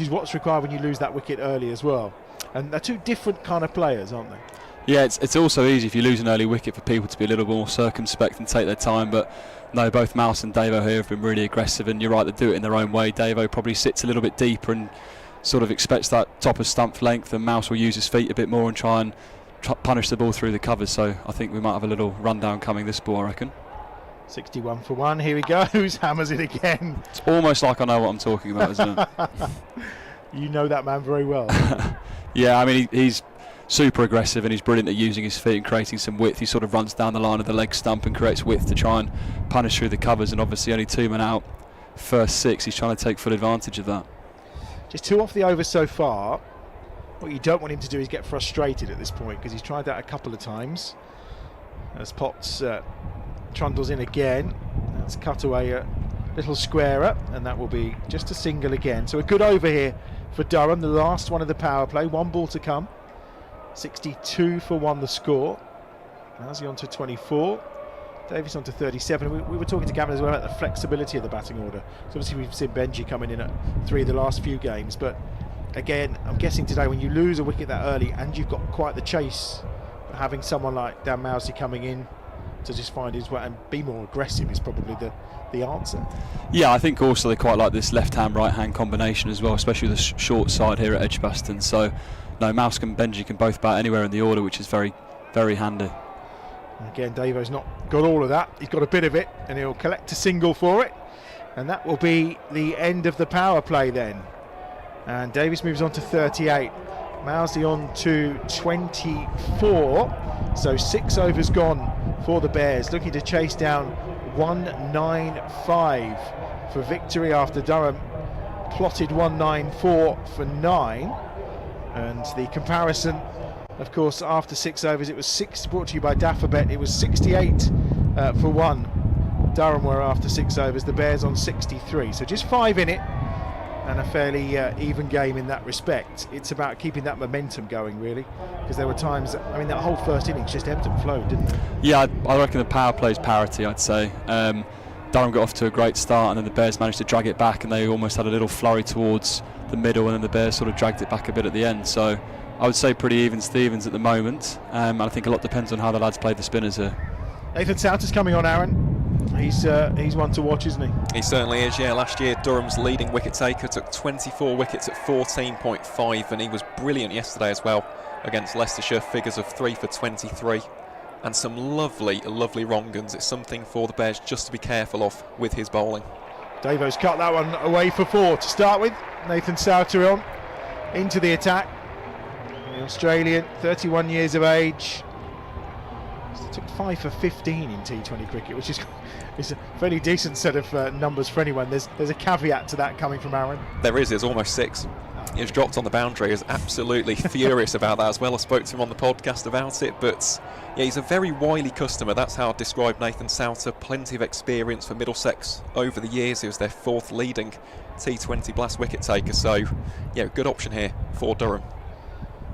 what's required when you lose that wicket early as well. And they're two different kind of players, aren't they? Yeah, it's also easy if you lose an early wicket for people to be a little more circumspect and take their time, but no, both Mouse and Davo here have been really aggressive, and you're right, they do it in their own way. Davo probably sits a little bit deeper and sort of expects that top of stump length, and Mouse will use his feet a bit more and try and punish the ball through the covers, so I think we might have a little rundown coming this ball, I reckon. 61 for 1, here he goes, hammers it again. It's almost like I know what I'm talking about, isn't it? You know that man very well. Yeah, I mean, he's super aggressive and he's brilliant at using his feet and creating some width. He sort of runs down the line of the leg stump and creates width to try and punish through the covers, and obviously only 2 men out, first 6, he's trying to take full advantage of that. Just 2 off the over so far. What you don't want him to do is get frustrated at this point, because he's tried that a couple of times. As Potts trundles in again, that's cut away a little squarer, and that will be just a single again. So a good over here for Durham, the last one of the power play, 1 ball to come. 62 for 1 the score. Mousley on to 24, Davis on to 37. We were talking to Gavin as well about the flexibility of the batting order. So obviously we've seen Benji coming in at 3 the last few games, but again, I'm guessing today when you lose a wicket that early and you've got quite the chase, having someone like Dan Mousley coming in to just find his way and be more aggressive is probably the answer. Yeah, I think also they quite like this left-hand, right-hand combination as well, especially the short side here at Edgbaston. So no, Mouse and Benji can both bat anywhere in the order, which is very, very handy. Again, Davo's not got all of that. He's got a bit of it, and he'll collect a single for it. And that will be the end of the power play then. And Davis moves on to 38. Mousley on to 24. So 6 overs gone for the Bears, looking to chase down 195 for victory after Durham plotted 194 for 9. And the comparison, of course, after 6 overs, it was 6, brought to you by Daffabet, it was 68 for 1. Durham were after 6 overs, the Bears on 63. So just 5 in it, and a fairly even game in that respect. It's about keeping that momentum going, really, because there were times, I mean, that whole first innings just ebbed and flowed, didn't it? Yeah, I reckon the power play's parity, I'd say. Durham got off to a great start, and then the Bears managed to drag it back, and they almost had a little flurry towards the middle, and then the Bears sort of dragged it back a bit at the end. So I would say pretty even Stevens at the moment. And I think a lot depends on how the lads play the spinners here. Nathan Souter's coming on, Aaron. He's one to watch, isn't he? He certainly is, yeah. Last year, Durham's leading wicket taker took 24 wickets at 14.5, and he was brilliant yesterday as well against Leicestershire. Figures of 3 for 23. And some lovely, lovely wrong-uns. It's something for the Bears just to be careful of with his bowling. Davo's cut that one away for 4 to start with. Nathan Souter on into the attack. The Australian, 31 years of age. Took 5 for 15 in T20 cricket, which is a fairly decent set of numbers for anyone. There's a caveat to that coming from Aaron. There is. It's almost 6. He was dropped on the boundary. He was absolutely furious about that as well. I spoke to him on the podcast about it, but yeah, he's a very wily customer. That's how I'd describe Nathan Souter. Plenty of experience for Middlesex over the years. He was their 4th leading T20 blast wicket taker, so yeah, good option here for Durham.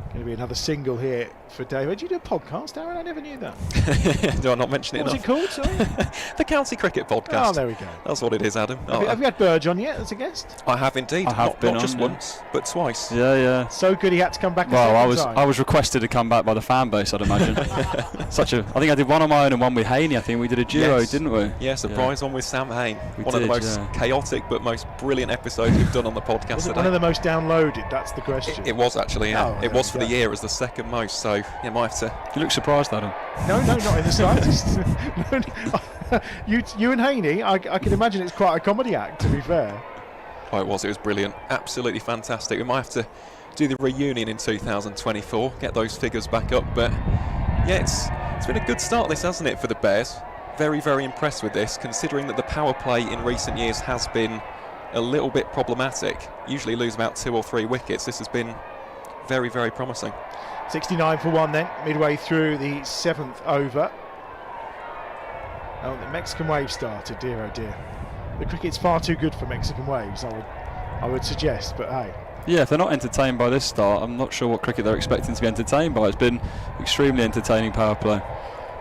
Going to be another single here for David. Do you do a podcast, Aaron? I never knew that. Do I not mention it enough? What was it called, sorry? The County Cricket Podcast. Oh, there we go. That's what it is, Adam. Have you had Burge on yet as a guest? I have indeed. I have been not just on, once, but twice. Yeah. So good he had to come back. Well, I was requested to come back by the fan base, I'd imagine. I think I did one on my own and one with Haney. I think we did a duo, didn't we? Yeah, surprise one with Sam Hain. One of the most chaotic but most brilliant episodes we've done on the podcast was it today. One of the most downloaded? That's the question. It was actually. Yeah. Oh, it was for the year as the second most. So you might have to. You look surprised, Adam. No, not in the slightest. You and Haney, I can imagine it's quite a comedy act, to be fair. Oh, it was brilliant. Absolutely fantastic. We might have to do the reunion in 2024, get those figures back up. But yeah, it's been a good start, this, hasn't it, for the Bears? Very, very impressed with this, considering that the power play in recent years has been a little bit problematic. Usually lose about 2 or 3 wickets. This has been very, very promising. 69 for 1 then, midway through the 7th over. Oh, the Mexican wave started, dear oh dear. The cricket's far too good for Mexican waves, I would suggest, but hey. Yeah, if they're not entertained by this start, I'm not sure what cricket they're expecting to be entertained by. It's been extremely entertaining power play.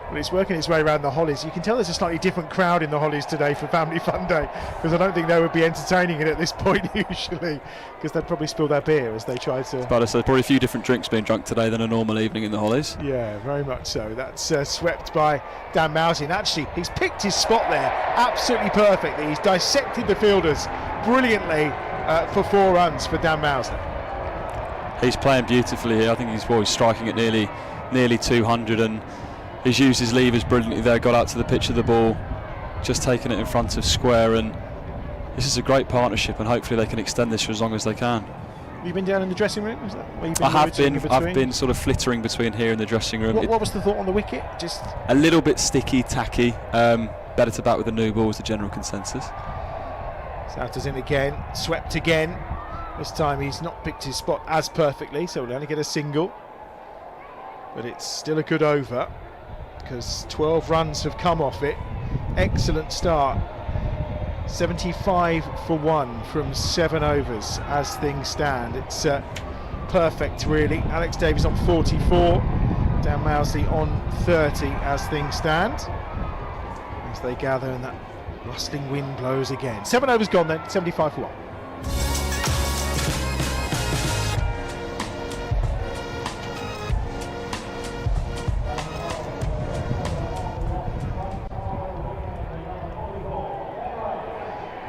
Well, it's working its way around the Hollies. You can tell there's a slightly different crowd in the Hollies today for Family Fun Day, because I don't think they would be entertaining it at this point usually, because they'd probably spill their beer as they try to... But there's probably a few different drinks being drunk today than a normal evening in the Hollies. Yeah, very much so. That's swept by Dan Mousley, and actually he's picked his spot there absolutely perfectly. He's dissected the fielders brilliantly for 4 runs for Dan Mousley. He's playing beautifully here. I think he's striking at nearly 200, and he's used his levers brilliantly there, got out to the pitch of the ball, just taken it in front of square, and this is a great partnership, and hopefully they can extend this for as long as they can. Have you been down in the dressing room? Is that where you've been I've been sort of flittering between here and the dressing room. What was the thought on the wicket? Just a little bit sticky, tacky. Better to bat with the new ball was the general consensus. Souter's in again, swept again. This time he's not picked his spot as perfectly, so we'll only get a single. But it's still a good over, because 12 runs have come off it. Excellent start. 75 for 1 from 7 overs as things stand. It's perfect, really. Alex Davies on 44, Dan Mousley on 30 as things stand. As they gather and that rustling wind blows again. 7 overs gone then, 75 for 1.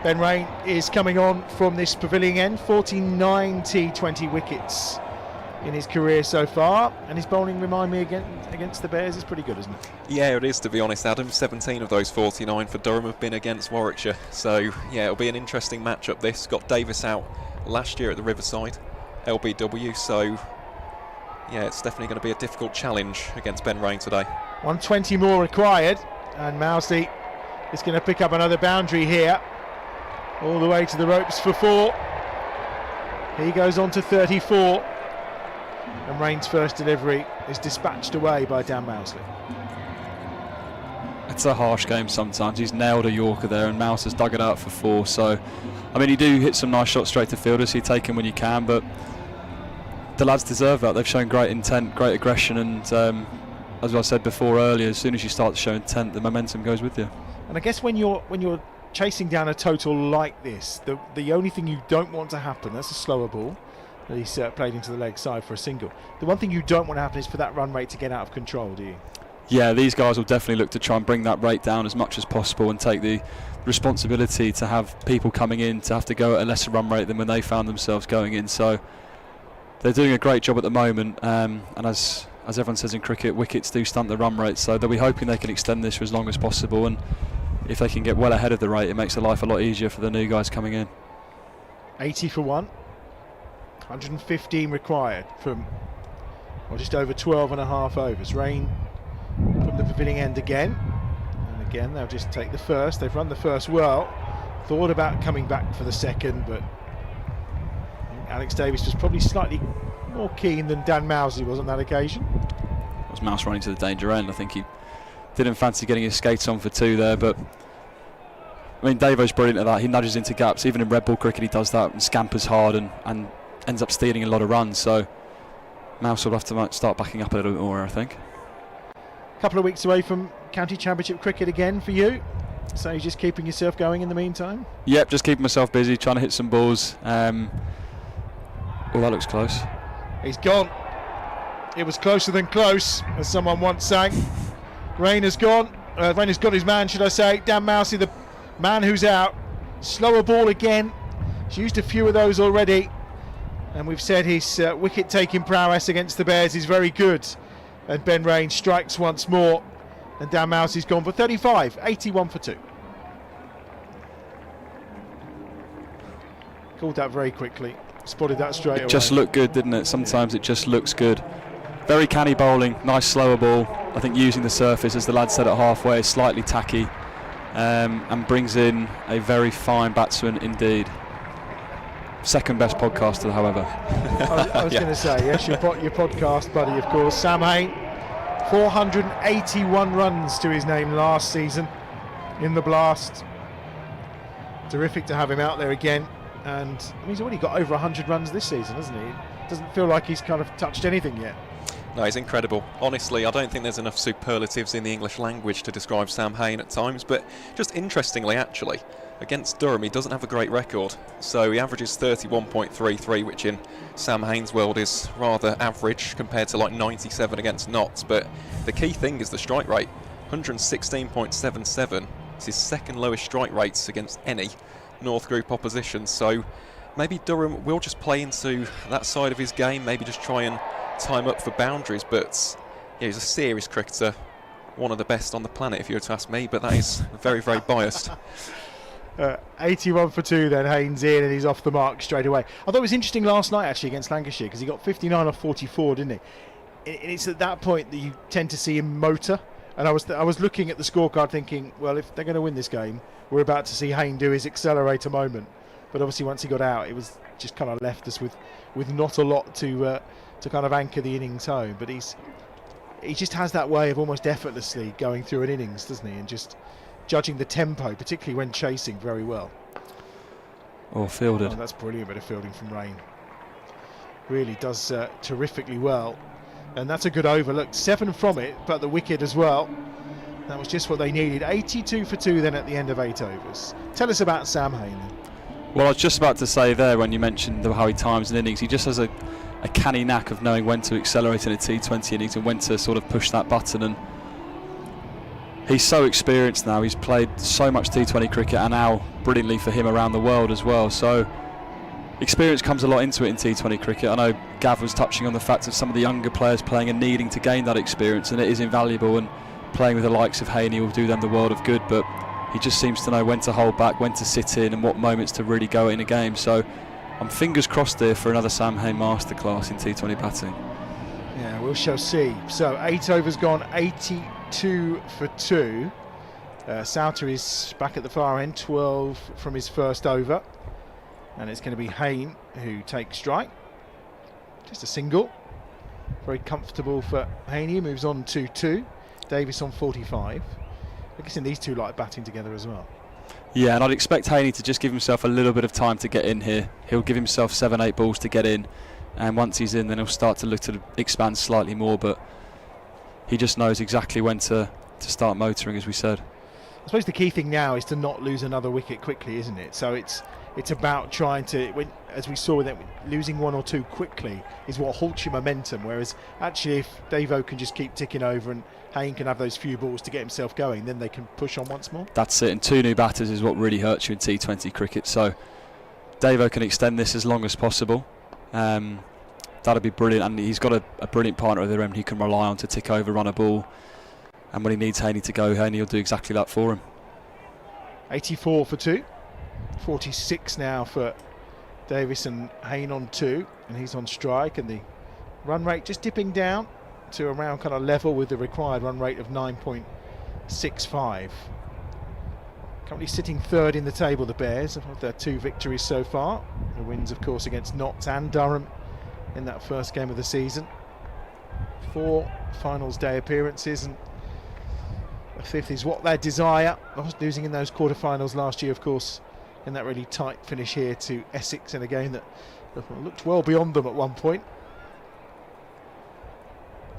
Ben Rain is coming on from this pavilion end, 49 T20 wickets in his career so far, and his bowling, remind me, against the Bears is pretty good, isn't it? Yeah, it is, to be honest, Adam. 17 of those 49 for Durham have been against Warwickshire, so yeah, it'll be an interesting matchup this. Got Davis out last year at the Riverside, LBW, so yeah, it's definitely going to be a difficult challenge against Ben Rain today. 120 more required, and Mousley is going to pick up another boundary here. All the way to the ropes for 4. He goes on to 34. And Rain's first delivery is dispatched away by Dan Mousley. It's a harsh game sometimes. He's nailed a Yorker there, and Mouse has dug it out for 4. So, I mean, you do hit some nice shots straight to fielders. You take them when you can, but the lads deserve that. They've shown great intent, great aggression, and as I said before earlier, as soon as you start to show intent, the momentum goes with you. And I guess when you're chasing down a total like this, the only thing you don't want to happen, that's a slower ball, He's played into the leg side for a single. The one thing you don't want to happen is for that run rate to get out of control, do you? Yeah, these guys will definitely look to try and bring that rate down as much as possible and take the responsibility to have people coming in to have to go at a lesser run rate than when they found themselves going in. So they're doing a great job at the moment, and as everyone says in cricket, wickets do stunt the run rate, so they'll be hoping they can extend this for as long as possible, and if they can get well ahead of the rate, it makes the life a lot easier for the new guys coming in. 80 for 1, 115 required from just over 12 and a half overs. Rain from the pavilion end again, and again they'll just take the first. They've run the first well, thought about coming back for the second, but Alex Davis was probably slightly more keen than Dan Mousley was on that occasion. It was Mouse running to the danger end. I think he didn't fancy getting his skates on for 2 there, but I mean, Davo's brilliant at that. He nudges into gaps. Even in red ball cricket he does that and scampers hard and ends up stealing a lot of runs, so Mouse will have to start backing up a little bit more, I think. A couple of weeks away from county championship cricket again for you, so you're just keeping yourself going in the meantime? Yep, just keeping myself busy, trying to hit some balls. Oh, that looks close. He's gone. It was closer than close, as someone once sang. Rain has gone. Rain has got his man, should I say. Dan Mousley, the man who's out. Slower ball again. He's used a few of those already. And we've said his wicket-taking prowess against the Bears is very good. And Ben Rain strikes once more. And Dan Mousley's gone for 35, 81 for 2. Called that very quickly. Spotted that straight away. It just looked good, didn't it? Sometimes it just looks good. Very canny bowling, nice slower ball. I think using the surface, as the lad said at halfway, is slightly tacky, and brings in a very fine batsman indeed. Second best podcaster, however. I was going to say, yes, your podcast buddy, of course, Sam Hain. 481 runs to his name last season in the Blast. Terrific to have him out there again. And he's already got over 100 runs this season, hasn't he? Doesn't feel like he's kind of touched anything yet. No, he's incredible. Honestly, I don't think there's enough superlatives in the English language to describe Sam Hain at times, but just interestingly, actually, against Durham, he doesn't have a great record. So he averages 31.33, which in Sam Hain's world is rather average compared to like 97 against Notts. But the key thing is the strike rate, 116.77. It's his second lowest strike rates against any North Group opposition, so maybe Durham will just play into that side of his game, maybe just try and time up for boundaries, but yeah, he's a serious cricketer, one of the best on the planet if you were to ask me, but that is very, very biased. 81 for 2 then, Hain's in and he's off the mark straight away. I thought it was interesting last night actually against Lancashire, because he got 59 off 44, didn't he? And it's at that point that you tend to see him motor. And I was looking at the scorecard thinking, well, if they're going to win this game, we're about to see Hain do his accelerator moment. But obviously once he got out, it was just kind of left us with not a lot to kind of anchor the innings home. But he just has that way of almost effortlessly going through an innings, doesn't he? And just judging the tempo, particularly when chasing, very well. Or fielded. Oh, that's brilliant bit of fielding from Rain. Really does terrifically well. And that's a good over. Look, 7 from it, but the wicket as well. That was just what they needed. 82 for 2 then at the end of 8 overs. Tell us about Sam Hain then. Well, I was just about to say there, when you mentioned how he times an innings, he just has a canny knack of knowing when to accelerate in a T20 innings and when to sort of push that button. And he's so experienced now. He's played so much T20 cricket, and now brilliantly for him around the world as well. So experience comes a lot into it in T20 cricket. I know Gav was touching on the fact of some of the younger players playing and needing to gain that experience, and it is invaluable, and playing with the likes of Haney will do them the world of good, but he just seems to know when to hold back, when to sit in, and what moments to really go in a game. So I'm fingers crossed there for another Sam Hain masterclass in T20 batting. Yeah, we shall see. So 8 overs gone, 82 for 2. Souter is back at the far end, 12 from his first over. And it's going to be Hain who takes strike. Just a single. Very comfortable for Hain. He moves on to 2. Davis on 45. I guess these two like batting together as well. Yeah, and I'd expect Haney to just give himself a little bit of time to get in here. He'll give himself 7-8 balls to get in, and once he's in, then he'll start to look to expand slightly more, but he just knows exactly when to start motoring, as we said. I suppose the key thing now is to not lose another wicket quickly, isn't it? So it's it's about trying to, as we saw with them, losing one or two quickly is what halts your momentum, whereas actually if Davo can just keep ticking over and Hayne can have those few balls to get himself going, then they can push on once more. That's it, and 2 new batters is what really hurts you in T20 cricket, so Davo can extend this as long as possible. That'd be brilliant, and he's got a brilliant partner at the other end he can rely on to tick over, run a ball, and when he needs Haney to go, Haney will do exactly that for him. 84 for 2, 46 now for Davis and Hayne on 2, and he's on strike, and the run rate just dipping down to around kind of level with the required run rate of 9.65. Currently sitting third in the table, the Bears, of their 2 victories so far. The wins, of course, against Notts and Durham in that first game of the season. 4 finals day appearances, and a 5th is what they desire. Losing in those quarterfinals last year, of course, in that really tight finish here to Essex in a game that looked well beyond them at one point.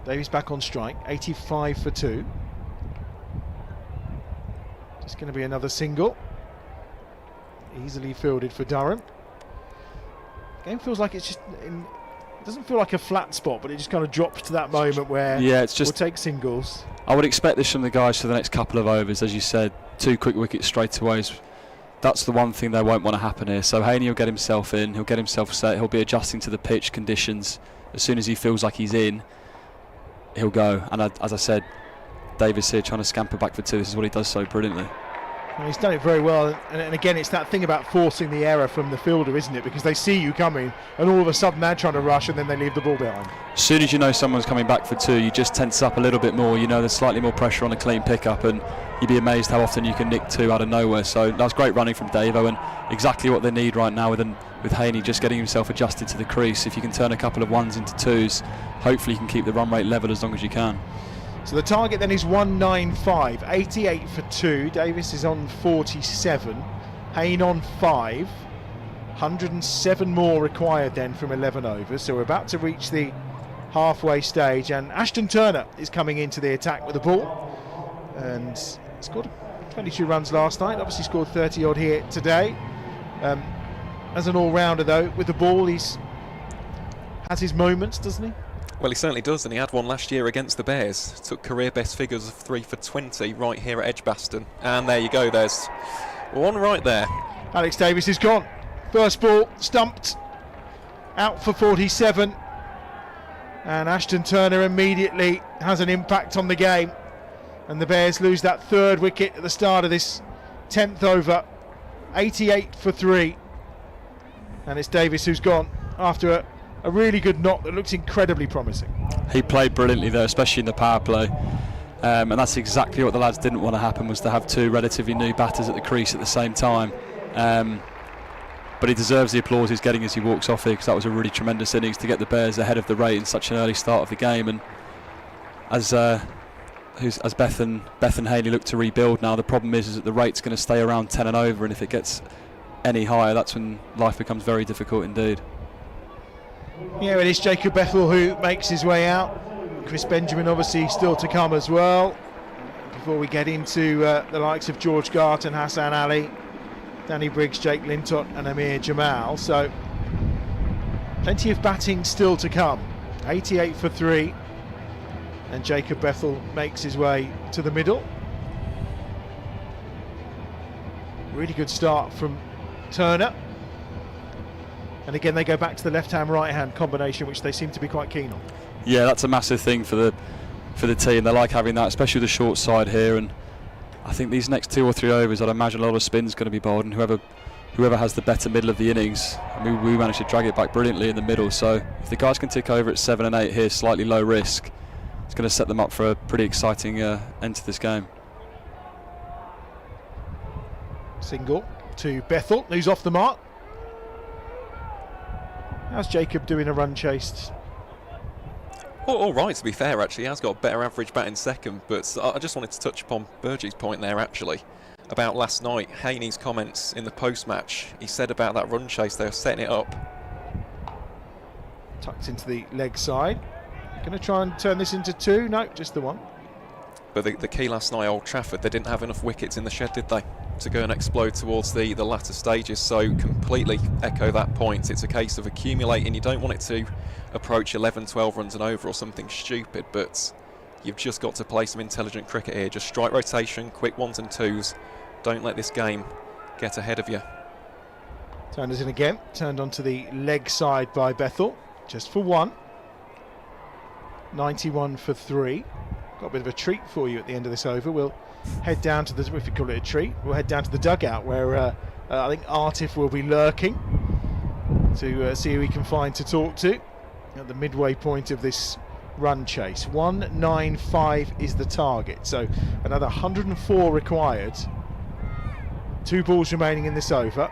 Davies back on strike, 85 for 2. Just going to be another single. Easily fielded for Durham. Game feels like it's just in, it doesn't feel like a flat spot, but it just kind of drops to that moment where it's just, we'll take singles. I would expect this from the guys for the next couple of overs, as you said, 2 quick wickets straight away. That's the one thing they won't want to happen here. So Haney will get himself in, he'll get himself set, he'll be adjusting to the pitch conditions. As soon as he feels like he's in, he'll go. And as I said, Davis here trying to scamper back for 2. This is what he does so brilliantly. Well, he's done it very well, and again, it's that thing about forcing the error from the fielder, isn't it? Because they see you coming, and all of a sudden they're trying to rush, and then they leave the ball behind. As soon as you know someone's coming back for 2, you just tense up a little bit more. You know there's slightly more pressure on a clean pickup, and you'd be amazed how often you can nick 2 out of nowhere. So that's great running from Davo, and exactly what they need right now with Haney just getting himself adjusted to the crease. If you can turn a couple of 1s into 2s, hopefully you can keep the run rate level as long as you can. So the target then is 195, 88 for 2. Davis is on 47, Hayne on 5, 107 more required then from 11 overs. So we're about to reach the halfway stage, and Ashton Turner is coming into the attack with the ball, and scored 22 runs last night. Obviously scored 30 odd here today. As an all-rounder though, with the ball, has his moments, doesn't he? Well, he certainly does, and he had one last year against the Bears. Took career best figures of 3 for 20 right here at Edgbaston. And there you go, there's one right there. Alex Davis is gone. First ball, stumped, out for 47. And Ashton Turner immediately has an impact on the game. And the Bears lose that 3rd wicket at the start of this 10th over. 88 for 3. And it's Davis who's gone after a really good knock that looks incredibly promising. He played brilliantly there, especially in the power play, and that's exactly what the lads didn't want to happen, was to have 2 relatively new batters at the crease at the same time. But he deserves the applause he's getting as he walks off here, because that was a really tremendous innings to get the Bears ahead of the rate in such an early start of the game. And as Beth and Haley look to rebuild now, the problem is that the rate's going to stay around 10 and over, and if it gets any higher, that's when life becomes very difficult indeed. Yeah, it is Jacob Bethel who makes his way out. Chris Benjamin obviously still to come as well, before we get into the likes of George Gart and Hassan Ali, Danny Briggs, Jake Lintott and Amir Jamal. So plenty of batting still to come. 88 for 3, and Jacob Bethel makes his way to the middle. Really good start from Turner. And again, they go back to the left-hand, right-hand combination, which they seem to be quite keen on. Yeah, that's a massive thing for the team. They like having that, especially the short side here. And I think these next 2 or 3 overs, I'd imagine a lot of spin's going to be bowled, and whoever has the better middle of the innings. I mean, we managed to drag it back brilliantly in the middle. So if the guys can tick over at 7 and 8 here, slightly low risk, it's going to set them up for a pretty exciting end to this game. Single to Bethel, who's off the mark. How's Jacob doing a run chased? All right, to be fair, actually. He has got a better average bat in second, but I just wanted to touch upon Burgie's point there, actually, about last night. Haney's comments in the post-match. He said about that run chase, they were setting it up. Tucked into the leg side. Going to try and turn this into 2? No, just the 1. but the key last night, Old Trafford, they didn't have enough wickets in the shed, did they, to go and explode towards the latter stages. So completely echo that point. It's a case of accumulating. You don't want it to approach 11, 12 runs and over or something stupid, but you've just got to play some intelligent cricket here. Just strike rotation, quick 1s and 2s. Don't let this game get ahead of you. Turners in again, turned onto the leg side by Bethel, just for 1. 91 for 3. Got a bit of a treat for you at the end of this over. We'll head down to the, if you call it a treat, we'll head down to the dugout where I think Artif will be lurking to see who he can find to talk to at the midway point of this run chase. 195 is the target, so another 104 required. 2 balls remaining in this over.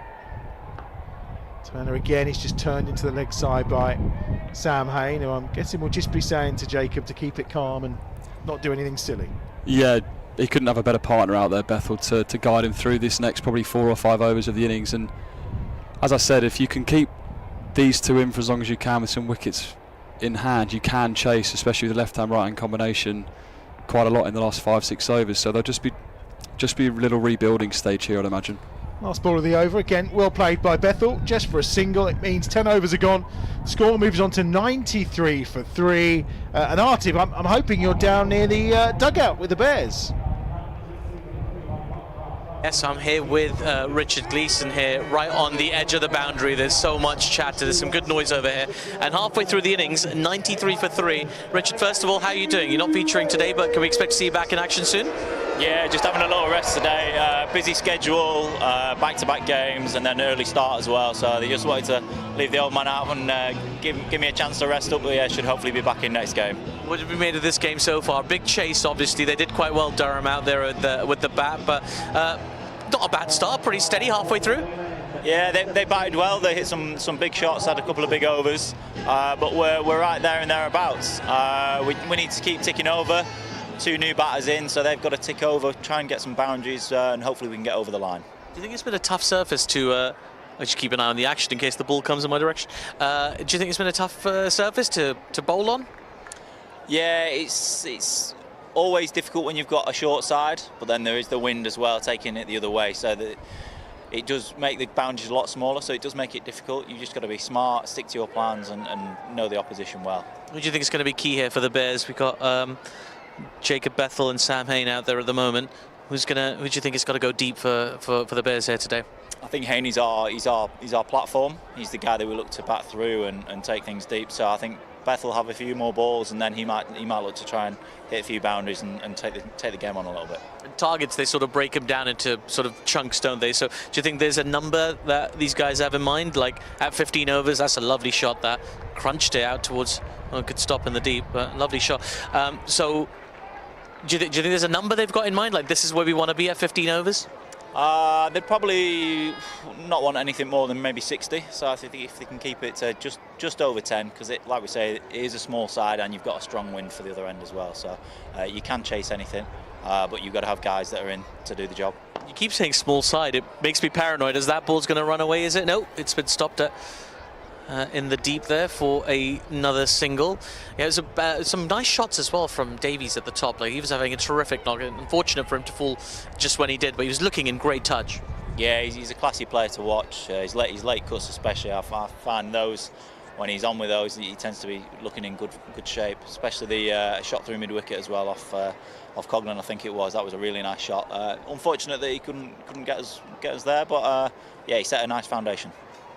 Turner again, he's just turned into the leg side by Sam Hain, who I'm guessing will just be saying to Jacob to keep it calm and not do anything silly. Yeah, he couldn't have a better partner out there, Bethel, to guide him through this next probably 4 or 5 overs of the innings. And as I said, if you can keep these 2 in for as long as you can with some wickets in hand, you can chase, especially with the left-hand right-hand combination, quite a lot in the last 5-6 overs. So there'll just be a little rebuilding stage here, I'd imagine. Last ball of the over, again well played by Bethel, just for a single. It means 10 overs are gone. Score moves on to 93 for 3. And Artif, I'm hoping you're down near the dugout with the Bears. Yes, I'm here with Richard Gleeson here, right on the edge of the boundary. There's so much chatter, there's some good noise over here. And halfway through the innings, 93 for 3. Richard, first of all, how are you doing? You're not featuring today, but can we expect to see you back in action soon? Yeah, just having a little rest today. Busy schedule, back-to-back games, and then early start as well. So they just wanted to leave the old man out and give me a chance to rest up. But yeah, should hopefully be back in next game. What have we made of this game so far? Big chase, obviously. They did quite well, Durham, out there with the bat, but not a bad start. Pretty steady halfway through. Yeah, they batted well. They hit some big shots, had a couple of big overs, but we're right there and thereabouts. We need to keep ticking over. 2 new batters in, so they've got to tick over, try and get some boundaries, and hopefully we can get over the line. Do you think it's been a tough surface to... I should keep an eye on the action in case the ball comes in my direction. Do you think it's been a tough surface to bowl on? Yeah, it's always difficult when you've got a short side, but then there is the wind as well, taking it the other way, so that it does make the boundaries a lot smaller, so it does make it difficult. You've just got to be smart, stick to your plans, and know the opposition well. What do you think is going to be key here for the Bears? We've got Jacob Bethel and Sam Hain out there at the moment. Who do you think has got to go deep for the Bears here today? I think Hain is our platform. He's the guy that we look to bat through and take things deep. So I think Beth will have a few more balls, and then he might look to try and hit a few boundaries and take the game on a little bit. And targets, they sort of break them down into sort of chunks, don't they? So do you think there's a number that these guys have in mind? Like at 15 overs, that's a lovely shot. That crunched it out towards. Well, it could stop in the deep, but lovely shot. So do you think there's a number they've got in mind? Like this is where we want to be at 15 overs? They'd probably not want anything more than maybe 60. So I think if they can keep it to just over 10, because like we say, it is a small side and you've got a strong wind for the other end as well. So you can chase anything, but you've got to have guys that are in to do the job. You keep saying small side. It makes me paranoid. Is that ball's going to run away? Is it? No, it's been stopped at. In the deep there for another single. Yeah, it was some nice shots as well from Davies at the top. Like he was having a terrific knock. Unfortunate for him to fall just when he did, but he was looking in great touch. Yeah, he's a classy player to watch. His late cuts especially, I find those, when he's on with those, he tends to be looking in good shape. Especially the shot through mid-wicket as well off Coglan, I think it was. That was a really nice shot. Unfortunate that he couldn't get us there, but yeah, he set a nice foundation.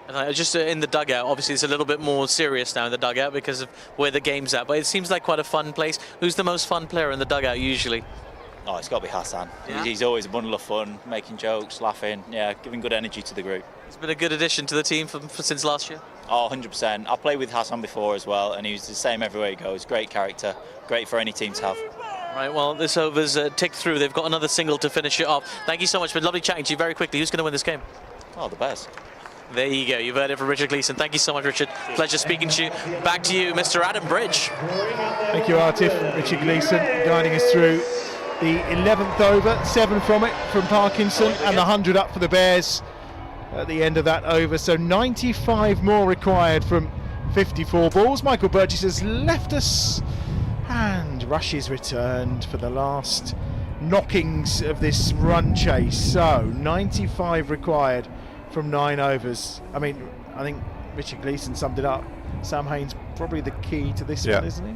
And just in the dugout, obviously it's a little bit more serious now in the dugout because of where the game's at, but it seems like quite a fun place. Who's the most fun player in the dugout usually? Oh, it's got to be Hassan. Yeah? He's always a bundle of fun, making jokes, laughing, yeah, giving good energy to the group. He's been a good addition to the team since last year? Oh, 100%. I played with Hassan before as well, and he was the same everywhere he goes. Great character, great for any team to have. Right, well, this over's ticked through. They've got another single to finish it off. Thank you so much. Been lovely chatting to you. Very quickly, who's going to win this game? Oh, the Bears. There you go. You've heard it from Richard Gleeson. Thank you so much, Richard. Pleasure speaking to you. Back to you, Mr. Adam Bridge. Thank you, Artif. Richard Gleeson guiding us through the 11th over. 7 from it from Parkinson, and the 100 up for the Bears at the end of that over. So 95 more required from 54 balls. Michael Burgess has left us and rushes returned for the last knockings of this run chase. So 95 required from 9 overs. I mean, I think Richard Gleeson summed it up. Sam Hain's probably the key to this one, isn't he?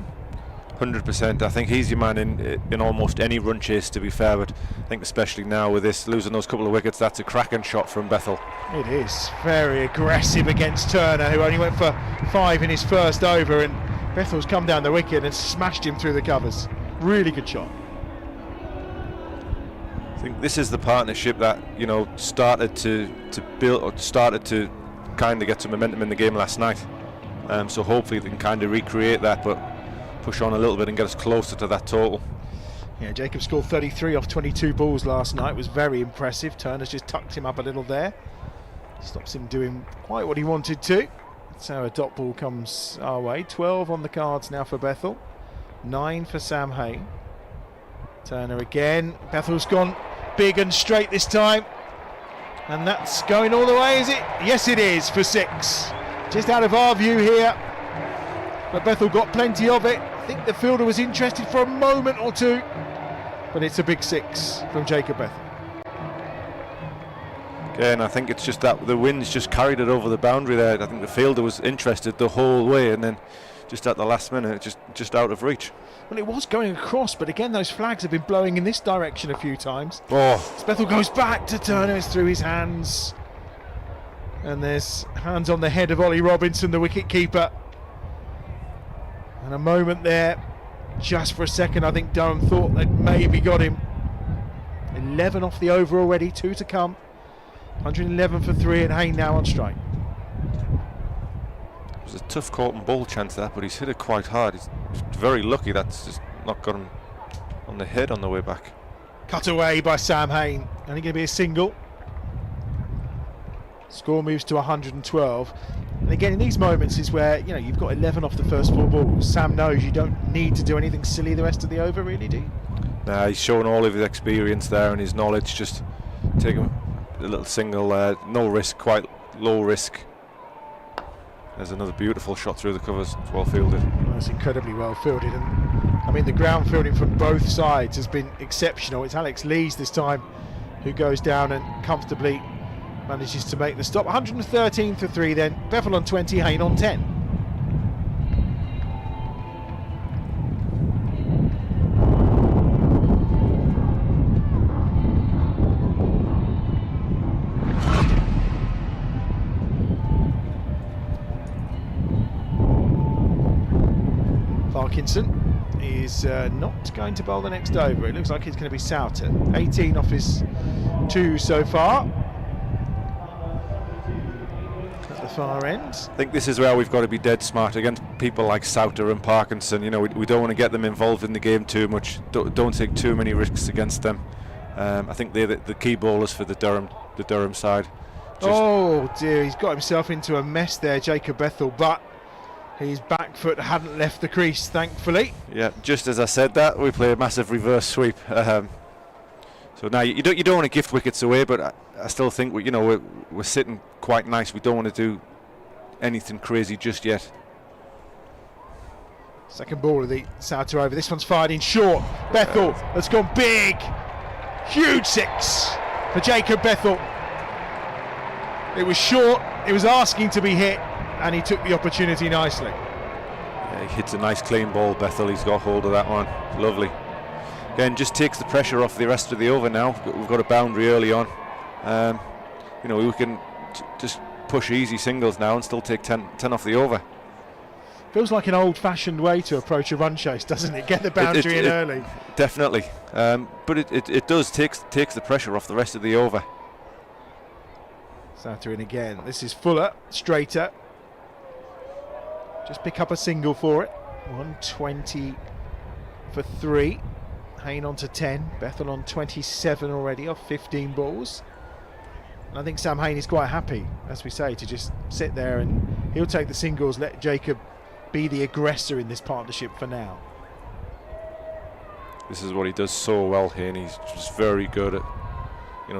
100%. I think he's your man in almost any run chase, to be fair, but I think especially now with this losing those couple of wickets, that's a cracking shot from Bethel. It is very aggressive against Turner, who only went for 5 in his first over, and Bethel's come down the wicket and smashed him through the covers. Really good shot. I think this is the partnership that, you know, started to build, or started to kind of get some momentum in the game last night. So hopefully they can kind of recreate that, but push on a little bit and get us closer to that total. Yeah, Jacob scored 33 off 22 balls last night. Was very impressive. Turner's just tucked him up a little there. Stops him doing quite what he wanted to. So a dot ball comes our way. 12 on the cards now for Bethel. 9 for Sam Hain. Turner again. Bethel's gone big and straight this time. And that's going all the way, is it? Yes, it is, for 6. Just out of our view here. But Bethel got plenty of it. I think the fielder was interested for a moment or two. But it's a big 6 from Jacob Bethel. Again, I think it's just that the wind's just carried it over the boundary there. I think the fielder was interested the whole way, and then just at the last minute, just out of reach. Well, it was going across, but again, those flags have been blowing in this direction a few times. Oh. As Bethel goes back to Turner, it's through his hands. And there's hands on the head of Ollie Robinson, the wicket keeper. And a moment there, just for a second, I think Durham thought they'd maybe got him. 11 off the over already, 2 to come. 111 for 3, and Hain now on strike. It was a tough caught and ball chance that, but he's hit it quite hard. He's very lucky that's just not got him on the head on the way back. Cut away by Sam Hain. Only going to be a single. Score moves to 112. And again, in these moments is where, you know, you've got 11 off the first 4 balls. Sam knows you don't need to do anything silly the rest of the over, really, do you? Nah, he's shown all of his experience there and his knowledge. Just taking a little single, no risk, quite low risk. There's another beautiful shot through the covers. It's well fielded. Well, it's incredibly well fielded, and I mean the ground fielding from both sides has been exceptional. It's Alex Lees this time who goes down and comfortably manages to make the stop. 113 for 3 then. Bethel on 20, Hain on 10. Parkinson is not going to bowl the next over. It looks like he's going to be Souter. 18 off his 2 so far. At the far end. I think this is where we've got to be dead smart against people like Souter and Parkinson. You know, we don't want to get them involved in the game too much. Don't take too many risks against them. I think they're the key bowlers for the Durham side. Oh dear, he's got himself into a mess there, Jacob Bethel, but his back foot hadn't left the crease, thankfully. Yeah, just as I said that, we play a massive reverse sweep. So now you don't want to gift wickets away, but I still think we're sitting quite nice. We don't want to do anything crazy just yet. Second ball of the Souter over. This one's fired in short. Bethel has gone big. Huge 6 for Jacob Bethel. It was short. It was asking to be hit, and he took the opportunity nicely. Yeah, he hits a nice clean ball, Bethel. He's got hold of that one. Lovely. Again, just takes the pressure off the rest of the over now. We've got a boundary early on. We can just push easy singles now and still take 10 off the over. Feels like an old-fashioned way to approach a run chase, doesn't it? Get the boundary in early. Definitely. But it does takes the pressure off the rest of the over. Souter in again. This is Fuller, straighter. Just pick up a single for it. 120 for 3. Hain on to 10. Bethel on 27 already off 15 balls. And I think Sam Hain is quite happy, as we say, to just sit there, and he'll take the singles, let Jacob be the aggressor in this partnership for now. This is what he does so well here, and he's just very good at,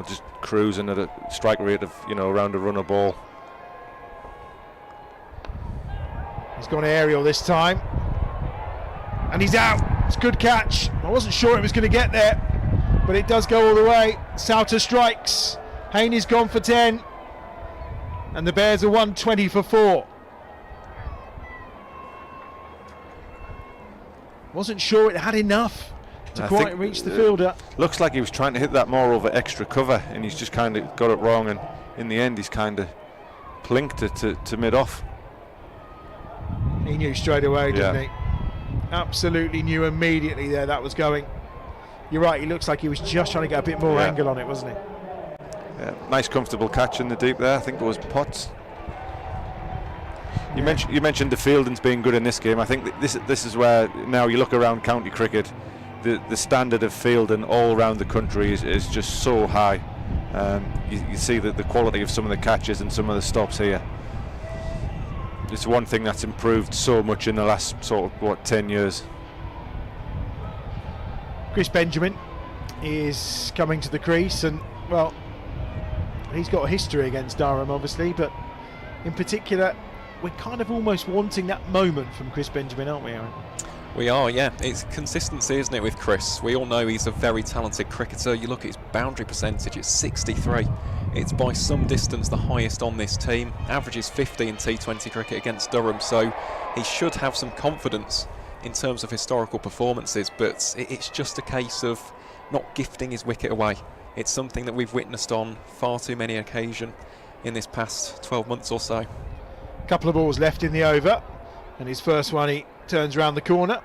just cruising at a strike rate of, around a run a ball. He's gone aerial this time, and he's out. It's a good catch. I wasn't sure it was going to get there, but it does go all the way. Souter strikes. Haney's gone for 10, and the Bears are 120 for 4. Wasn't sure it had enough to quite reach the fielder. Looks like he was trying to hit that more over extra cover, and he's just kind of got it wrong, and in the end he's kind of plinked it to mid-off. He knew straight away, didn't he? Absolutely knew immediately there that was going. You're right, he looks like he was just trying to get a bit more angle on it, wasn't he? Yeah, nice comfortable catch in the deep there. I think it was Potts. You mentioned the fielding's being good in this game. I think this is where now you look around county cricket, the standard of fielding all around the country is just so high. You see the quality of some of the catches and some of the stops here. It's one thing that's improved so much in the last 10 years. Chris Benjamin is coming to the crease, and well, he's got a history against Durham obviously, but in particular we're kind of almost wanting that moment from Chris Benjamin, aren't we, Aaron? We are, yeah. It's consistency, isn't it, with Chris? We all know he's a very talented cricketer. You look at his boundary percentage, it's 63. It's by some distance the highest on this team. Averages 50 in T20 cricket against Durham, so he should have some confidence in terms of historical performances, but it's just a case of not gifting his wicket away. It's something that we've witnessed on far too many occasions in this past 12 months or so. A couple of balls left in the over, and his first one he turns round the corner.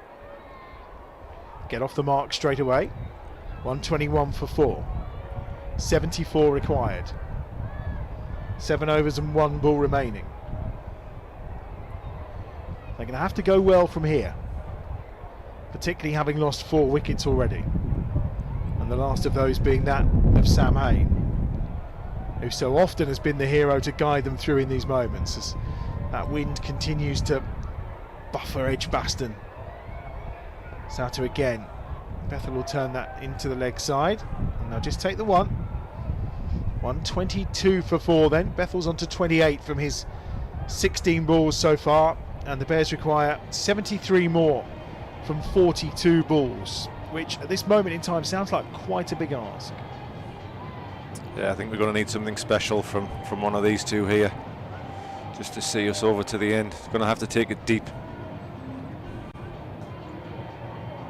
Get off the mark straight away. 121 for 4. 74 required. 7 overs and 1 ball remaining. They're going to have to go well from here, particularly having lost 4 wickets already, and the last of those being that of Sam Hain, who so often has been the hero to guide them through in these moments as that wind continues to buffer Edgbaston. Souter again. Bethel will turn that into the leg side, and they'll just take the one. 122 for 4 then. Bethel's on to 28 from his 16 balls so far, and the Bears require 73 more from 42 balls, which at this moment in time sounds like quite a big ask. Yeah, I think we're going to need something special from one of these two here, just to see us over to the end. It's going to have to take it deep.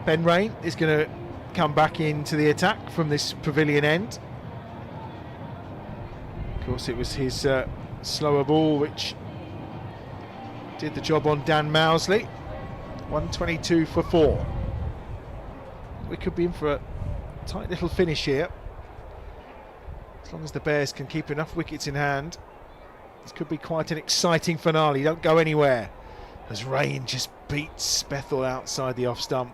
Ben Rain is going to come back into the attack from this pavilion end. Of course, it was his slower ball which did the job on Dan Mousley. 122 for 4. We could be in for a tight little finish here, as long as the Bears can keep enough wickets in hand. This could be quite an exciting finale. Don't go anywhere as Rain just beats Bethel outside the off stump.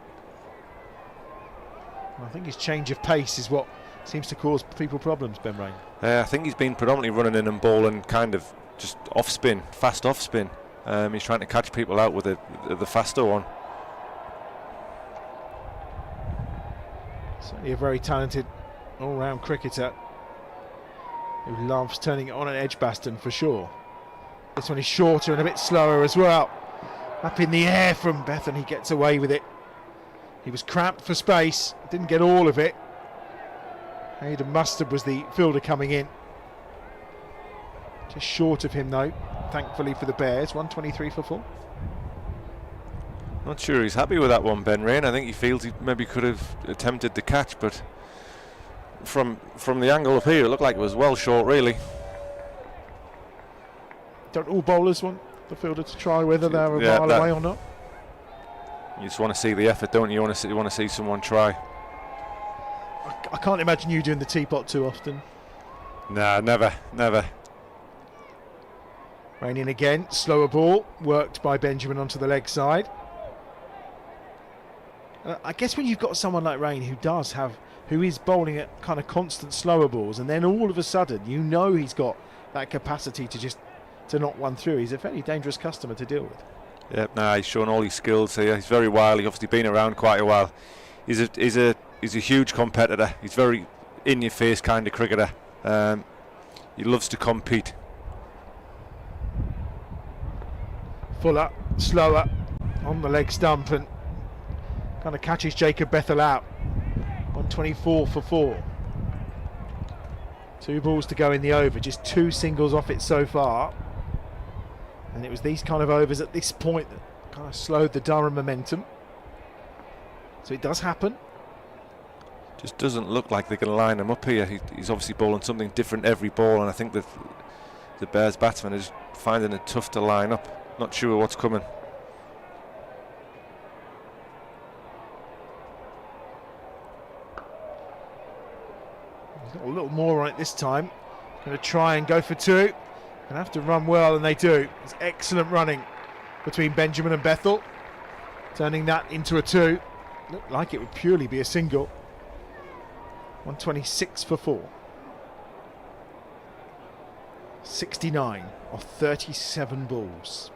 I think his change of pace is what seems to cause people problems, Ben Rain. I think he's been predominantly running in and bowling kind of just off spin, fast off spin. He's trying to catch people out with the faster one. Certainly a very talented all-round cricketer who loves turning it on at Edgbaston for sure. This one is shorter and a bit slower as well. Up in the air from Bethel, he gets away with it. He was cramped for space, didn't get all of it. Aidan Mustard was the fielder coming in. Just short of him though, thankfully for the Bears. 123 for 4. Not sure he's happy with that one, Ben Rain. I think he feels he maybe could have attempted the catch, but from the angle up here it looked like it was well short really. Don't all bowlers want the fielder to try whether they're a mile away or not? You just want to see the effort, don't you? You want to see someone try. I can't imagine you doing the teapot too often. Nah, never. Rain in again, slower ball, worked by Benjamin onto the leg side. I guess when you've got someone like Rain who is bowling at kind of constant slower balls, and then all of a sudden you know he's got that capacity to knock one through, he's a fairly dangerous customer to deal with. Yep, he's shown all his skills here. He's very wily. Obviously been around quite a while. He's a huge competitor. He's very in-your-face kind of cricketer. He loves to compete. Fuller, slower on the leg stump, and kind of catches Jacob Bethel out. 124 for 4. 2 balls to go in the over, just 2 singles off it so far. And it was these kind of overs at this point that kind of slowed the Durham momentum. So it does happen. Just doesn't look like they're going to line him up here. He's obviously bowling something different every ball, and I think that the Bears batsmen are just finding it tough to line up. Not sure what's coming. He's got a little more on it this time. Going to try and go for 2. Going to have to run well, and they do. It's excellent running between Benjamin and Bethel. Turning that into a 2. Looked like it would purely be a single. 126 for 4. 69 off 37 balls.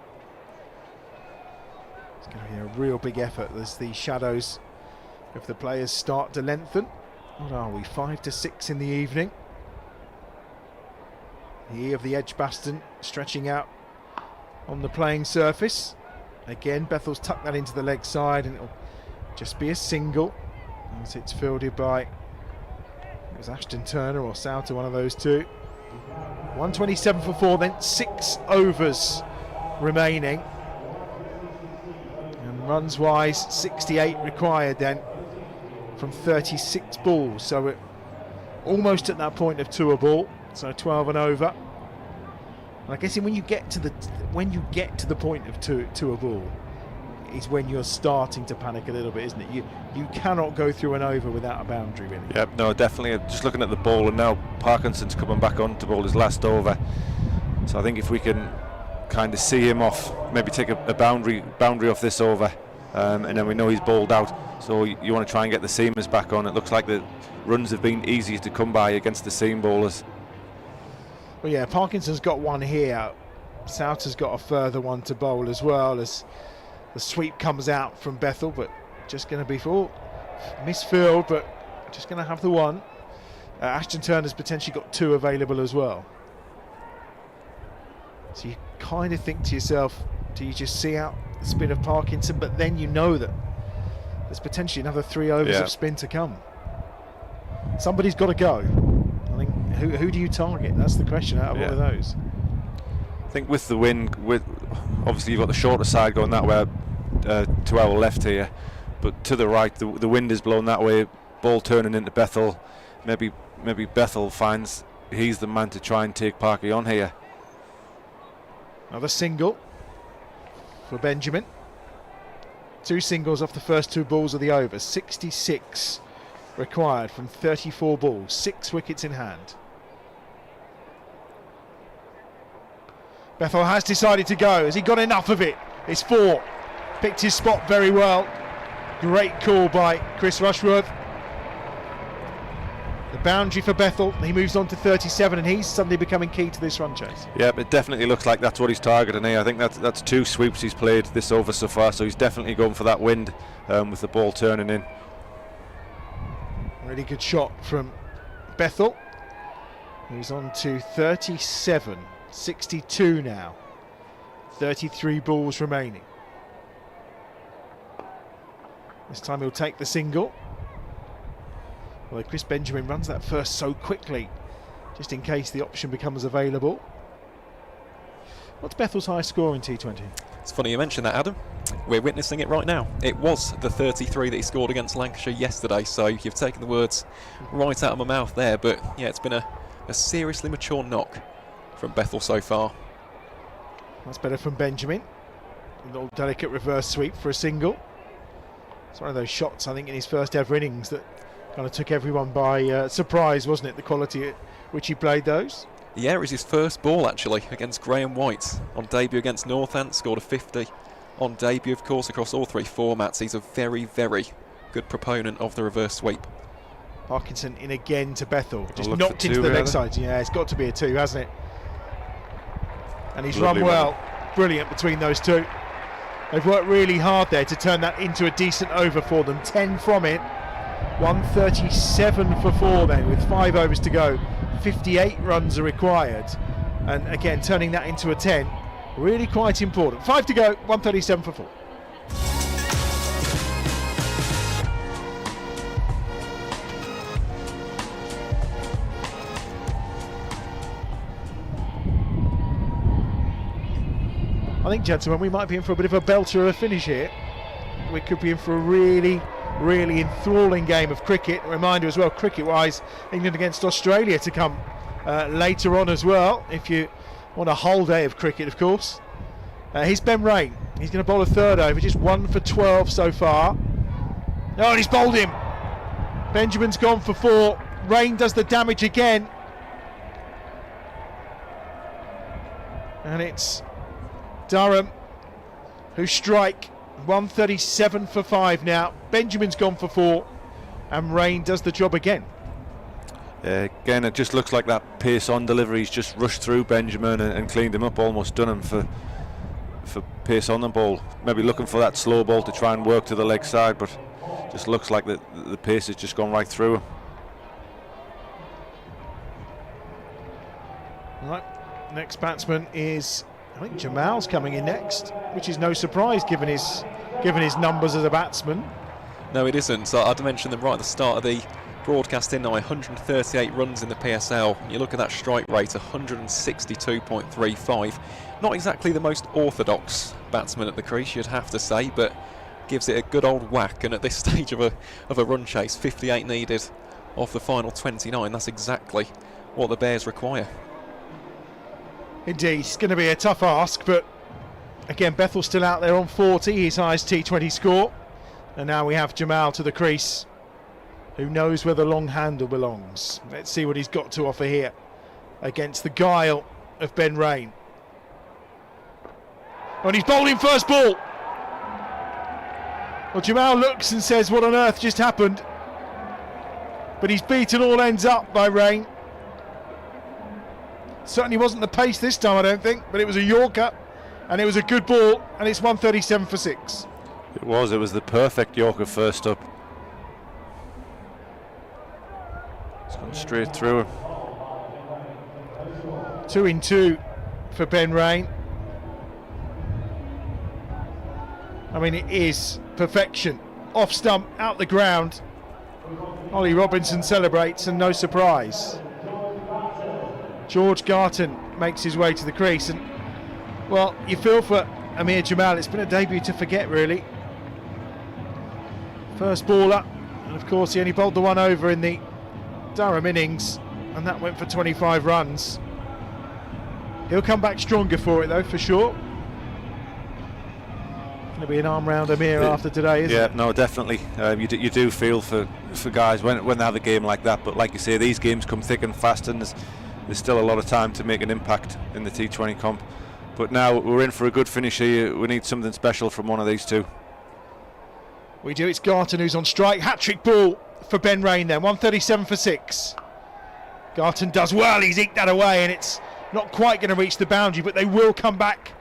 It's going to be a real big effort as the shadows of the players start to lengthen. What are we, 5 to 6 in the evening? The E of the Edgbaston stretching out on the playing surface. Again, Bethel's tucked that into the leg side, and it'll just be a single as it's fielded by, it was Ashton Turner or Souter, one of those two. 127 for 4, then 6 overs remaining. And runs wise, 68 required then from 36 balls. So we're almost at that point of 2 a ball, so 12 and over. And I guess when you get to the point of two a ball is when you're starting to panic a little bit, isn't it? You cannot go through an over without a boundary, really. Yep, no, definitely. Just looking at the ball, and now Parkinson's coming back on to bowl his last over. So I think if we can kind of see him off, maybe take a boundary off this over, and then we know he's bowled out. So you want to try and get the seamers back on. It looks like the runs have been easier to come by against the seam bowlers. Well, yeah, Parkinson's got one here. Souter's got a further one to bowl as well, as the sweep comes out from Bethel, but just going to be for misfield, but just going to have the one. Ashton Turner's potentially got 2 available as well. So you kind of think to yourself, do you just see out the spin of Parkinson? But then you know that there's potentially another 3 overs of spin to come. Somebody's got to go. I think who do you target? That's the question out of all of those. I think with the wind, obviously you've got the shorter side going that way to our left here, but to the right the wind is blowing that way, ball turning into Bethel. Maybe Bethel finds he's the man to try and take Parky on here. Another single for Benjamin. 2 singles off the first 2 balls of the over. 66 required from 34 balls, 6 wickets in hand. Bethel has decided to go. Has he got enough of it? It's 4. Picked his spot very well. Great call by Chris Rushworth. The boundary for Bethel. He moves on to 37, and he's suddenly becoming key to this run chase. Yeah, it definitely looks like that's what he's targeting here. I think that's 2 sweeps he's played this over so far, so he's definitely going for that wind with the ball turning in. Really good shot from Bethel. He's on to 37, 62 now. 33 balls remaining. This time he'll take the single. Although Chris Benjamin runs that first so quickly, just in case the option becomes available. What's Bethel's highest score in T20? It's funny you mentioned that, Adam. We're witnessing it right now. It was the 33 that he scored against Lancashire yesterday, so you've taken the words right out of my mouth there. But yeah, it's been a seriously mature knock from Bethel so far. That's better from Benjamin. A little delicate reverse sweep for a single. It's one of those shots, I think, in his first ever innings that kind of took everyone by surprise, wasn't it? The quality at which he played those. Yeah, it was his first ball actually against Graham White. On debut against Northant, scored a 50. On debut, of course, across all 3 formats. He's a very, very good proponent of the reverse sweep. Parkinson in again to Bethel. Just look knocked for into 2 the leg rather. side. Yeah, it's got to be a 2, hasn't it? And he's Lovely run well. Brilliant between those 2. They've worked really hard there to turn that into a decent over for them. 10 from it. 137 for 4 then, with 5 overs to go. 58 runs are required. And again, turning that into a 10, really quite important. 5 to go, 137 for 4. I think, gentlemen, we might be in for a bit of a belter of a finish here. We could be in for a really, really enthralling game of cricket. A reminder as well, cricket-wise, England against Australia to come later on as well, if you want a whole day of cricket, of course. Here's Ben Rain. He's going to bowl a third over, just 1 for 12 so far. Oh, and he's bowled him. Benjamin's gone for 4. Rain does the damage again. And it's Durham who strike. 137 for 5 now. Benjamin's gone for 4, and Rain does the job again. Again, it just looks like that pace on delivery's just rushed through Benjamin and cleaned him up, almost done him for pace on the ball. Maybe looking for that slow ball to try and work to the leg side, but just looks like the pace has just gone right through him. Right, next batsman is, I think Jamal's coming in next, which is no surprise given his numbers as a batsman. No, it isn't. So I'd mentioned them right at the start of the broadcasting now. 138 runs in the PSL. You look at that strike rate, 162.35. Not exactly the most orthodox batsman at the crease, you'd have to say, but gives it a good old whack. And at this stage of a run chase, 58 needed off the final 29. That's exactly what the Bears require. Indeed, it's going to be a tough ask, but again, Bethel's still out there on 40, his highest T20 score. And now we have Jamal to the crease, who knows where the long handle belongs. Let's see what he's got to offer here against the guile of Ben Rain. And he's bowling first ball. Well, Jamal looks and says, what on earth just happened? But he's beaten all ends up by Rain. Certainly wasn't the pace this time, I don't think, but it was a Yorker, and it was a good ball, and it's 137 for 6. It was the perfect Yorker first up. It's gone straight through him. 2 in 2 for Ben Rain. I mean, it is perfection. Off stump, out the ground. Ollie Robinson celebrates, and no surprise. George Garton makes his way to the crease, and well, you feel for Amir Jamal. It's been a debut to forget, really. First ball up, and of course he only bowled the one over in the Durham innings, and that went for 25 runs. He'll come back stronger for it though, for sure. Going to be an arm round Amir after today, isn't it? Yeah, no, definitely. You do feel for guys when they have a game like that, but like you say, these games come thick and fast, and there's still a lot of time to make an impact in the T20 comp. But now we're in for a good finish here. We need something special from one of these two. We do. It's Garton who's on strike. Hat-trick ball for Ben Rain then. 137 for 6. Garton does well. He's eked that away, and it's not quite going to reach the boundary, but they will come back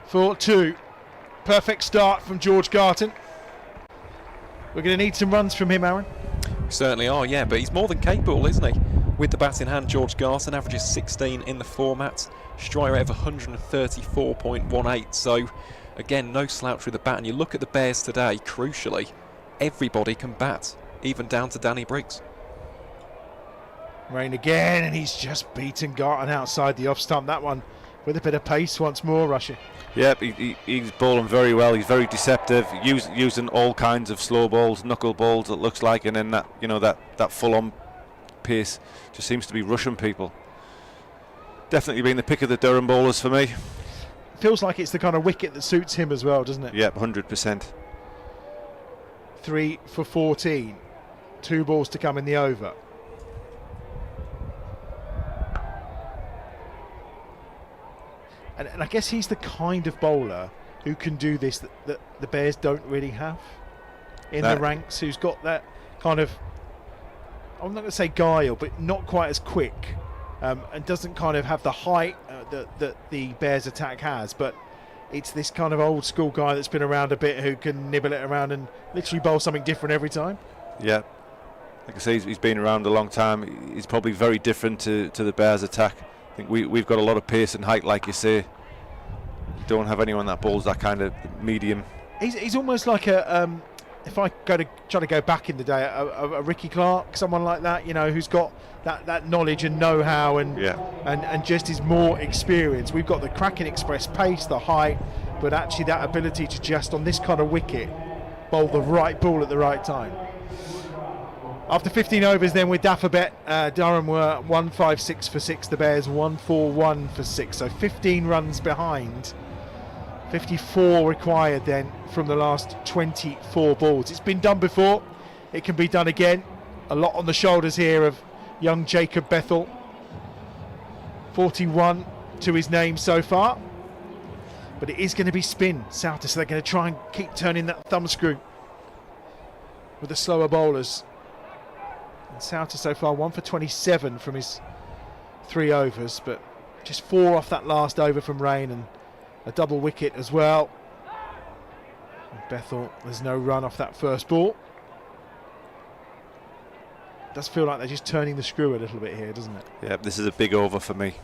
for 2. Perfect start from George Garton. We're going to need some runs from him, Aaron. We certainly are, yeah, but he's more than capable, isn't he? With the bat in hand, George Garton averages 16 in the format, strike rate of 134.18. So, again, no slouch with the bat. And you look at the Bears today, crucially, everybody can bat, even down to Danny Briggs. Rain again, and he's just beaten Garton outside the off stump. That one with a bit of pace once more, Russia. Yep, he's bowling very well. He's very deceptive, using all kinds of slow balls, knuckle balls, it looks like, and then that full-on pace just seems to be rushing people. Definitely been the pick of the Durham bowlers for me. Feels like it's the kind of wicket that suits him as well, doesn't it? Yep, 100%. 3 for 14. 2 balls to come in the over. And I guess he's the kind of bowler who can do this that the Bears don't really have in the ranks, who's got that kind of, I'm not going to say guile, but not quite as quick, and doesn't kind of have the height that the Bears attack has, but it's this kind of old school guy that's been around a bit who can nibble it around and literally bowl something different every time. Yeah, like I say, he's been around a long time. He's probably very different to the Bears attack. I think we've got a lot of pace and height, like you say. You don't have anyone that bowls that kind of medium. He's almost like a if I try to go back in the day, a Ricky Clark, someone like that, you know, who's got that knowledge and know-how and just is more experienced. We've got the Kraken Express pace, the height, but actually that ability to just, on this kind of wicket, bowl the right ball at the right time. After 15 overs then with Daffabet, Durham were 156 for 6, the Bears 141 for 6, so 15 runs behind. 54 required then from the last 24 balls. It's been done before, it can be done again. A lot on the shoulders here of young Jacob Bethel. 41 to his name so far, but it is going to be spin, Souter, so they're going to try and keep turning that thumbscrew with the slower bowlers. And Souter so far 1 for 27 from his 3 overs, but just 4 off that last over from rain and a double wicket as well. And Bethel, there's no run off that first ball. It does feel like they're just turning the screw a little bit here, doesn't it? Yeah, this is a big over for me.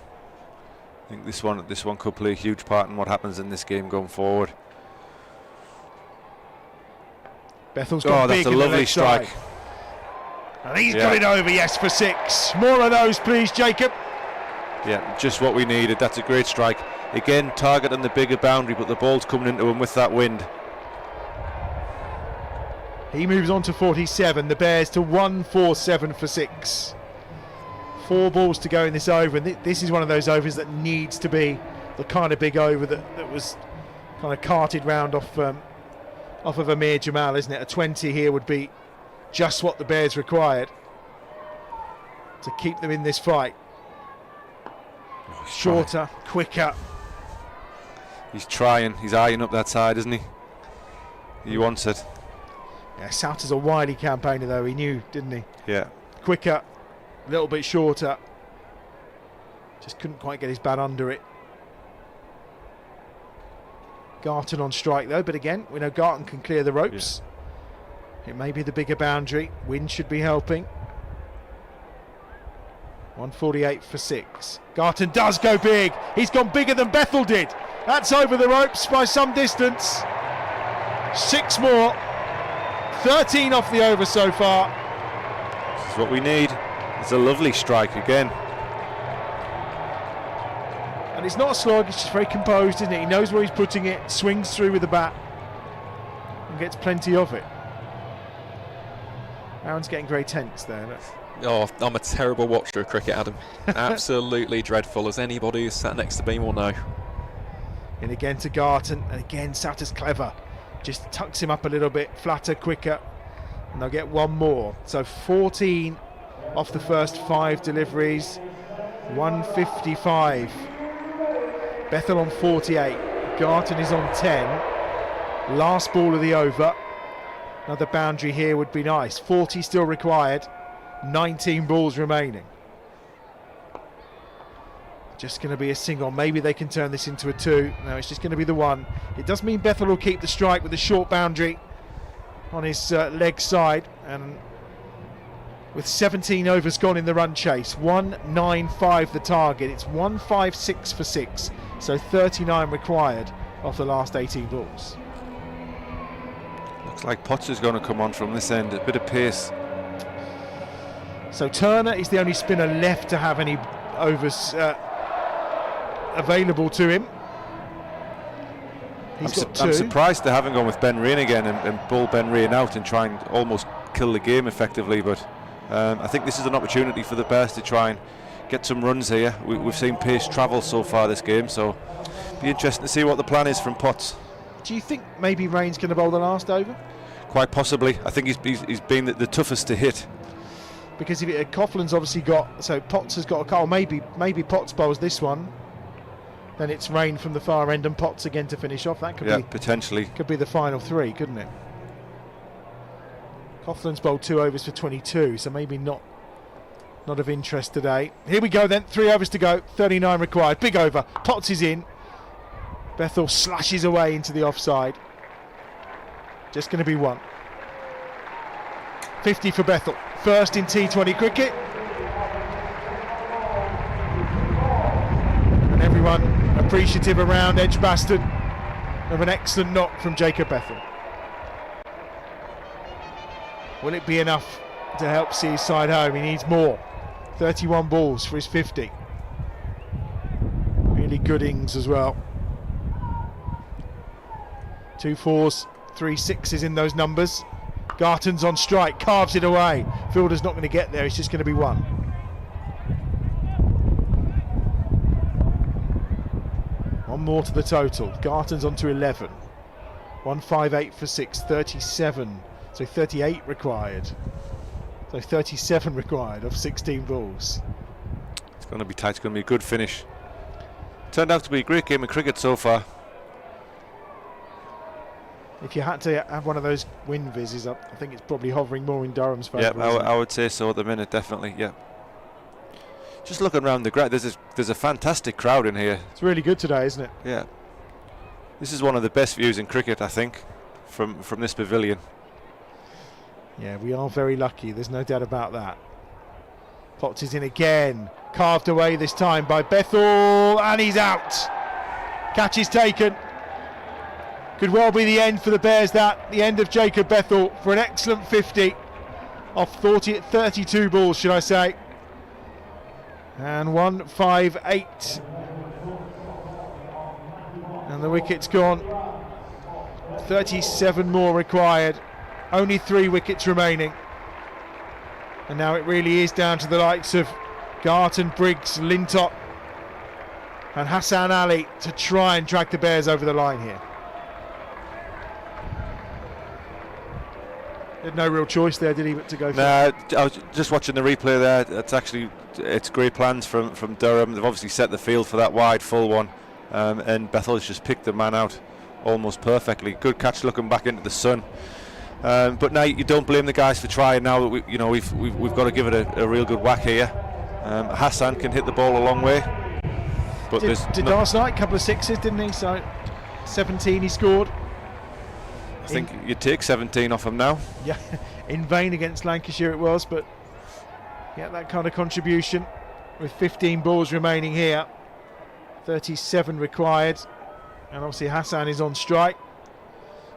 I think this one could play a huge part in what happens in this game going forward. Bethel's got big. That's a lovely strike. And he's got it over, yes, for 6. More of those, please, Jacob. Yeah, just what we needed. That's a great strike. Again, targeting the bigger boundary, but the ball's coming into him with that wind. He moves on to 47. The Bears to 147 for 6. 4 balls to go in this over, and this is one of those overs that needs to be the kind of big over that was kind of carted round off of Amir Jamal, isn't it? A 20 here would be just what the Bears required to keep them in this fight. Shorter, quicker. He's trying. He's eyeing up that side, isn't he? He wants it. Yeah, Souter's a wily campaigner, though. He knew, didn't he? Yeah. Quicker, a little bit shorter. Just couldn't quite get his bat under it. Garton on strike, though. But again, we know Garton can clear the ropes. Yeah. It may be the bigger boundary. Wind should be helping. 148 for 6. Garton does go big. He's gone bigger than Bethel did. That's over the ropes by some distance. 6 more. 13 off the over so far. This is what we need. It's a lovely strike again. And it's not a slog, it's just very composed, isn't it? He knows where he's putting it, swings through with the bat and gets plenty of it. Aaron's getting very tense there. Look. Oh, I'm a terrible watcher of cricket, Adam. Absolutely dreadful, as anybody who's sat next to me will know. In again to Garton, and again Souter's clever. Just tucks him up a little bit, flatter, quicker, and they'll get 1 more. So 14 off the first 5 deliveries, 155. Bethel on 48, Garton is on 10. Last ball of the over. Another boundary here would be nice. 40 still required, 19 balls remaining. Just going to be a single. Maybe they can turn this into a 2. No, it's just going to be the 1. It does mean Bethel will keep the strike with the short boundary on his leg side, and with 17 overs gone in the run chase, 195 the target. It's 156 for 6, so 39 required off the last 18 balls. Looks like Potts is going to come on from this end. A bit of pace. So Turner is the only spinner left to have any overs available to him. I'm surprised they haven't gone with Ben Rain again and bowl Ben Rain out and try and almost kill the game effectively, but I think this is an opportunity for the Bears to try and get some runs here. We've seen pace travel so far this game, so be interesting to see what the plan is from Potts. Do you think maybe Rain's going to bowl the last over? Quite possibly. I think he's been the toughest to hit. Because if Coughlin's obviously got, so Potts has got a call. Maybe Potts bowls this one. Then it's Rain from the far end and Potts again to finish off. That could be potentially. Could be the final 3, couldn't it? Coughlin's bowled 2 overs for 22, so maybe not of interest today. Here we go then. 3 overs to go. 39 required. Big over. Potts is in. Bethel slashes away into the offside. Just going to be 1. 50 for Bethel. First in T20 cricket. And everyone appreciative around Edgbaston of an excellent knock from Jacob Bethel. Will it be enough to help see his side home? He needs more. 31 balls for his 50. Really good innings as well. 2 4s, 3 6s in those numbers. Garton's on strike, carves it away. Fielder's not going to get there, it's just going to be 1. One more to the total. Garton's on to 11. 158 for 6, 37. So 38 required. So 37 required of 16 balls. It's going to be tight, it's going to be a good finish. Turned out to be a great game of cricket so far. If you had to have one of those win vises, I think it's probably hovering more in Durham's favour. Yeah, I would say so at the minute, definitely. Yeah. Just looking around the ground, there's a fantastic crowd in here. It's really good today, isn't it? Yeah. This is one of the best views in cricket, I think, from this pavilion. Yeah, we are very lucky. There's no doubt about that. Potts is in again, carved away this time by Bethel, and he's out. Catch is taken. Could well be the end for the Bears, that, the end of Jacob Bethel for an excellent 50 off 32 balls, should I say. And 158. And the wicket's gone. 37 more required. Only 3 wickets remaining. And now it really is down to the likes of Garton, Briggs, Lintott and Hassan Ali to try and drag the Bears over the line here. Had no real choice there, did he, but to go for it? I was just watching the replay there. It's great plans from Durham. They've obviously set the field for that wide full one, and Bethel's just picked the man out almost perfectly. Good catch looking back into the sun. But now you don't blame the guys for trying. Now that we've got to give it a real good whack here. Hassan can hit the ball a long way. But did last night, a couple of 6s, didn't he? So 17 he scored. I think you'd take 17 off him now. Yeah, in vain against Lancashire it was, but yeah, that kind of contribution with 15 balls remaining here. 37 required, and obviously Hassan is on strike.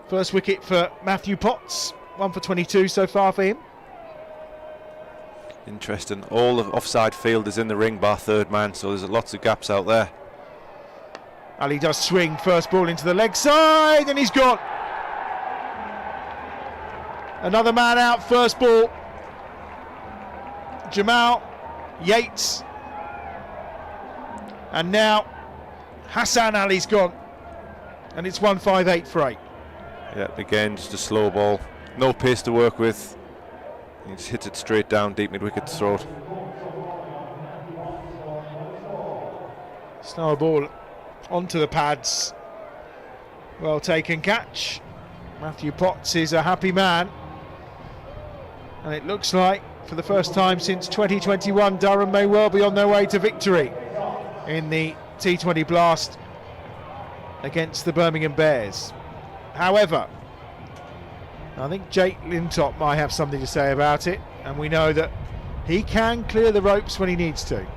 First wicket for Matthew Potts, 1 for 22 so far for him. Interesting. All of offside field is in the ring bar third man, so there's lots of gaps out there. Ali does swing, first ball into the leg side, and he's gone. Another man out, first ball. Jamal, Yates, and now Hassan Ali's gone, and it's 158 for 8. Yeah, again, just a slow ball. No pace to work with. He just hits it straight down deep mid-wicket's throat. Slow ball onto the pads. Well taken catch. Matthew Potts is a happy man. And it looks like, for the first time since 2021, Durham may well be on their way to victory in the T20 Blast against the Birmingham Bears. However, I think Jake Lintott might have something to say about it, and we know that he can clear the ropes when he needs to.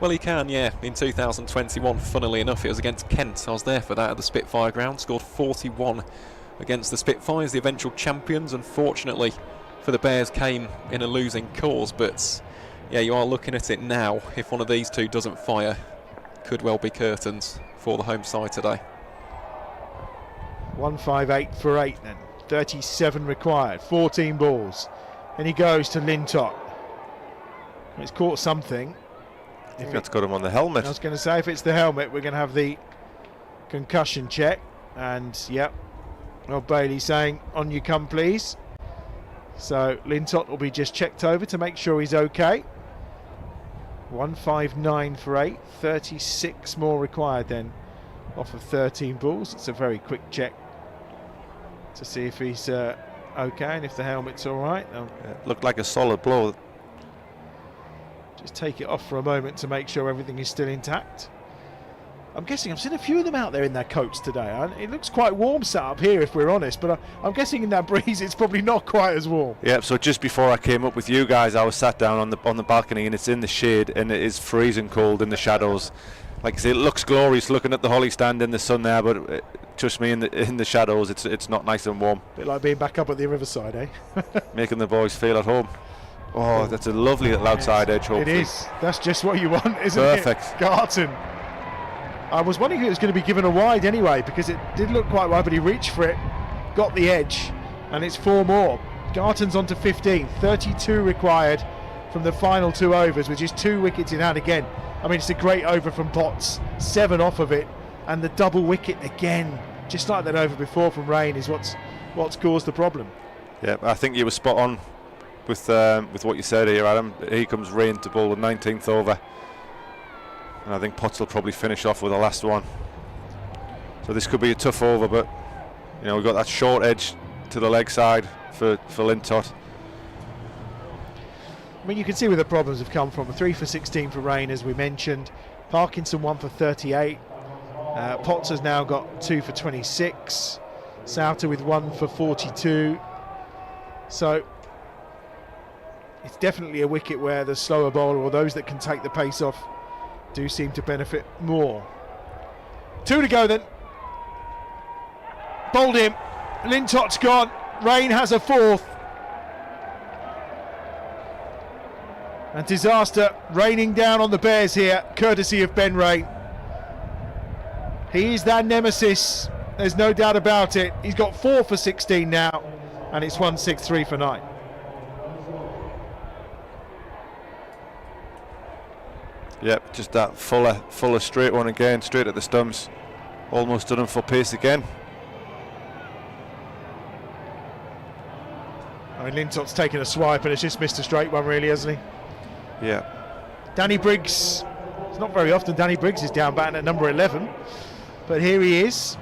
Well, he can, yeah. In 2021, funnily enough, it was against Kent. I was there for that at the Spitfire ground. Scored 41 against the Spitfires, the eventual champions. Unfortunately for the Bears, came in a losing cause. But yeah, you are looking at it now. If one of these two doesn't fire, could well be curtains for the home side today. 158 for 8 then. 37 required, 14 balls. And he goes to Lintott. It's caught something. I think that's got him on the helmet. I was going to say, if it's the helmet, we're going to have the concussion check. And yep, Rob Bailey saying, on you come please. So Lintott will be just checked over to make sure he's okay. 159 for 8, 36 more required then off of 13 balls. It's a very quick check to see if he's okay and if the helmet's all right. Looked like a solid blow. Just take it off for a moment to make sure everything is still intact. I'm guessing I've seen a few of them out there in their coats today. It looks quite warm set up here, if we're honest, but I'm guessing in that breeze it's probably not quite as warm. Yeah, so just before I came up with you guys, I was sat down on the balcony, and it's in the shade, and it is freezing cold in the shadows. Like I say, it looks glorious looking at the holly stand in the sun there, but trust me, in the shadows, it's not nice and warm. Bit like being back up at the Riverside, eh? Making the boys feel at home. Oh, that's a lovely little outside edge, hopefully. It is. That's just what you want, isn't Perfect. it? Garton. I was wondering if it was going to be given a wide anyway, because it did look quite wide, but he reached for it, got the edge, and it's 4 more. Garton's on to 15, 32 required from the final 2 overs, which is 2 wickets in hand again. I mean, it's a great over from Potts, 7 off of it, and the double wicket again, just like that over before from Rain, is what's caused the problem. Yeah, I think you were spot on with what you said here, Adam. Here comes Rain to bowl the 19th over, and I think Potts will probably finish off with the last one. So this could be a tough over, but you know, we've got that short edge to the leg side for Lintott. I mean, you can see where the problems have come from. 3 for 16 for Rain, as we mentioned. Parkinson 1 for 38. Potts has now got 2 for 26. Souter with 1 for 42. So it's definitely a wicket where the slower bowler, or those that can take the pace off, do seem to benefit more. 2 to go then. Bowled him. Lintott's gone. Rain has a 4th. And disaster raining down on the Bears here, courtesy of Ben Rain. He is their nemesis, there's no doubt about it. He's got 4 for 16 now, and it's 163 for 9. Yep, just that fuller straight one again, straight at the stumps. Almost done him for pace again. I mean, Lintott's taken a swipe and has just missed a straight one, really, hasn't he? Yeah. Danny Briggs, it's not very often Danny Briggs is down batting at number 11, but here he is.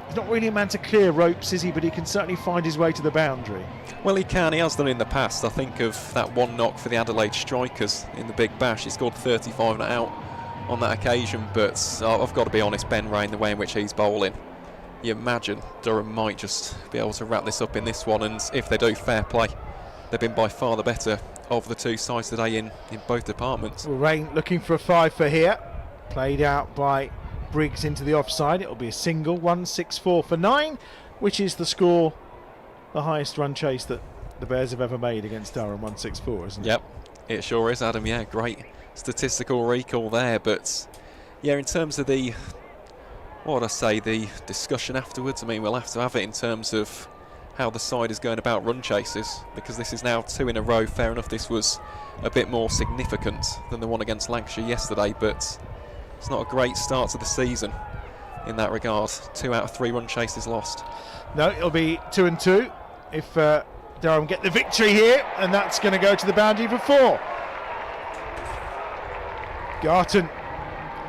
He's not really a man to clear ropes, is he? But he can certainly find his way to the boundary. Well, he can. He has done in the past. I think of that one knock for the Adelaide Strikers in the Big Bash. He scored 35 not out on that occasion, but I've got to be honest, Ben Rain, the way in which he's bowling, you imagine Durham might just be able to wrap this up in this one, and if they do, fair play. They've been by far the better of the 2 sides today in both departments. Well, Rain looking for a 5 for here. Played out by Briggs into the offside. It'll be a single, 164 for 9, which is the score, the highest run chase that the Bears have ever made against Durham, 164, isn't it? Yep, it sure is, Adam. Yeah, great statistical recall there. But yeah, in terms of the, what would I say, the discussion afterwards, I mean, we'll have to have it in terms of how the side is going about run chases, because this is now 2 in a row. Fair enough, this was a bit more significant than the one against Lancashire yesterday, but it's not a great start to the season in that regard. 2 out of 3 run chases lost. No, it'll be 2 and 2 if Durham get the victory here, and that's going to go to the boundary for 4. Garton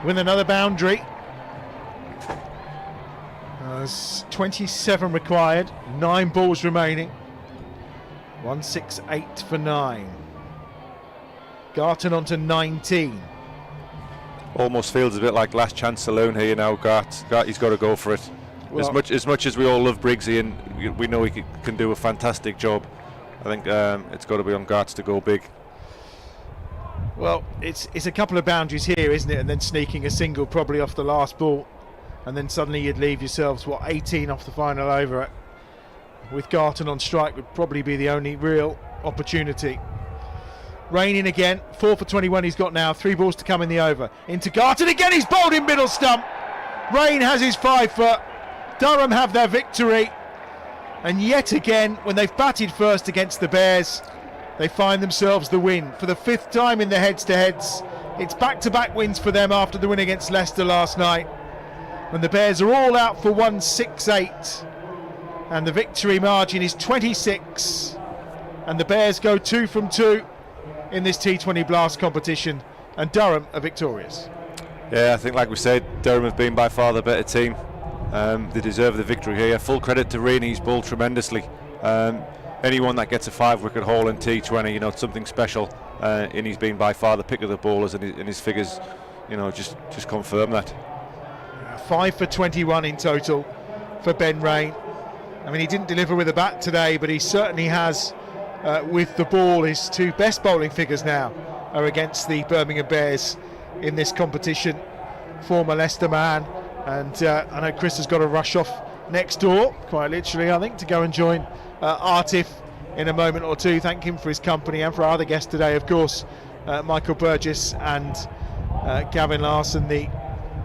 with another boundary. There's 27 required, 9 balls remaining. 168 for 9. Garton on to 19. Almost feels a bit like last chance saloon here now. Gart, he's got to go for it. Well, as much as we all love Briggsy and we know he can do a fantastic job, I think it's got to be on Garts to go big. Well, it's a couple of boundaries here, isn't it? And then sneaking a single probably off the last ball, and then suddenly you'd leave yourselves 18 off the final over. With Garton on strike would probably be the only real opportunity. Rain in again, 4 for 21 he's got now, 3 balls to come in the over. Into Garton again, he's bowled in middle stump. Rain has his 5 foot. Durham have their victory, and yet again, when they've batted first against the Bears, they find themselves the win for the 5th time in the heads-to-heads. It's back-to-back wins for them after the win against Leicester last night, when the Bears are all out for 168, and the victory margin is 26, and the Bears go 2 from 2 in this T20 Blast competition, and Durham are victorious. Yeah, I think, like we said, Durham have been by far the better team. They deserve the victory here. Full credit to Rainey, he's bowled tremendously. Anyone that gets a 5-wicket haul in T20, you know, it's something special, and he's been by far the pick of the bowlers, and his figures, you know, just confirm that. 5 for 21 in total for Ben Rain. I mean, he didn't deliver with a bat today, but he certainly has with the ball. His 2 best bowling figures now are against the Birmingham Bears in this competition. Former Leicester man, and I know Chris has got to rush off next door, quite literally, I think, to go and join Artif in a moment or two. Thank him for his company, and for our other guests today, of course, Michael Burgess and Gavin Larson, the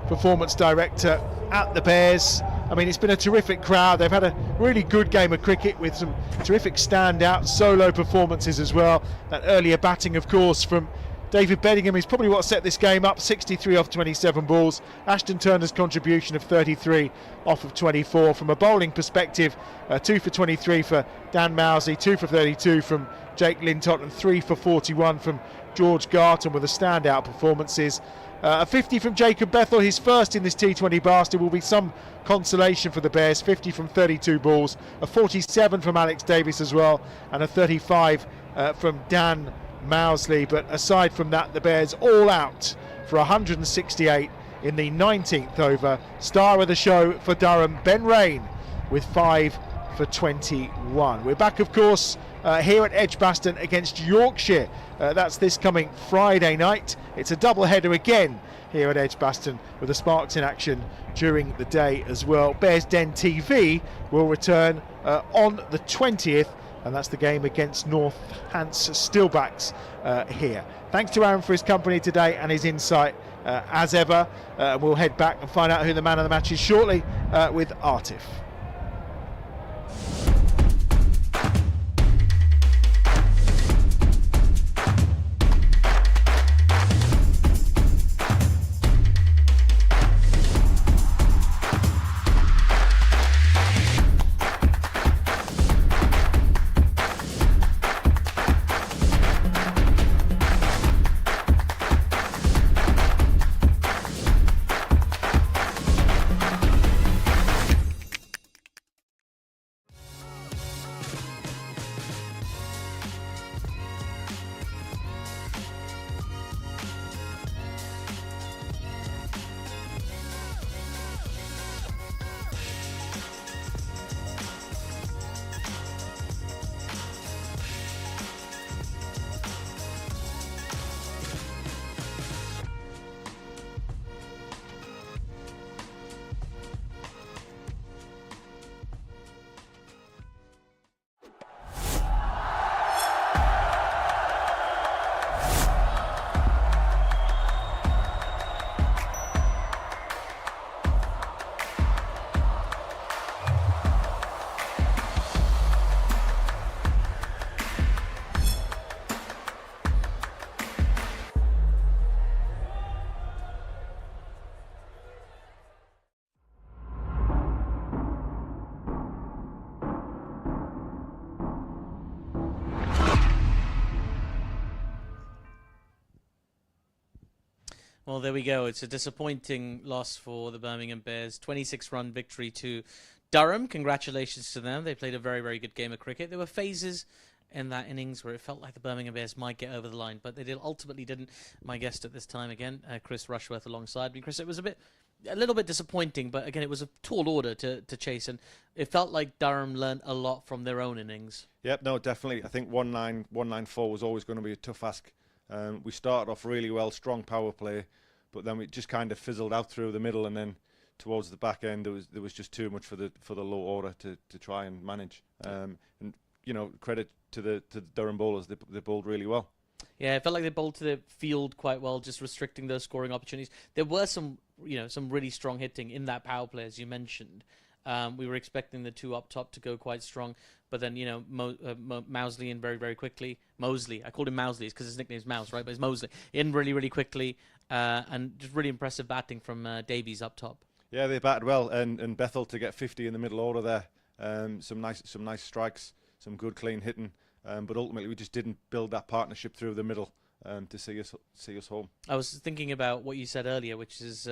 performance director at the Bears. I mean, it's been a terrific crowd. They've had a really good game of cricket with some terrific standout solo performances as well. That earlier batting, of course, from David Bingham is probably what set this game up. 63 off 27 balls. Ashton Turner's contribution of 33 off of 24. From a bowling perspective, 2 for 23 for Dan Mousley, 2 for 32 from Jake Lintott, and 3 for 41 from George Garton with the standout performances. A 50 from Jacob Bethel, his first in this T20 bastard, will be some consolation for the Bears. 50 from 32 balls, a 47 from Alex Davis as well, and a 35 from Dan Mousley. But aside from that, the Bears all out for 168 in the 19th over. Star of the show for Durham, Ben Rain, with 5 for 21. We're back, of course, here at Edgbaston against Yorkshire. That's this coming Friday night. It's a double header again here at Edgbaston with the Sparks in action during the day as well. Bears Den TV will return on the 20th, and that's the game against Northants Stillbacks here. Thanks to Aaron for his company today and his insight as ever. We'll head back and find out who the man of the match is shortly with Artif. Well, there we go. It's a disappointing loss for the Birmingham Bears. 26-run victory to Durham. Congratulations to them. They played a very, very good game of cricket. There were phases in that innings where it felt like the Birmingham Bears might get over the line, but they ultimately didn't. My guest at this time again, Chris Rushworth alongside me. Chris, it was a little bit disappointing, but again, it was a tall order to chase, and it felt like Durham learned a lot from their own innings. Yep, no, definitely. I think 194 was always going to be a tough ask. We started off really well, strong power play, but then we just kind of fizzled out through the middle, and then towards the back end there was just too much for the low order to try and manage. And you know, credit to the Durham bowlers, they bowled really well. Yeah, it felt like they bowled to the field quite well, just restricting those scoring opportunities. There were some really strong hitting in that power play, as you mentioned. We were expecting the two up top to go quite strong, but then, Mousley in very, very quickly. Mosley, I called him Mousley because his nickname's Mouse, right? But it's Mosley. In really, really quickly, and just really impressive batting from Davies up top. Yeah, they batted well, and Bethel to get 50 in the middle order there. Some nice strikes, some good clean hitting, but ultimately we just didn't build that partnership through the middle to see us home. I was thinking about what you said earlier, which is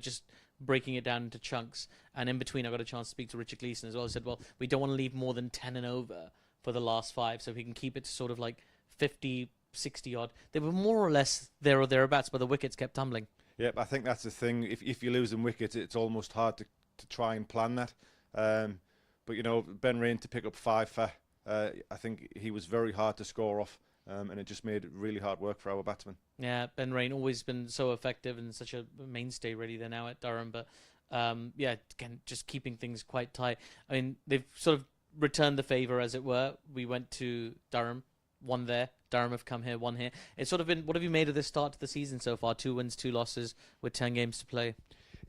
just breaking it down into chunks, and in between I got a chance to speak to Richard Gleeson as well. He said, well, we don't want to leave more than 10 and over for the last 5, so we can keep it to sort of like 50, 60 odd. They were more or less there or thereabouts, but the wickets kept tumbling. Yep, I think that's the thing. If you're losing wickets, it's almost hard to try and plan that. But Ben Rain to pick up 5 for, I think he was very hard to score off. And it just made really hard work for our batsmen. Yeah, Ben Rain always been so effective and such a mainstay really there now at Durham. But again, just keeping things quite tight. I mean, they've sort of returned the favour, as it were. We went to Durham, won there. Durham have come here, won here. It's sort of been, what have you made of this start to the season so far? 2 wins, 2 losses with 10 games to play.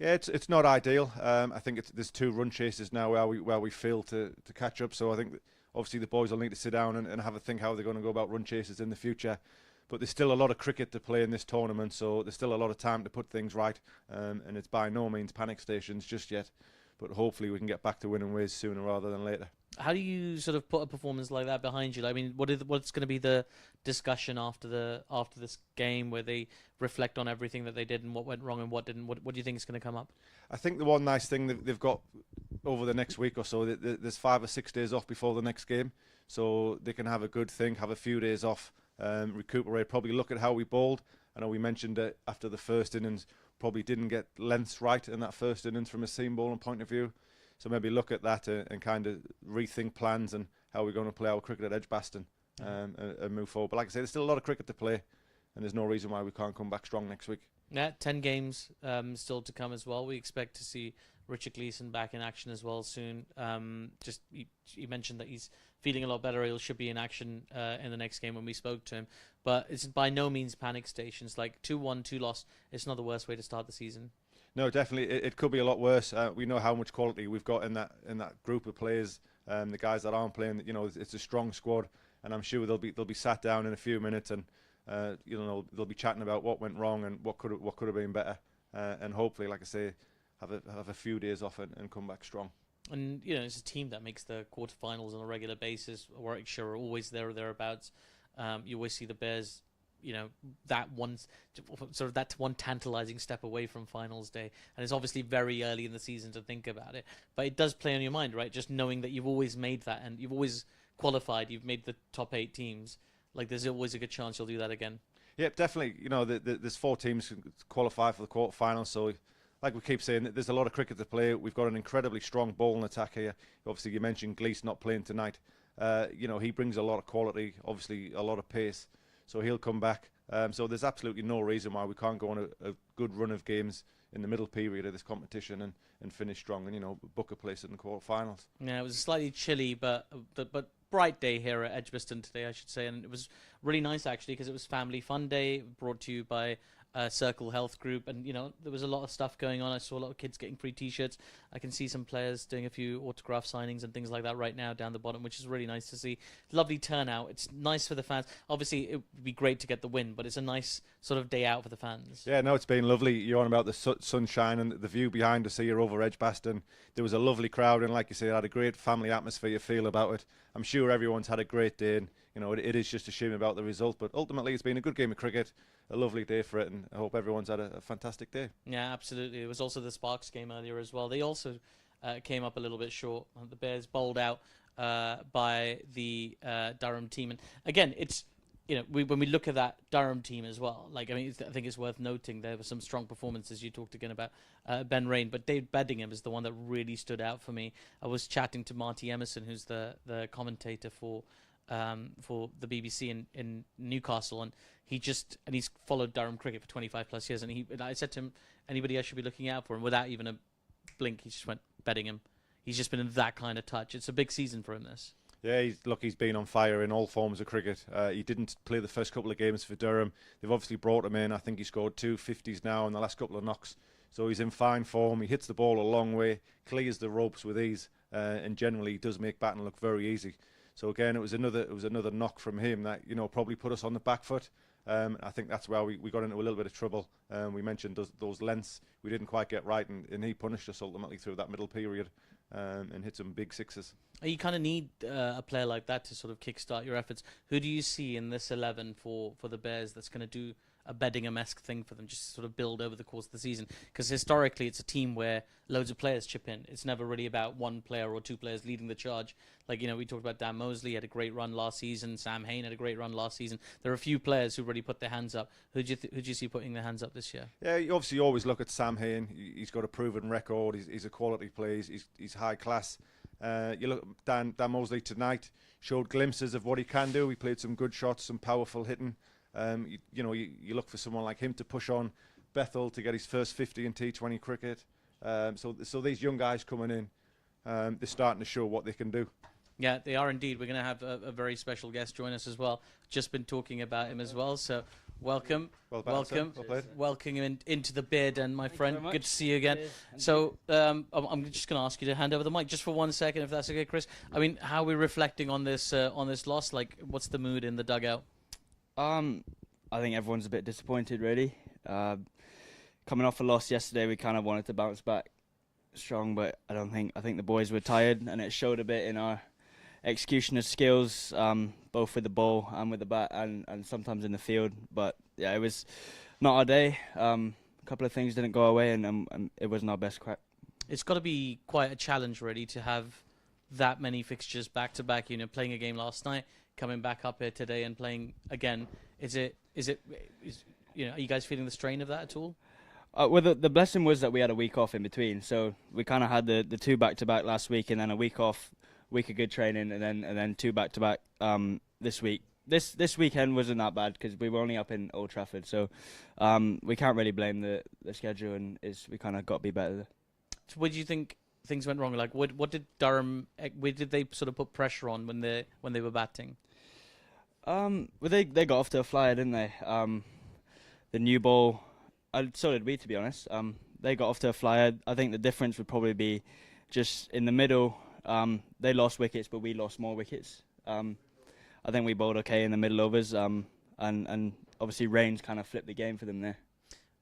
Yeah, it's not ideal. I think there's 2 run chases now where we fail to catch up. So I think that obviously the boys will need to sit down and have a think how they're going to go about run chases in the future. But there's still a lot of cricket to play in this tournament, so there's still a lot of time to put things right. And it's by no means panic stations just yet. But hopefully we can get back to winning ways sooner rather than later. How do you sort of put a performance like that behind you? I mean, what's going to be the discussion after this game, where they reflect on everything that they did and what went wrong and what didn't? What do you think is going to come up? I think the one nice thing that they've got over the next week or so, there's 5 or 6 days off before the next game, so they can have a good think, have a few days off, recuperate, probably look at how we bowled. I know we mentioned that after the first innings, probably didn't get lengths right in that first innings from a seam bowling point of view. So maybe look at that and kind of rethink plans and how we're going to play our cricket at Edgbaston and move forward. But like I say, there's still a lot of cricket to play, and there's no reason why we can't come back strong next week. Yeah, 10 games still to come as well. We expect to see Richard Gleeson back in action as well soon. You mentioned that he's feeling a lot better. He should be in action in the next game when we spoke to him. But it's by no means panic stations. Like 2-1, 2 loss, it's not the worst way to start the season. No, definitely, it could be a lot worse. We know how much quality we've got in that group of players. The guys that aren't playing, it's a strong squad, and I'm sure they'll be sat down in a few minutes, and they'll be chatting about what went wrong and what could have been better, and hopefully, like I say, have a few days off and come back strong. And it's a team that makes the quarterfinals on a regular basis. Warwickshire are always there or thereabouts. You always see the Bears. That one tantalizing step away from finals day, and it's obviously very early in the season to think about it, but it does play on your mind, right? Just knowing that you've always made that and you've always qualified, you've made the top 8 teams. Like there's always a good chance you'll do that again. Yep, definitely. There's 4 teams who qualify for the quarterfinals, so like we keep saying, there's a lot of cricket to play. We've got an incredibly strong bowling attack here. Obviously, you mentioned Gleeson not playing tonight. He brings a lot of quality, obviously a lot of pace. So he'll come back. So there's absolutely no reason why we can't go on a good run of games in the middle period of this competition and finish strong and book a place in the quarterfinals. Yeah, it was a slightly chilly but bright day here at Edgbaston today, I should say, and it was really nice actually because it was Family Fun Day, brought to you by Circle Health Group, and there was a lot of stuff going on. I saw a lot of kids getting free t-shirts. I can see some players doing a few autograph signings and things like that right now down the bottom, which is really nice to see. Lovely turnout. It's nice for the fans. Obviously it would be great to get the win, but it's a nice sort of day out for the fans. Yeah, no, it's been lovely. You're on about the sunshine and the view behind us here over Edgbaston. There was a lovely crowd, and like you say, it had a great family atmosphere feel about it. I'm sure everyone's had a great day, and it is just a shame about the result, but ultimately it's been a good game of cricket, a lovely day for it, and I hope everyone's had a fantastic day. Yeah, absolutely. It was also the Sparks game earlier as well. They also came up a little bit short. The Bears bowled out by the Durham team, and again, it's when we look at that Durham team as well, I think it's worth noting there were some strong performances. You talked again about Ben Rain, but Dave Bingham is the one that really stood out for me. I was chatting to Marty Emerson, who's the commentator for the BBC in Newcastle, and he's followed Durham cricket for 25 plus years, and I said to him, anybody I should be looking out for, and without even a blink, he just went Bingham. He's just been in that kind of touch. It's a big season for him, this. Yeah, he's been on fire in all forms of cricket. He didn't play the first couple of games for Durham. They've obviously brought him in. I think he scored 2 50s now in the last couple of knocks. So he's in fine form. He hits the ball a long way, clears the ropes with ease, and generally does make batting look very easy. So again, it was another knock from him that probably put us on the back foot. I think that's where we got into a little bit of trouble. We mentioned those lengths we didn't quite get right, and he punished us ultimately through that middle period and hit some big sixes. You kind of need a player like that to sort of kickstart your efforts. Who do you see in this 11 for the Bears that's going to do a Bingham-esque thing for them, just sort of build over the course of the season? Because historically it's a team where loads of players chip in. It's never really about one player or 2 players leading the charge. We talked about Dan Mosley had a great run last season. Sam Hain had a great run last season. There are a few players who really put their hands up. Who do you see putting their hands up this year? Yeah, you obviously always look at Sam Hain. He's got a proven record. He's a quality player. He's high class. You look at Dan Mosley tonight, showed glimpses of what he can do. He played some good shots, some powerful hitting. You look for someone like him to push on. Bethel to get his first 50 in T20 cricket. So these young guys coming in, they're starting to show what they can do. Yeah, they are indeed. We're going to have a very special guest join us as well. Just been talking about him as well. So Welcome. Well batted, sir. Welcome. Well played. Welcome into the beard den, my friend. very much. Good to see you again. Cheers. So I'm just going to ask you to hand over the mic just for 1 second, if that's okay, Chris. I mean, how are we reflecting on this loss? Like, what's the mood in the dugout? I think everyone's a bit disappointed, really. Coming off a loss yesterday, we kind of wanted to bounce back strong, but I think the boys were tired, and it showed a bit in our execution of skills, both with the ball and with the bat, and sometimes in the field. But yeah, it was not our day. A couple of things didn't go our way, and it wasn't our best crack. It's got to be quite a challenge, really, to have that many fixtures back to back. You know, playing a game last night, coming back up here today, and playing again. Is you know, are you guys feeling the strain of that at all? Well, the blessing was that we had a week off in between, so we kind of had the two back-to-back last week, and then a week off, week of good training, and then two back-to-back this week. This weekend wasn't that bad because we were only up in Old Trafford, so we can't really blame the schedule, and we kind of got to be better. So where do you think things went wrong? Like, what did Durham? Where did they sort of put pressure on when they were batting? Well, they got off to a flyer, didn't they? The new ball. So did we, to be honest. They got off to a flyer. I think the difference would probably be just in the middle. They lost wickets, but we lost more wickets. I think we bowled okay in the middle overs, and obviously rains kind of flipped the game for them there.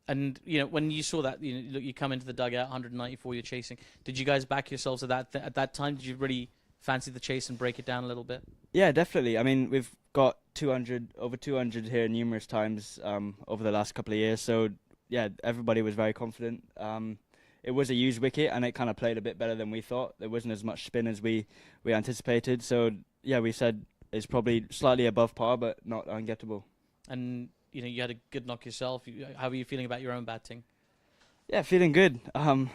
And you know, when you saw that, you come into the dugout, 194, you're chasing. Did you guys back yourselves at that time? Did you really fancy the chase and break it down a little bit? Yeah, definitely. I mean, we've got over 200 here numerous times over the last couple of years. So yeah, everybody was very confident. It was a used wicket, and it kind of played a bit better than we thought. There wasn't as much spin as we anticipated. So yeah, we said it's probably slightly above par, but not ungettable. And you know, you had a good knock yourself. How are you feeling about your own batting? Yeah, feeling good. So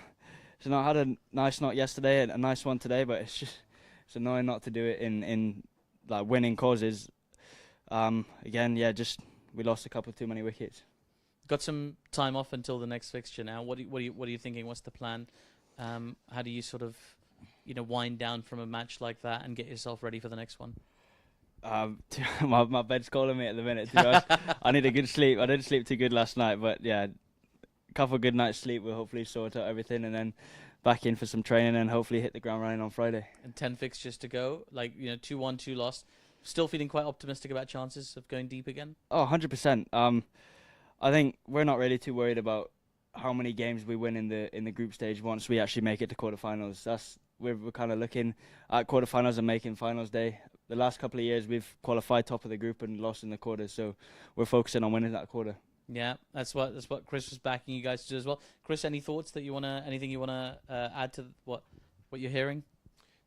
I had a nice knock yesterday and a nice one today, but it's annoying not to do it in like winning causes. Again, yeah, we lost a couple too many wickets. Got some time off until the next fixture now. What are you thinking? What's the plan? How do you sort of, wind down from a match like that and get yourself ready for the next one? My bed's calling me at the minute, to be honest. I need a good sleep. I didn't sleep too good last night, but yeah, a couple of good nights sleep will hopefully sort out everything, and then back in for some training and hopefully hit the ground running on Friday. And 10 fixtures to go, 2-1, 2 lost. Still feeling quite optimistic about chances of going deep again? Oh, 100%. I think we're not really too worried about how many games we win in the group stage once we actually make it to quarterfinals. We're kind of looking at quarterfinals and making finals day. The last couple of years we've qualified top of the group and lost in the quarters, so we're focusing on winning that quarter. Yeah, that's what Chris was backing you guys to do as well. Chris, anything you wanna add to what you're hearing?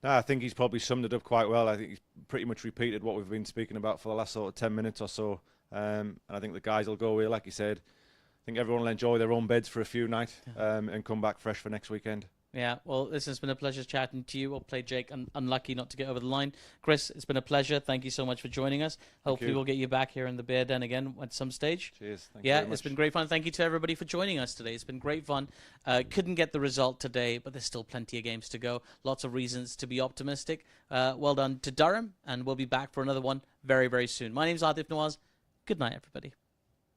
No, I think he's probably summed it up quite well. I think he's pretty much repeated what we've been speaking about for the last sort of 10 minutes or so. And I think the guys will go away, like you said. I think everyone will enjoy their own beds for a few nights and come back fresh for next weekend. Yeah, well, listen, it's been a pleasure chatting to you. We'll play Jake, unlucky not to get over the line. Chris, it's been a pleasure. Thank you so much for joining us. Hopefully we'll get you back here in the Bear Den again at some stage. Cheers. Thank you very much. It's been great fun. Thank you to everybody for joining us today. It's been great fun. Couldn't get the result today, but there's still plenty of games to go. Lots of reasons to be optimistic. Well done to Durham, and we'll be back for another one very, very soon. My name's Atif Nawaz. Good night, everybody.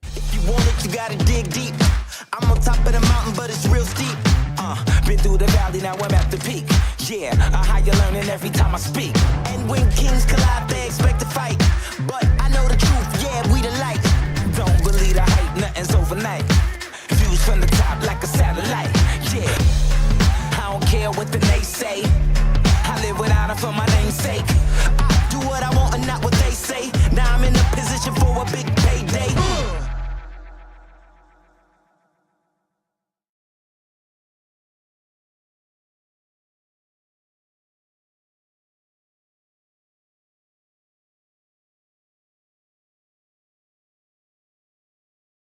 If you want it, you gotta dig deep. I'm on top of the mountain, but it's real steep. Been through the valley, now I'm at the peak. Yeah, a higher learning every time I speak. And when kings collide, they expect to fight. But